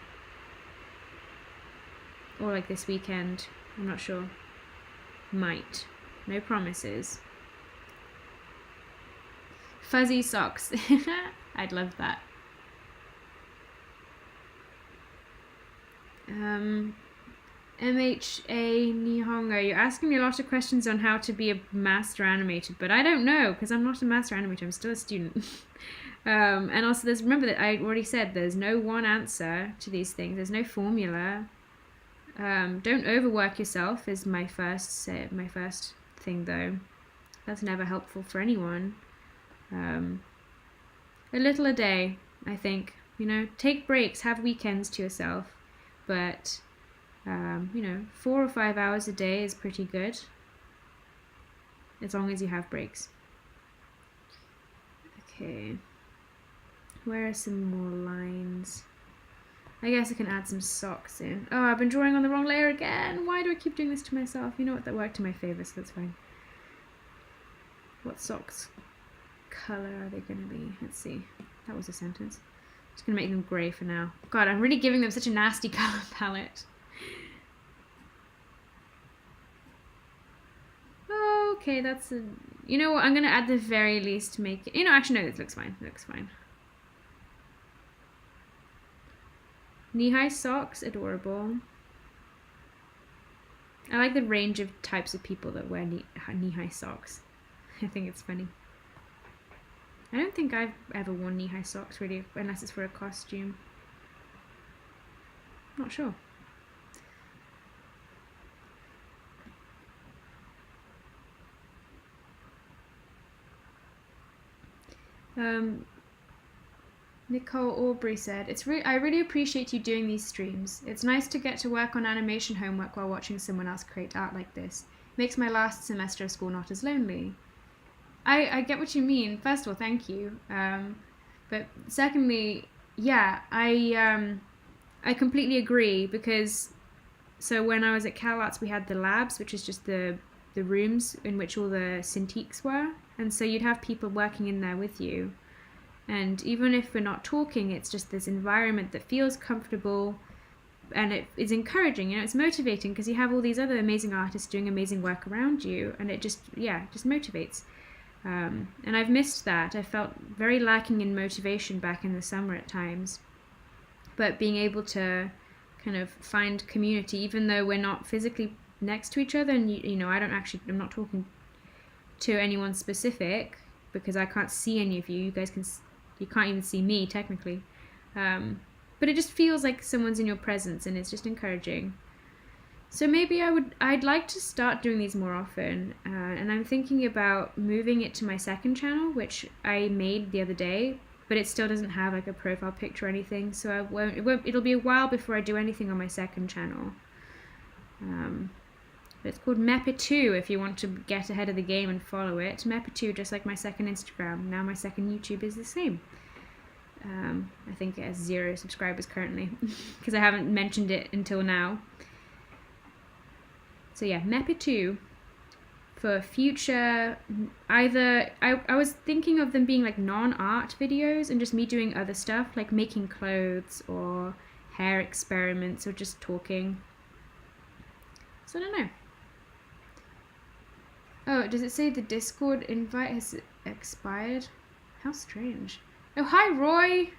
Or like this weekend. I'm not sure. Might. No promises. Fuzzy socks. I'd love that. MHA Nihongo, you're asking me a lot of questions on how to be a master animator, but I don't know because I'm not a master animator. I'm still a student. And also, remember that I already said there's no one answer to these things. There's no formula. Don't overwork yourself is my first thing though. That's never helpful for anyone. A little a day, I think. Take breaks, have weekends to yourself. But 4 or 5 hours a day is pretty good, as long as you have breaks. Okay, where are some more lines? I guess I can add some socks in. Oh, I've been drawing on the wrong layer again. Why do I keep doing this to myself? You know what, that worked in my favor, so that's fine. What socks color are they gonna be? Let's see. That was a sentence. Just gonna make them grey for now. God, I'm really giving them such a nasty color palette. Okay, that's a... You know what? I'm gonna add the very least to make it... actually no, this looks fine. It looks fine. Knee-high socks, adorable. I like the range of types of people that wear knee-high socks. I think it's funny. I don't think I've ever worn knee-high socks, really, unless it's for a costume. Not sure. Nicole Aubrey said, I really appreciate you doing these streams. It's nice to get to work on animation homework while watching someone else create art like this. Makes my last semester of school not as lonely. I get what you mean. First of all, thank you. But secondly, yeah, I completely agree because so when I was at Cal Arts, we had the labs, which is just the rooms in which all the Cintiques were. And so you'd have people working in there with you. And even if we're not talking, it's just this environment that feels comfortable and it is encouraging, it's motivating because you have all these other amazing artists doing amazing work around you and it just motivates. And I've missed that. I felt very lacking in motivation back in the summer at times. But being able to kind of find community, even though we're not physically next to each other, and I'm not talking to anyone specific because I can't see any of you. You can't even see me technically. But it just feels like someone's in your presence, and it's just encouraging. So maybe I'd like to start doing these more often, and I'm thinking about moving it to my second channel, which I made the other day, but it still doesn't have like a profile picture or anything, so it'll be a while before I do anything on my second channel. But it's called Mepa2 if you want to get ahead of the game and follow it. Mepa2, just like my second Instagram. Now my second YouTube is the same. I think it has 0 subscribers currently, because I haven't mentioned it until now. So yeah, Mepa2 for future, either, I was thinking of them being like non-art videos and just me doing other stuff, like making clothes or hair experiments or just talking. So I don't know. Oh, does it say the Discord invite has expired? How strange. Oh, hi, Roy!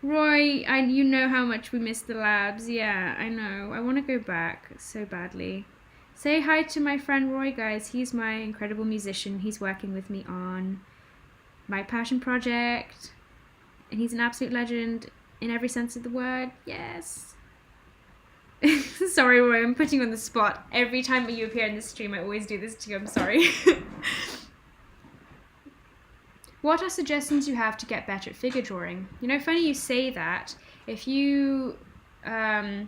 Roy, you know how much we miss the labs. Yeah, I know. I want to go back so badly. Say hi to my friend Roy, guys. He's my incredible musician. He's working with me on my passion project. and he's an absolute legend in every sense of the word. Yes. Sorry, Roy, I'm putting you on the spot. Every time you appear in the stream, I always do this to you. I'm sorry. What are suggestions you have to get better at figure drawing? You know, funny you say that. If you, are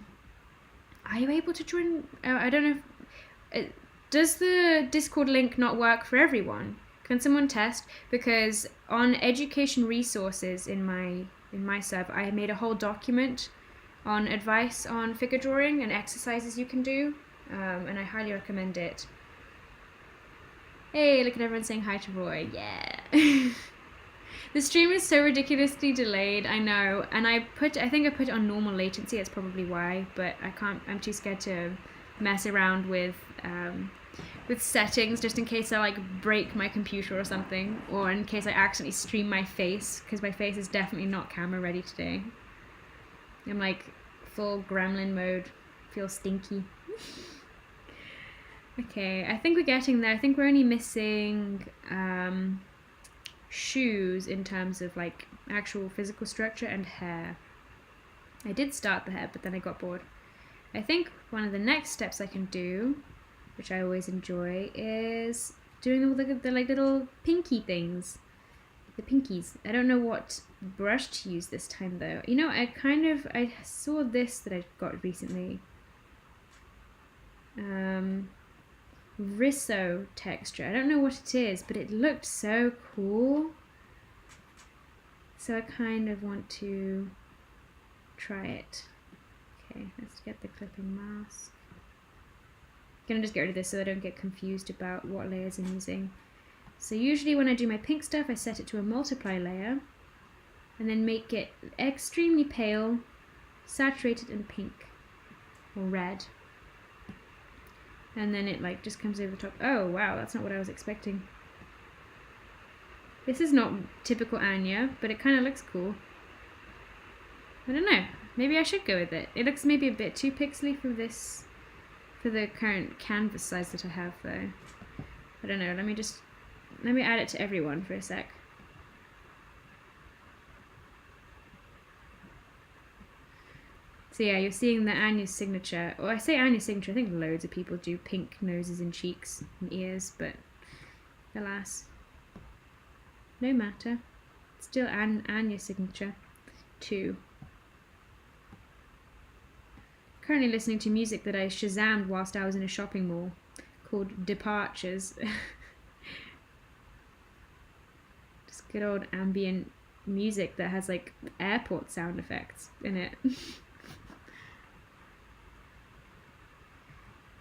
you able to join? I don't know. Does the Discord link not work for everyone? Can someone test? Because on education resources in my sub, I made a whole document on advice on figure drawing and exercises you can do, and I highly recommend it. Hey, look at everyone saying hi to Roy. Yeah. The stream is so ridiculously delayed, I know, and I think I put it on normal latency, that's probably why, but I'm too scared to mess around with settings just in case I like break my computer or something, or in case I accidentally stream my face, because my face is definitely not camera ready today. I'm like full gremlin mode, feel stinky. Okay, I think we're getting there. I think we're only missing shoes in terms of like actual physical structure and hair. I did start the hair, but then I got bored. I think one of the next steps I can do, which I always enjoy, is doing all the like little pinky things. The pinkies. I don't know what brush to use this time though. You know, I saw this that I got recently. Riso texture. I don't know what it is, but it looked so cool. So I kind of want to try it. Okay, let's get the clipping mask. I'm gonna just get rid of this so I don't get confused about what layers I'm using. So usually when I do my pink stuff, I set it to a multiply layer and then make it extremely pale, saturated in pink or red. And then it like just comes over the top. Oh wow, that's not what I was expecting. This is not typical Anya, but it kind of looks cool. I don't know, maybe I should go with it. It looks maybe a bit too pixely for this, for the current canvas size that I have though. I don't know, let me add it to everyone for a sec. So yeah, you're seeing the Anya's signature. Well, I say Anya's signature, I think loads of people do pink noses and cheeks and ears, but alas, no matter. Still Anya's signature too. Currently listening to music that I Shazammed whilst I was in a shopping mall called Departures. Just good old ambient music that has like airport sound effects in it.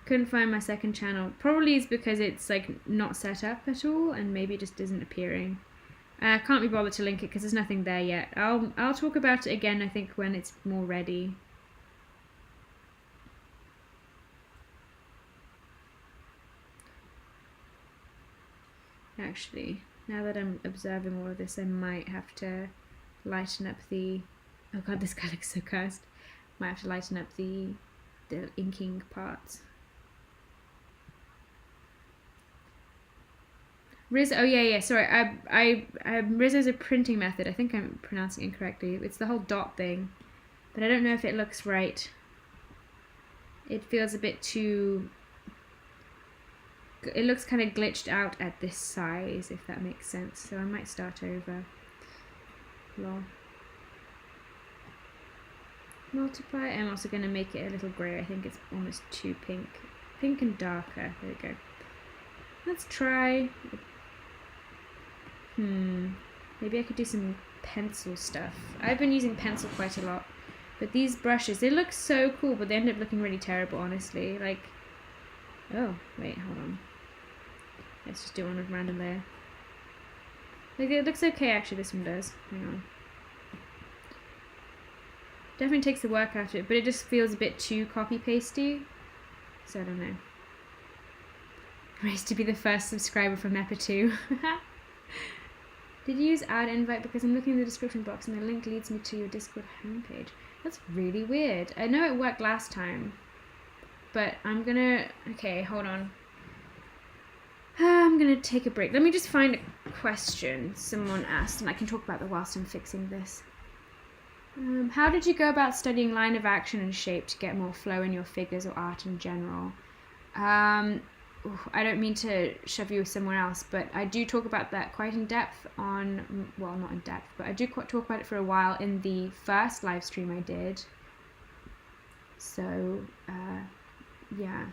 Couldn't find my second channel. Probably is because it's like not set up at all and maybe just isn't appearing. I can't be bothered to link it because there's nothing there yet. I'll talk about it again I think when it's more ready. Actually, now that I'm observing all of this, I might have to lighten up the... Oh god, this guy looks so cursed. Might have to lighten up the inking parts. Riz, oh yeah, sorry. Rizzo's a printing method. I think I'm pronouncing it incorrectly. It's the whole dot thing, but I don't know if it looks right. It feels a bit too... It looks kind of glitched out at this size, if that makes sense. So I might start over. Lol. Multiply. I'm also going to make it a little grey. I think it's almost too pink. Pink and darker. There we go. Let's try... Maybe I could do some pencil stuff. I've been using pencil quite a lot. But these brushes, they look so cool, but they end up looking really terrible, honestly. Like... Oh, wait, hold on. Let's just do one with random layer. Like, it looks okay, actually, this one does. Hang on. Definitely takes the work out of it, but it just feels a bit too copy-pasty. So, I don't know. Race to be the first subscriber from Epa 2. Did you use add invite? Because I'm looking in the description box and the link leads me to your Discord homepage. That's really weird. I know it worked last time. But I'm gonna... Okay, hold on. I'm gonna take a break. Let me just find a question someone asked and I can talk about that whilst I'm fixing this. How did you go about studying line of action and shape to get more flow in your figures or art in general? I don't mean to shove you somewhere else, but I do talk about that quite in depth on, well, not in depth, but I do talk about it for a while in the first live stream I did. So, yeah.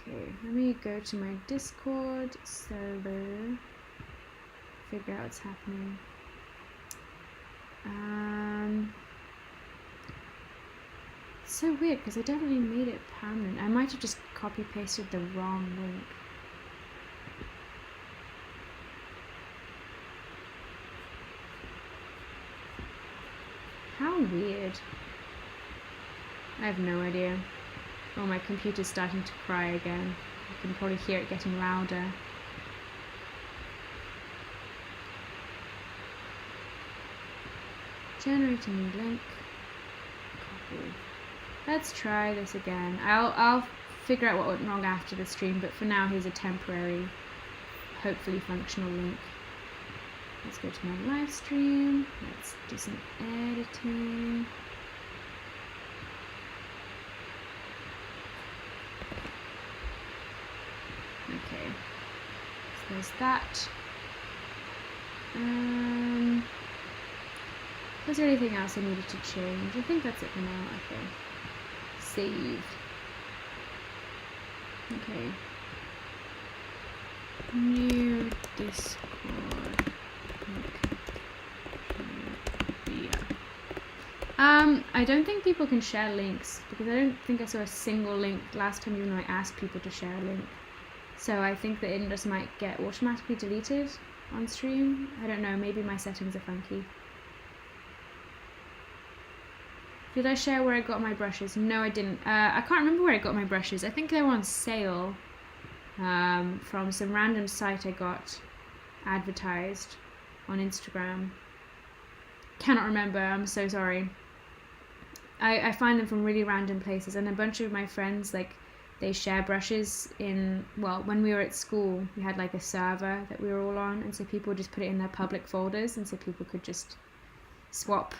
Okay, let me go to my Discord server, figure out what's happening. It's so weird because I definitely made it permanent. I might have just copy pasted the wrong link. How weird. I have no idea. Oh, my computer's starting to cry again. You can probably hear it getting louder. Generate a new link. Copy. Let's try this again. I'll figure out what went wrong after the stream, but for now here's a temporary, hopefully functional link. Let's go to my live stream. Let's do some editing. Okay, so there's that. Was there anything else I needed to change? I think that's it for now. Okay. Save. Okay. New Discord. I don't think people can share links because I don't think I saw a single link last time even though I asked people to share a link. So I think that it just might get automatically deleted on stream. I don't know, maybe my settings are funky. Did I share where I got my brushes? No, I didn't. I can't remember where I got my brushes. I think they were on sale from some random site I got advertised on Instagram. Cannot remember, I'm so sorry. I find them from really random places, and a bunch of my friends, like, they share brushes in, well, when we were at school, we had like a server that we were all on, and so people would just put it in their public folders, and so people could just swap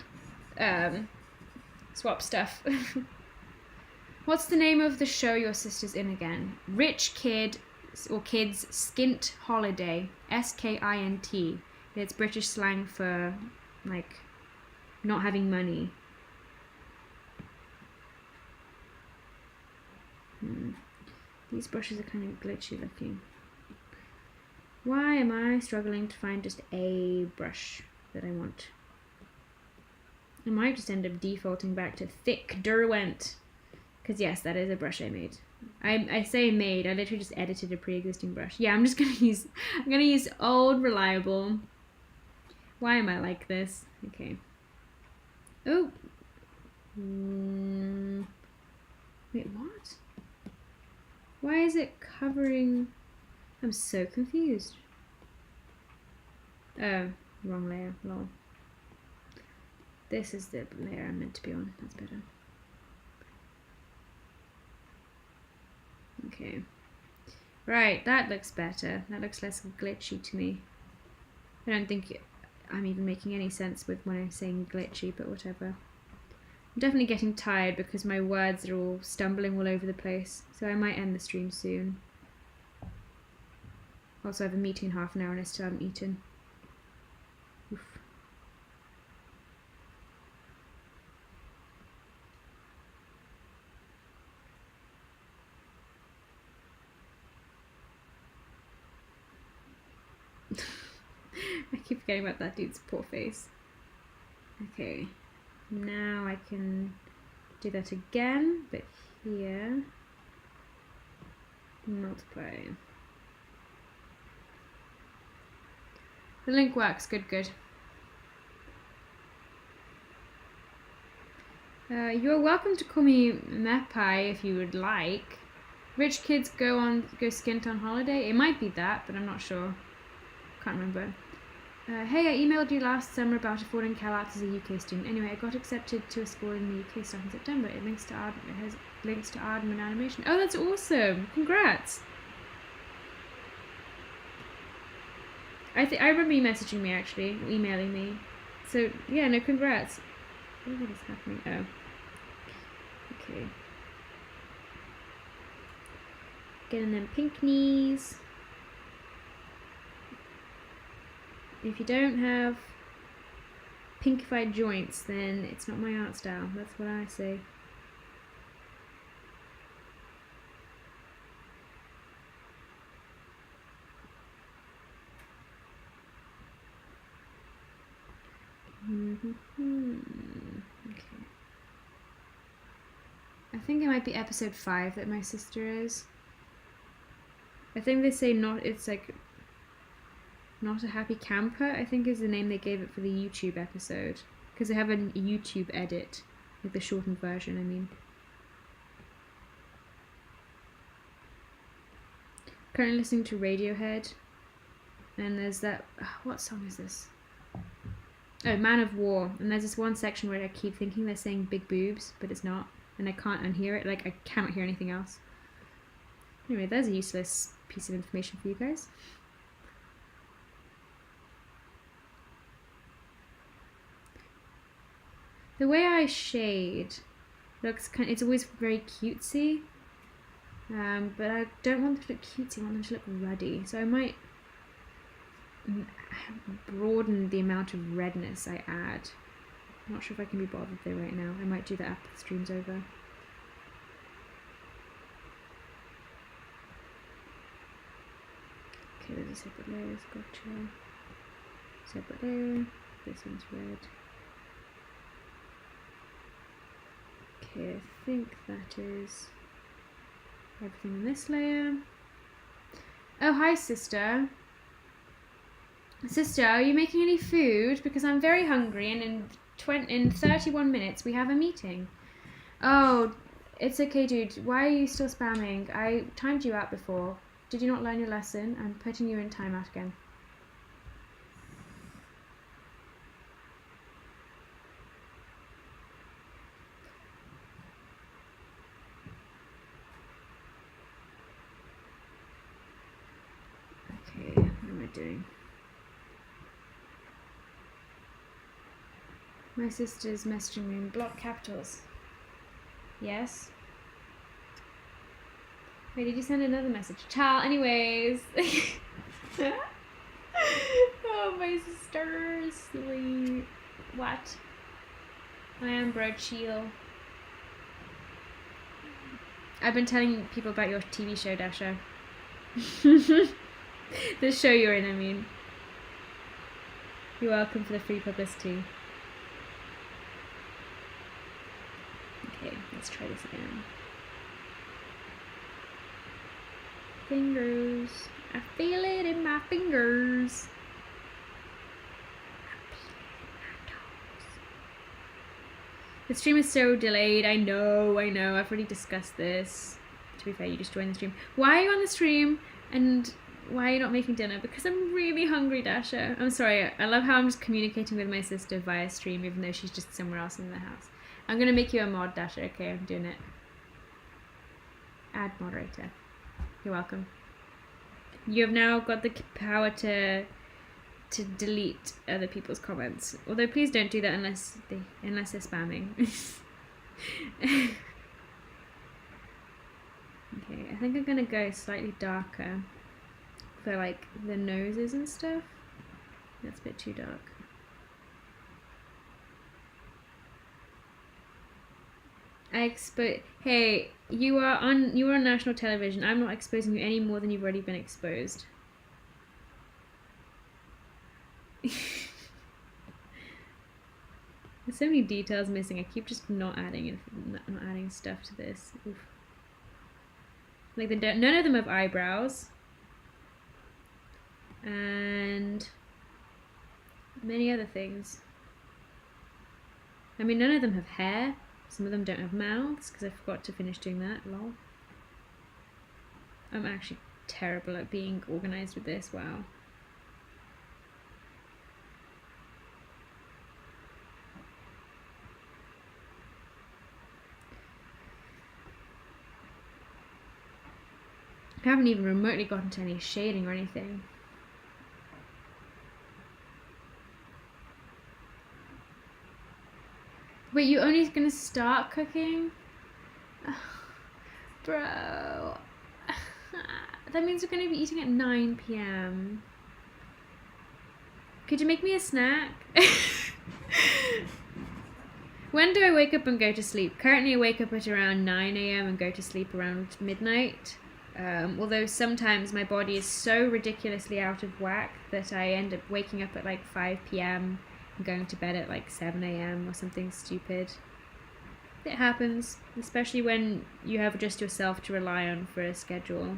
stuff. What's the name of the show your sister's in again? Rich Kid or Kids Skint Holiday. SKINT. It's British slang for like not having money. These brushes are kind of glitchy looking. Why am I struggling to find just a brush that I want? I might just end up defaulting back to thick Derwent. Because yes, that is a brush I made. I say made, I literally just edited a pre-existing brush. Yeah, I'm gonna use old reliable. Why am I like this? Okay. Oh. Wait, what? Why is it covering? I'm so confused. Oh, wrong layer, lol. This is the layer I'm meant to be on, that's better. Okay. Right, that looks better. That looks less glitchy to me. I don't think I'm even making any sense with when I'm saying glitchy, but whatever. I'm definitely getting tired because my words are all stumbling all over the place, so I might end the stream soon. Also, I have a meeting in half an hour and I still haven't eaten. Oof. I keep forgetting about that dude's poor face. Okay, now I can do that again, but here, multiply. The link works, good, good. You're welcome to call me Mapai if you would like. Rich kids go skint on holiday? It might be that, but I'm not sure. Can't remember. Hey, I emailed you last summer about affording CalArts as a UK student. Anyway, I got accepted to a school in the UK starting September. It has links to art and animation. Oh, that's awesome! Congrats! I remember you messaging me actually, emailing me. So yeah, no, congrats. What is happening? Oh, okay. Getting them pink knees. If you don't have pinkified joints, then it's not my art style. That's what I say. Okay. I think it might be episode 5 that my sister is. I think they say not. It's like Not a Happy Camper, I think is the name they gave it for the YouTube episode. Because they have a YouTube edit, like the shortened version, I mean. Currently listening to Radiohead. And there's that... what song is this? Oh, Man of War. And there's this one section where I keep thinking they're saying big boobs, but it's not. And I can't unhear it. Like, I cannot hear anything else. Anyway, there's a useless piece of information for you guys. The way I shade looks it's always very cutesy, but I don't want them to look cutesy, I want them to look ruddy. So I might broaden the amount of redness I add. I'm not sure if I can be bothered though right now. I might do that after the stream's over. Okay, there's a separate layers, gotcha. Separate layer, this one's red. Okay, I think that is everything in this layer. Oh, hi, sister. Sister, are you making any food? Because I'm very hungry, and in 31 minutes we have a meeting. Oh, it's okay, dude. Why are you still spamming? I timed you out before. Did you not learn your lesson? I'm putting you in timeout again. Okay, what am I doing? My sister's messaging me in block capitals. Yes? Wait, did you send another message? Ciao, anyways. Oh, my sister is silly. What? I am bro chill. I've been telling people about your TV show, Dasha. The show you're in, I mean. You're welcome for the free publicity. Okay, let's try this again. Fingers. I feel it in my fingers. The stream is so delayed. I know. I've already discussed this. To be fair, you just joined the stream. Why are you on the stream? And why are you not making dinner? Because I'm really hungry, Dasha. I'm sorry. I love how I'm just communicating with my sister via stream, even though she's just somewhere else in the house. I'm going to make you a mod, Dasha. Okay, I'm doing it. Add moderator. You're welcome. You have now got the power to delete other people's comments. Although please don't do that unless they're spamming. Okay, I think I'm gonna go slightly darker for like the noses and stuff. That's a bit too dark. Hey, you are on national television. I'm not exposing you any more than you've already been exposed. There's so many details missing. I keep just not adding stuff to this. Oof. Like none of them have eyebrows, and many other things. I mean, none of them have hair. Some of them don't have mouths because I forgot to finish doing that. Lol. I'm actually terrible at being organized with this. Wow. I haven't even remotely gotten to any shading or anything. Wait, you only gonna start cooking? Bro. That means we're gonna be eating at 9 p.m. Could you make me a snack? When do I wake up and go to sleep? Currently I wake up at around 9 a.m. and go to sleep around midnight. Although sometimes my body is so ridiculously out of whack that I end up waking up at like 5 p.m. and going to bed at like 7 a.m. or something stupid. It happens, especially when you have just yourself to rely on for a schedule.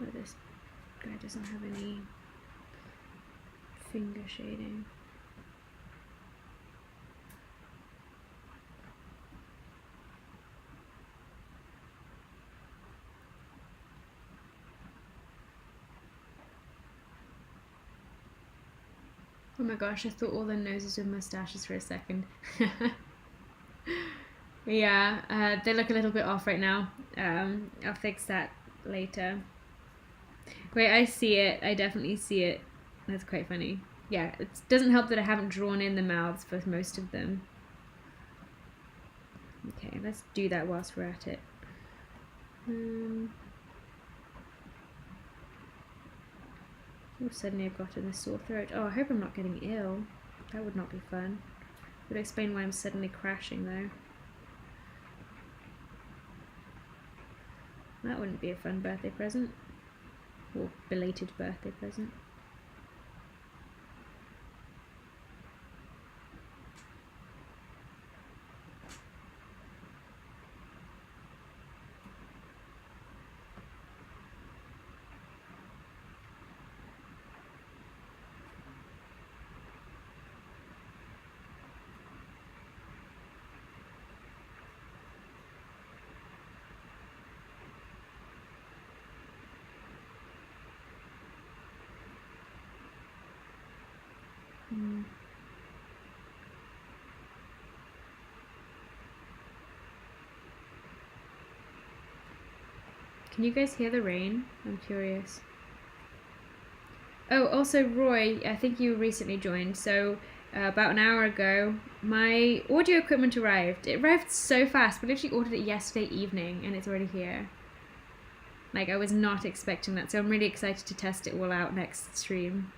Oh, this guy doesn't have any finger shading. Oh my gosh, I thought all their noses were mustaches for a second. Yeah, they look a little bit off right now. I'll fix that later. Wait, I see it. I definitely see it. That's quite funny. Yeah, it doesn't help that I haven't drawn in the mouths for most of them. Okay, let's do that whilst we're at it. Oh, suddenly I've gotten a sore throat. Oh, I hope I'm not getting ill. That would not be fun. Would explain why I'm suddenly crashing though. That wouldn't be a fun birthday present. Or belated birthday present. Can you guys hear the rain? I'm curious. Oh, also Roy, I think you recently joined. So about an hour ago, my audio equipment arrived. It arrived so fast. We literally ordered it yesterday evening and it's already here. Like, I was not expecting that. So I'm really excited to test it all out next stream.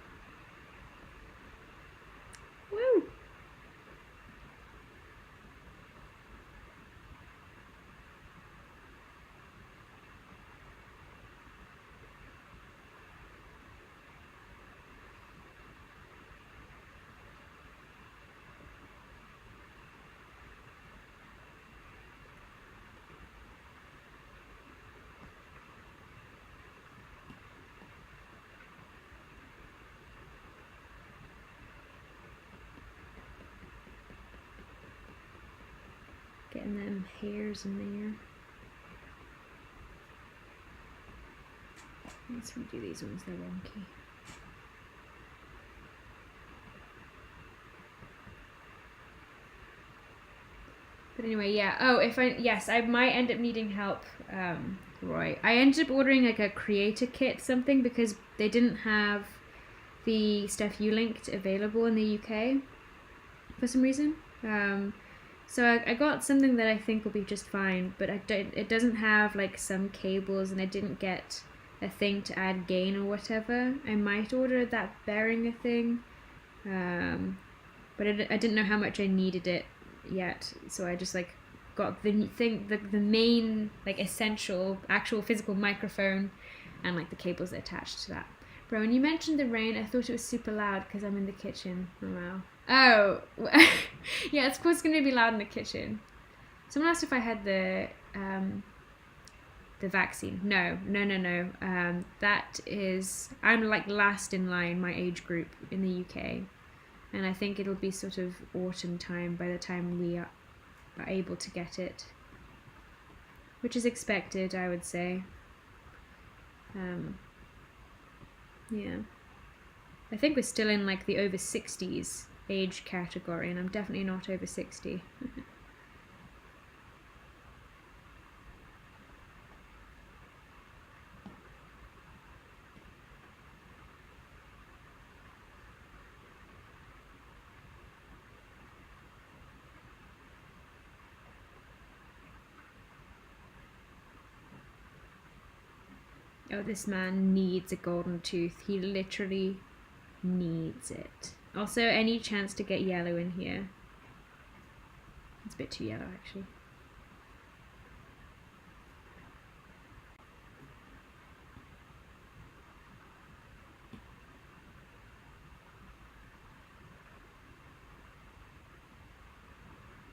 Woo! Getting them hairs in there. Let's redo these ones, they're wonky. But anyway, yeah. Oh, yes, I might end up needing help, Roy. I ended up ordering like a creator kit something because they didn't have the stuff you linked available in the UK for some reason. So I got something that I think will be just fine, but it doesn't have like some cables, and I didn't get a thing to add gain or whatever. I might order that Behringer thing, but I didn't know how much I needed it yet, so I just like got the thing, the main like essential actual physical microphone and like the cables attached to that. Bro, when you mentioned the rain, I thought it was super loud because I'm in the kitchen. Oh wow. Oh, yeah, it's of course going to be loud in the kitchen. Someone asked if I had the vaccine. No. That is, I'm like last in line, my age group in the UK. And I think it'll be sort of autumn time by the time we are able to get it. Which is expected, I would say. Yeah. I think we're still in like the over 60s age category, and I'm definitely not over 60. Oh, this man needs a golden tooth. He literally needs it. Also, any chance to get yellow in here? It's a bit too yellow, actually.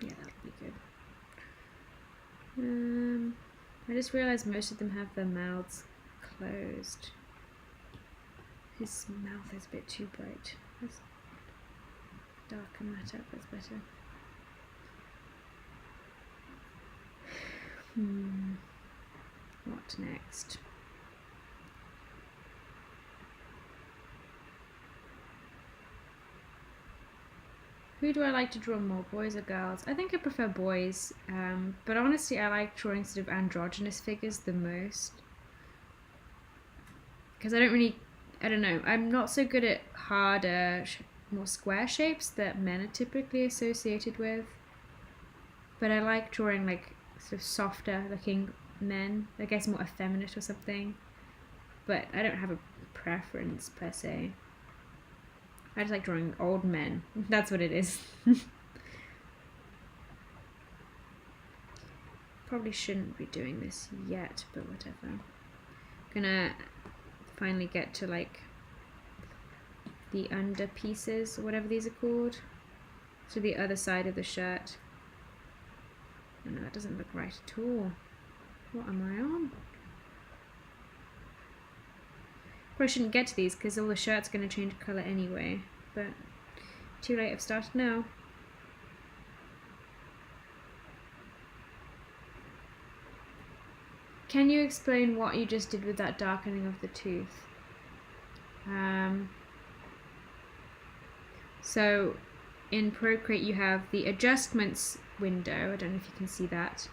Yeah, that'll be good. I just realized most of them have their mouths closed. His mouth is a bit too bright. Let's darken that up, that's better. What next? Who do I like to draw more, boys or girls? I think I prefer boys, but honestly I like drawing sort of androgynous figures the most. Because I don't know, I'm not so good at harder, more square shapes that men are typically associated with. But I like drawing like sort of softer looking men, I guess more effeminate or something. But I don't have a preference per se. I just like drawing old men. That's what it is. Probably shouldn't be doing this yet, but whatever. Gonna finally get to like the under pieces, or whatever these are called. So the other side of the shirt. Oh, no, that doesn't look right at all. What am I on? Probably shouldn't get to these because all the shirt's going to change colour anyway, but too late, I've started now. Can you explain what you just did with that darkening of the tooth? So in Procreate you have the adjustments window, I don't know if you can see that,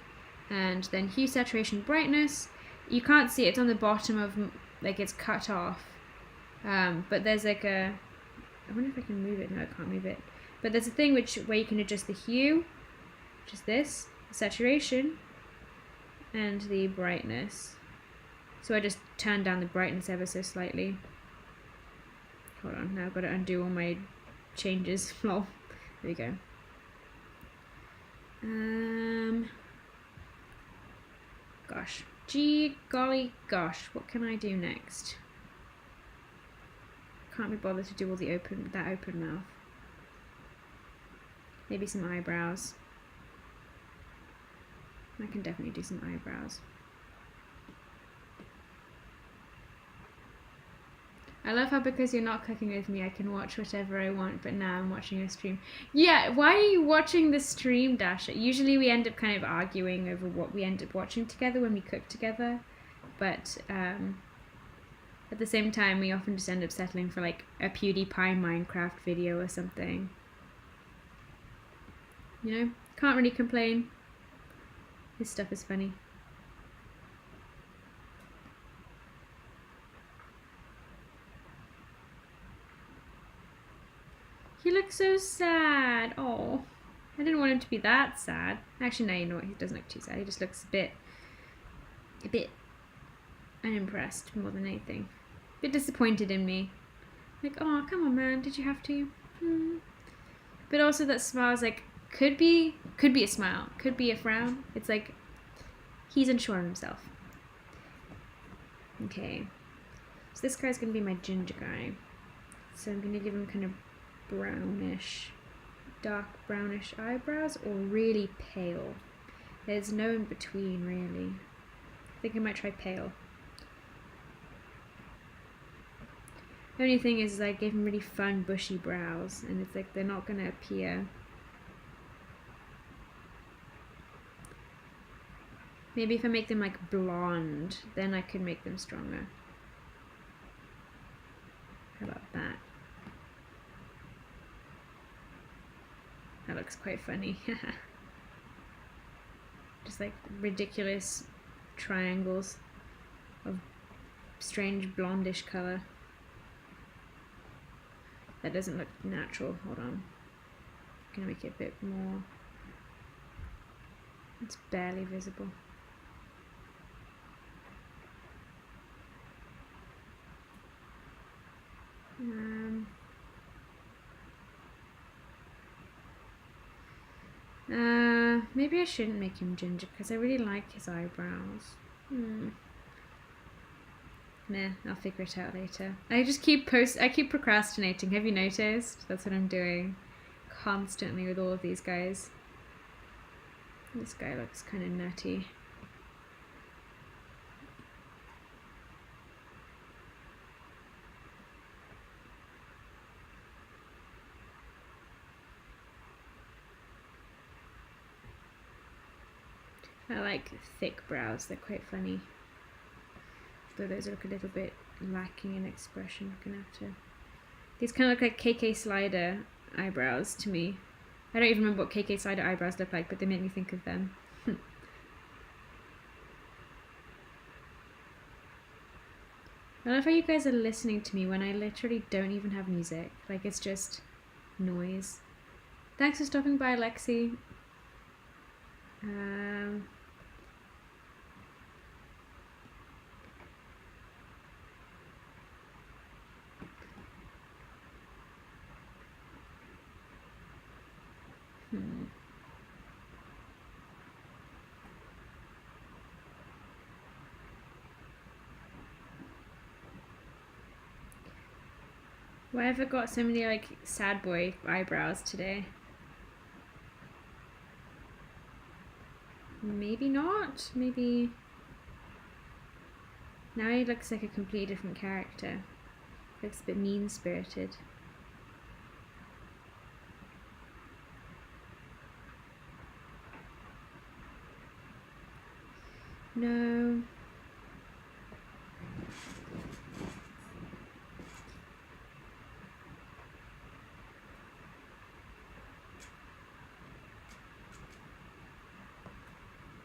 and then hue, saturation, brightness. You can't see it, it's on the bottom of, like, it's cut off, but there's like a, I wonder if I can move it. No, I can't move it, but there's a thing where you can adjust the hue, which is this, the saturation, and the brightness. So I just turned down the brightness ever so slightly. Hold on, now I've got to undo all my changes. Lol. There we go. Gosh. Gee golly gosh, what can I do next? Can't be bothered to do all the open mouth. Maybe some eyebrows. I can definitely do some eyebrows. I love how because you're not cooking with me, I can watch whatever I want, but now I'm watching a stream. Yeah, why are you watching the stream, Dasha? Usually we end up kind of arguing over what we end up watching together when we cook together, but at the same time we often just end up settling for like a PewDiePie Minecraft video or something. You know, can't really complain. This stuff is funny. He looks so sad. Oh, I didn't want him to be that sad. Actually, no, you know what? He doesn't look too sad. He just looks a bit unimpressed more than anything. A bit disappointed in me. Like, oh, come on, man. Did you have to? But also that smile's like, could be a smile. Could be a frown. It's like, he's unsure of himself. Okay. So this guy's going to be my ginger guy. So I'm going to give him kind of brownish, dark brownish eyebrows, or really pale. There's no in between, really. I think I might try pale. The only thing is I gave him really fun bushy brows, and it's like they're not going to appear. Maybe if I make them like blonde, then I can make them stronger. How about that? That looks quite funny. Just like ridiculous triangles of strange blondish color. That doesn't look natural. Hold on. I'm gonna make it a bit more. It's barely visible. Maybe I shouldn't make him ginger because I really like his eyebrows. Nah, I'll figure it out later. I keep procrastinating. Have you noticed? That's what I'm doing constantly with all of these guys. This guy looks kind of nutty. I like thick brows, they're quite funny. Though those look a little bit lacking in expression. I'm gonna have to... These kind of look like KK Slider eyebrows to me. I don't even remember what KK Slider eyebrows look like, but they make me think of them. I love how you guys are listening to me when I literally don't even have music. Like, it's just noise. Thanks for stopping by, Lexi. Why have I got so many like sad boy eyebrows today? Maybe not. Maybe now he looks like a completely different character. Looks a bit mean-spirited. No.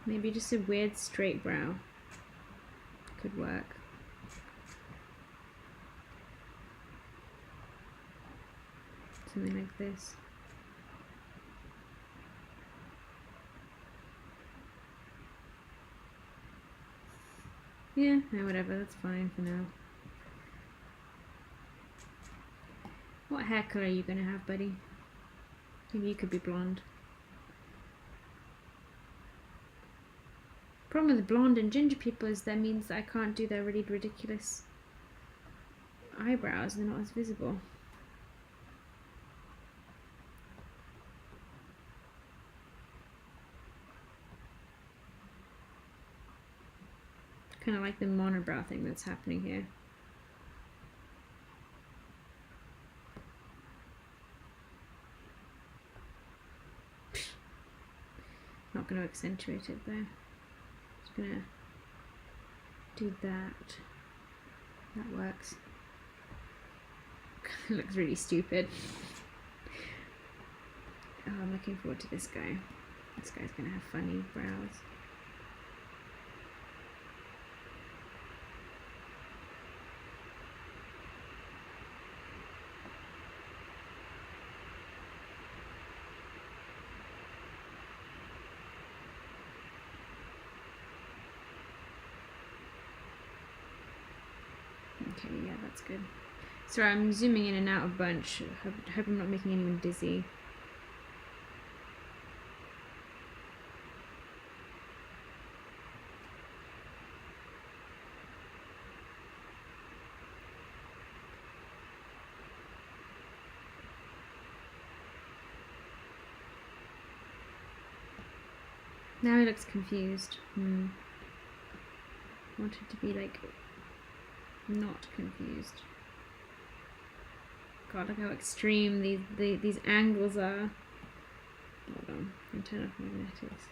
Maybe just a weird straight brow could work. Something like this. Yeah, no, whatever, that's fine for now. What hair color are you gonna have, buddy? Maybe you could be blonde. Problem with blonde and ginger people is that means that I can't do their really ridiculous eyebrows. They're not as visible. Kind of like the monobrow thing that's happening here. Not going to accentuate it though. Just going to do that. That works. It looks really stupid. Oh, I'm looking forward to this guy. This guy's going to have funny brows. Okay, yeah, that's good. Sorry, I'm zooming in and out a bunch. Hope I'm not making anyone dizzy. Now he looks confused. Wanted to be like not confused. God, look how extreme these angles are. Hold on, I'm gonna turn off magnetics.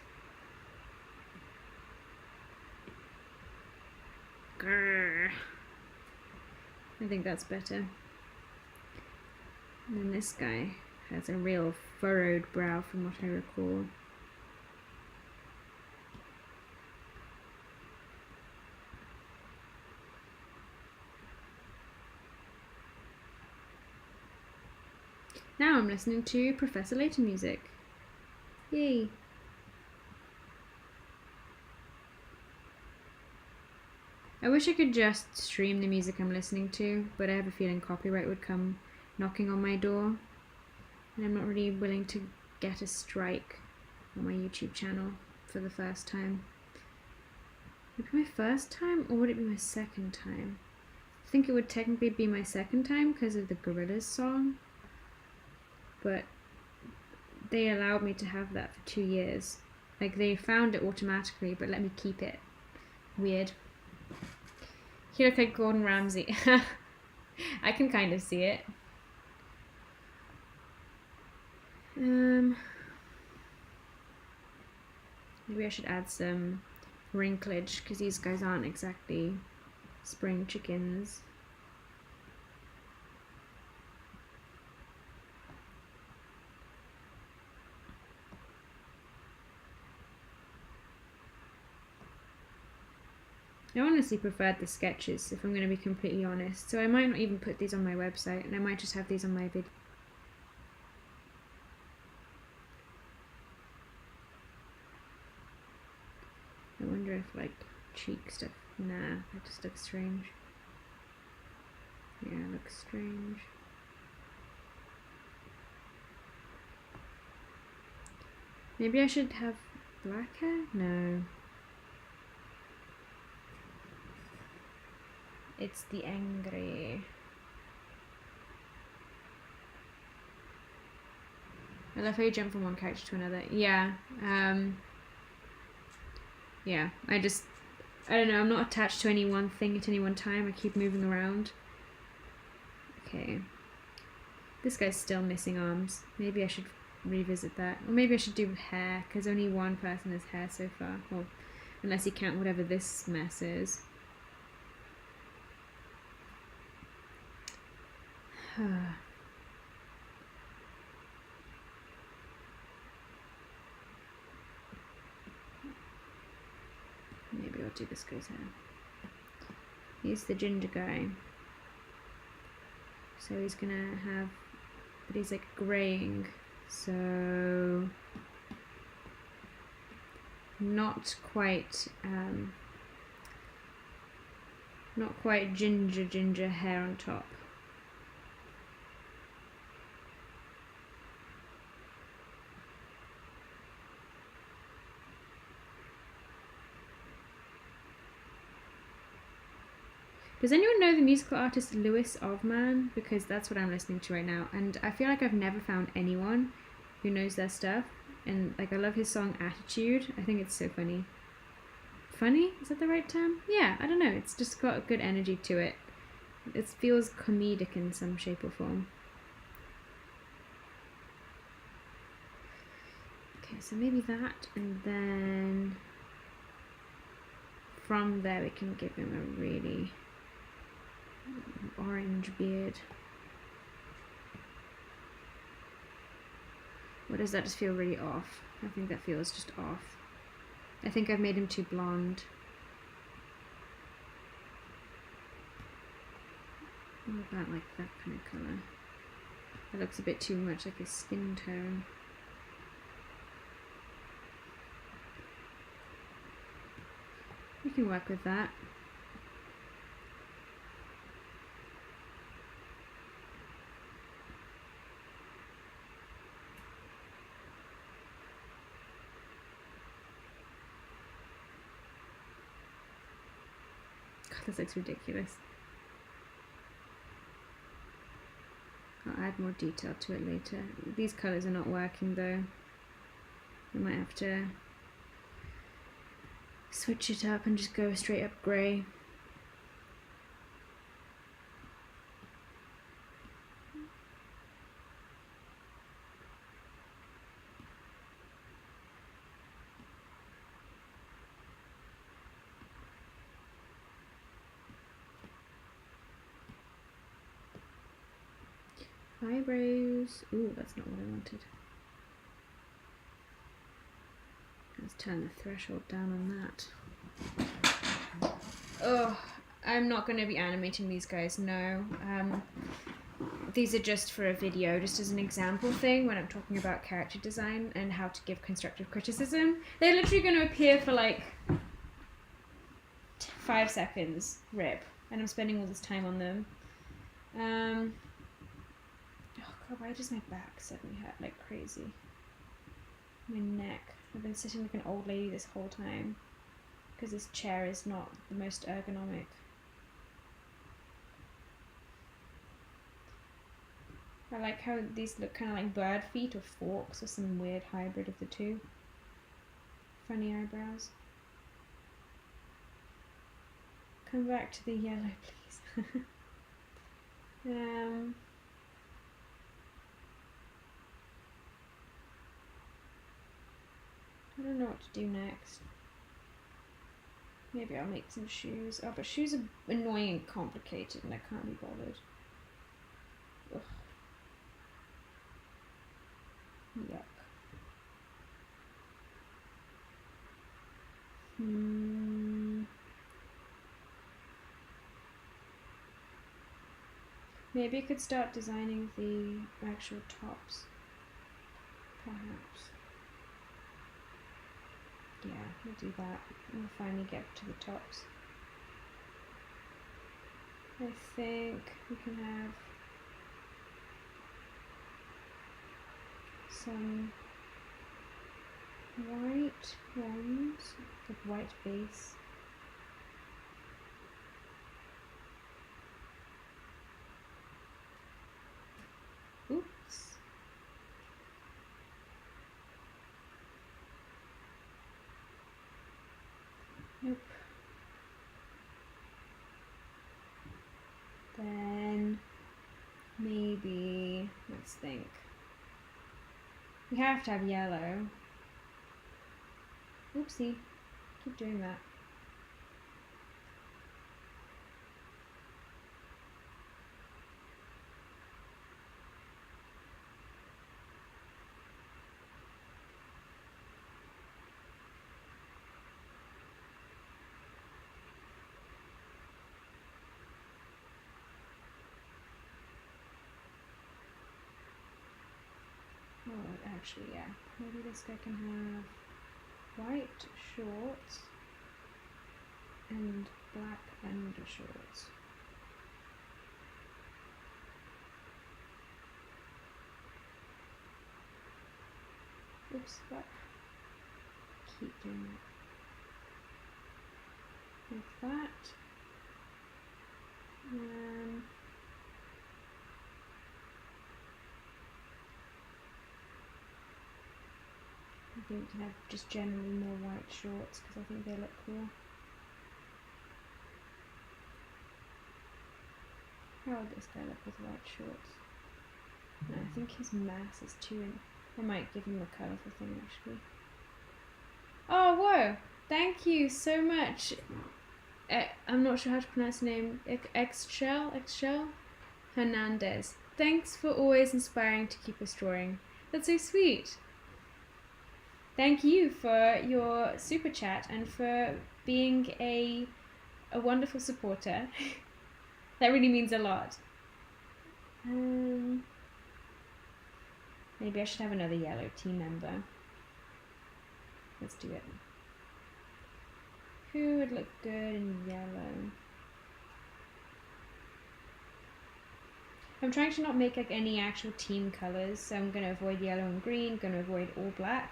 Grrr. I think that's better. And then this guy has a real furrowed brow from what I recall. Now I'm listening to Professor Layton music. Yay! I wish I could just stream the music I'm listening to, but I have a feeling copyright would come knocking on my door, and I'm not really willing to get a strike on my YouTube channel for the first time. Would it be my first time, or would it be my second time? I think it would technically be my second time because of the Gorillaz song, but they allowed me to have that for 2 years. Like, they found it automatically, but let me keep it. Weird. You look like Gordon Ramsay. I can kind of see it. Maybe I should add some wrinklage because these guys aren't exactly spring chickens. I honestly preferred the sketches, if I'm going to be completely honest, so I might not even put these on my website, and I might just have these on my video. I wonder if, like, cheek stuff... Nah, that just looks strange. Yeah, it looks strange. Maybe I should have black hair? No. It's the angry. I love how you jump from one character to another. Yeah. Yeah, I don't know, I'm not attached to any one thing at any one time. I keep moving around. Okay. This guy's still missing arms. Maybe I should revisit that. Or maybe I should do hair, because only one person has hair so far. Well, unless you count whatever this mess is. Maybe I'll do this guy's hair. He's the ginger guy. So he's gonna have... But he's like graying. So... Not quite ginger hair on top. Does anyone know the musical artist Louis Ovman? Because that's what I'm listening to right now, and I feel like I've never found anyone who knows their stuff. And like, I love his song Attitude. I think it's so funny. Funny? Is that the right term? Yeah, I don't know. It's just got a good energy to it. It feels comedic in some shape or form. Okay, so maybe that, and then from there we can give him a really orange beard. Or does that just feel really off? I think that feels just off. I think I've made him too blonde. What about like that kind of colour? That looks a bit too much like his skin tone. We can work with that. God, this looks ridiculous. I'll add more detail to it later. These colours are not working though. I might have to switch it up and just go straight up grey. Eyebrows. Ooh, that's not what I wanted. Let's turn the threshold down on that. Oh, I'm not going to be animating these guys, no. These are just for a video, just as an example thing when I'm talking about character design and how to give constructive criticism. They're literally going to appear for like 5 seconds, rip, and I'm spending all this time on them. Oh god, why does my back suddenly hurt like crazy? My neck. I've been sitting like an old lady this whole time because this chair is not the most ergonomic. I like how these look kind of like bird feet or forks or some weird hybrid of the two. Funny eyebrows. Come back to the yellow, please. I don't know what to do next. Maybe I'll make some shoes. Oh, but shoes are annoying and complicated and I can't be bothered. Ugh. Yuck. Maybe I could start designing the actual tops. Perhaps. Yeah, we'll do that. We'll finally get to the tops. I think we can have some white ones with white base. Oops. Nope. Then maybe, let's think. We have to have yellow. Oopsie. Keep doing that. Oh, actually, yeah. Maybe this guy can have white shorts and black undershorts. Oops, what? Keep doing that. Like that. I think we can have just generally more white shorts because I think they look cool. How would this guy look with white shorts? No, I think his mass is too in. I might give him a colourful thing actually. Oh, whoa! Thank you so much. I'm not sure how to pronounce the name. Excel Hernandez. Thanks for always inspiring to keep us drawing. That's so sweet. Thank you for your super chat and for being a wonderful supporter. That really means a lot. Maybe I should have another yellow team member. Let's do it. Who would look good in yellow? I'm trying to not make like any actual team colors, so I'm going to avoid yellow and green, going to avoid all black.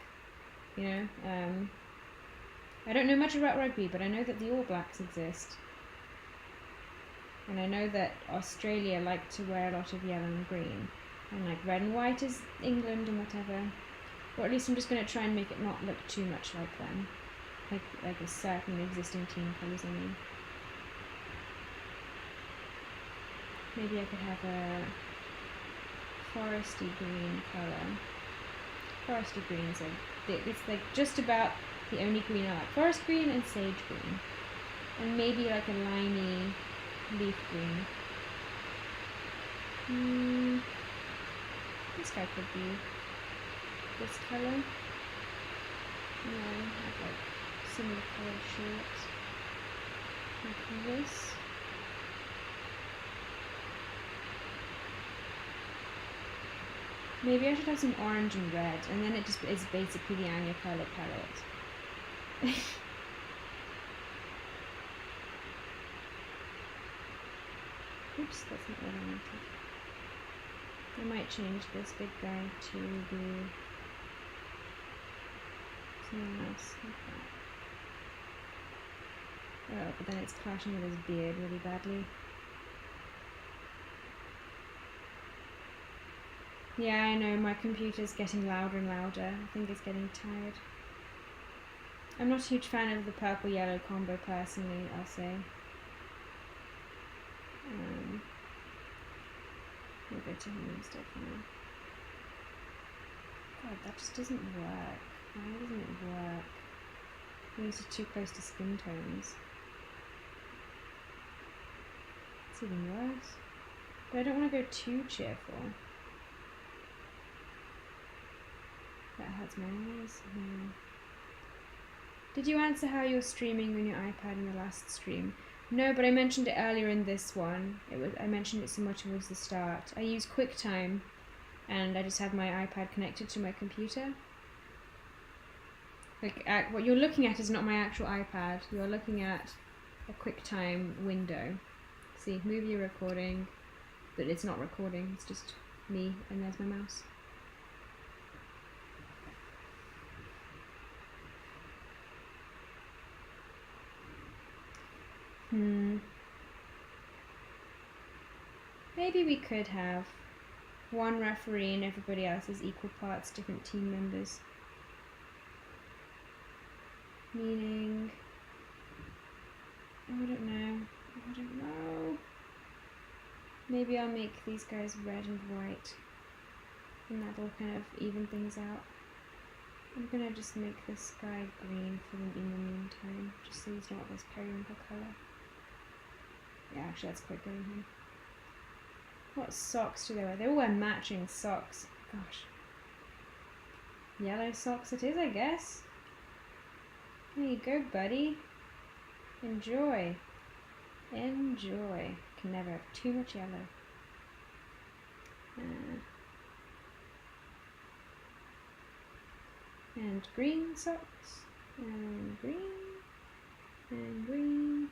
You know, I don't know much about rugby, but I know that the All Blacks exist. And I know that Australia like to wear a lot of yellow and green. And like red and white is England and whatever. Or at least I'm just going to try and make it not look too much like them. Like a certain existing team colours, I mean. Maybe I could have a foresty green colour. Foresty greens are, it's like just about the only green I like. Forest green and sage green. And maybe like a limey leaf green. This guy could be this colour. No, I'd like similar coloured shorts. Like this. Maybe I should have some orange and red, and then it just is basically the Anya colour palette. Oops, that's not what I wanted. I might change this big guy to be something else like that. Oh, but then it's clashing with his beard really badly. Yeah, I know, my computer's getting louder and louder. I think it's getting tired. I'm not a huge fan of the purple-yellow combo personally, I'll say. We'll go to him instead for now. God, that just doesn't work. Why doesn't it work? These are too close to skin tones. It's even worse. But I don't want to go too cheerful. That hurts my eyes. No. Did you answer how you're streaming on your iPad in the last stream? No, but I mentioned it earlier in this one. I mentioned it somewhere towards the start. I use QuickTime, and I just have my iPad connected to my computer. Like, what you're looking at is not my actual iPad. You're looking at a QuickTime window. See, movie recording, but it's not recording. It's just me, and there's my mouse. Maybe we could have one referee and everybody else is equal parts different team members. Meaning, I don't know. Maybe I'll make these guys red and white, and that'll kind of even things out. I'm gonna just make this guy green for them in the meantime, just so he's not this periwinkle colour. Yeah, actually that's quite good on him. What socks do they wear? They all wear matching socks. Gosh. Yellow socks it is, I guess. There you go, buddy. Enjoy. Enjoy. Can never have too much yellow. And green socks. And green. And green.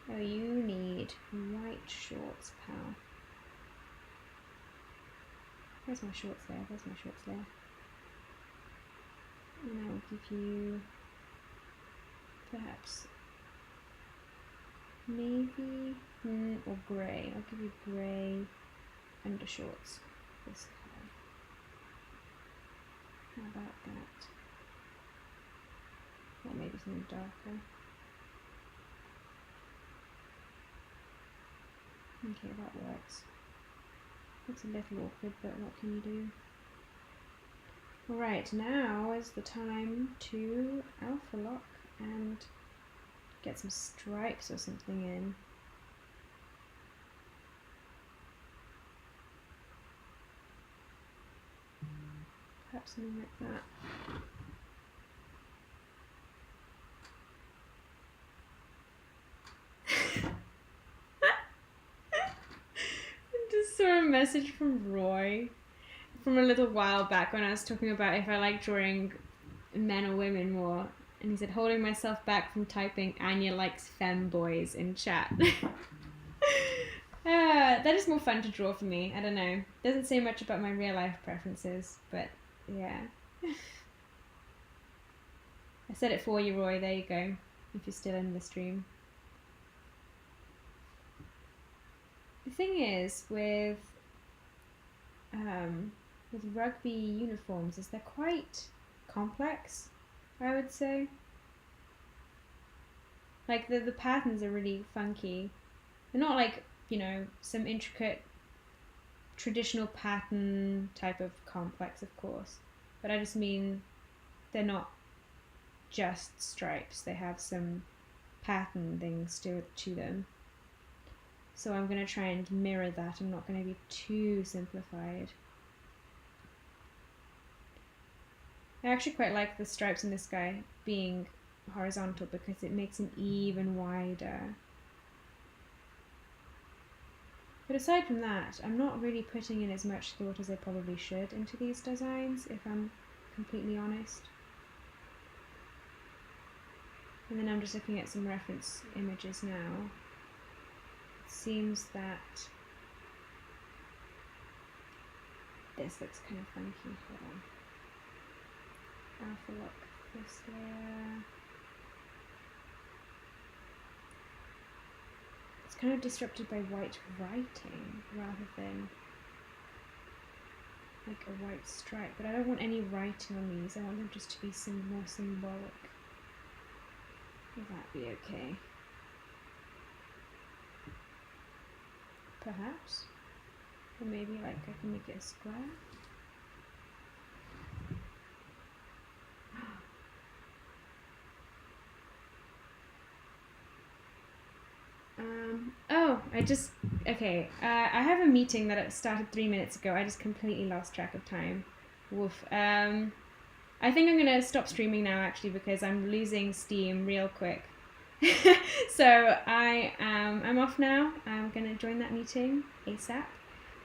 Oh, you need white shorts, pal. Where's my shorts there? There's my shorts there. And I will give you perhaps navy or grey. I'll give you grey undershorts. This colour. How about that? Or maybe something darker. Okay, that works. It's a little awkward, but what can you do? Alright, now is the time to alpha lock and get some stripes or something in. Perhaps something like that. Saw a message from Roy from a little while back when I was talking about if I like drawing men or women more, and he said, holding myself back from typing Anya likes femboys in chat. That is more fun to draw for me. I don't know. Doesn't say much about my real life preferences, but yeah. I said it for you, Roy. There you go, if you're still in the stream. The thing is with rugby uniforms is they're quite complex, I would say. Like the patterns are really funky. They're not like, you know, some intricate traditional pattern type of complex, of course. But I just mean they're not just stripes. They have some pattern things to them. So I'm going to try and mirror that. I'm not going to be too simplified. I actually quite like the stripes in this guy being horizontal because it makes him even wider. But aside from that, I'm not really putting in as much thought as I probably should into these designs, if I'm completely honest. And then I'm just looking at some reference images now. It seems that this looks kind of funky. Hold on. Alpha lock this layer. It's kind of disrupted by white writing rather than like a white stripe. But I don't want any writing on these. I want them just to be more symbolic. Will that be okay? Perhaps. Or maybe like I can make it a square. I have a meeting that started 3 minutes ago. I just completely lost track of time. Woof. I think I'm gonna stop streaming now actually because I'm losing steam real quick. So I'm off now. I'm gonna join that meeting ASAP.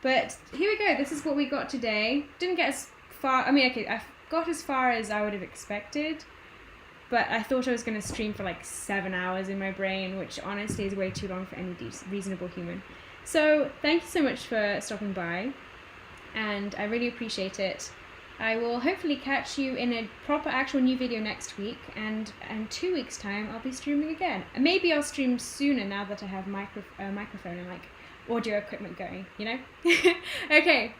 But here we go. This is what we got today. Didn't get as far. I mean, okay, I got as far as I would have expected. But I thought I was going to stream for like 7 hours in my brain, which honestly is way too long for any reasonable human. So thank you so much for stopping by, and I really appreciate it. I will hopefully catch you in a proper actual new video next week, and in 2 weeks time I'll be streaming again. And maybe I'll stream sooner now that I have microphone and like audio equipment going, you know? Okay.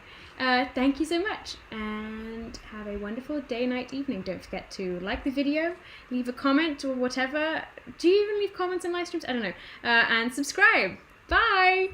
Thank you so much, and have a wonderful day, night, evening. Don't forget to like the video, leave a comment or whatever. Do you even leave comments in live streams? I don't know. And subscribe. Bye!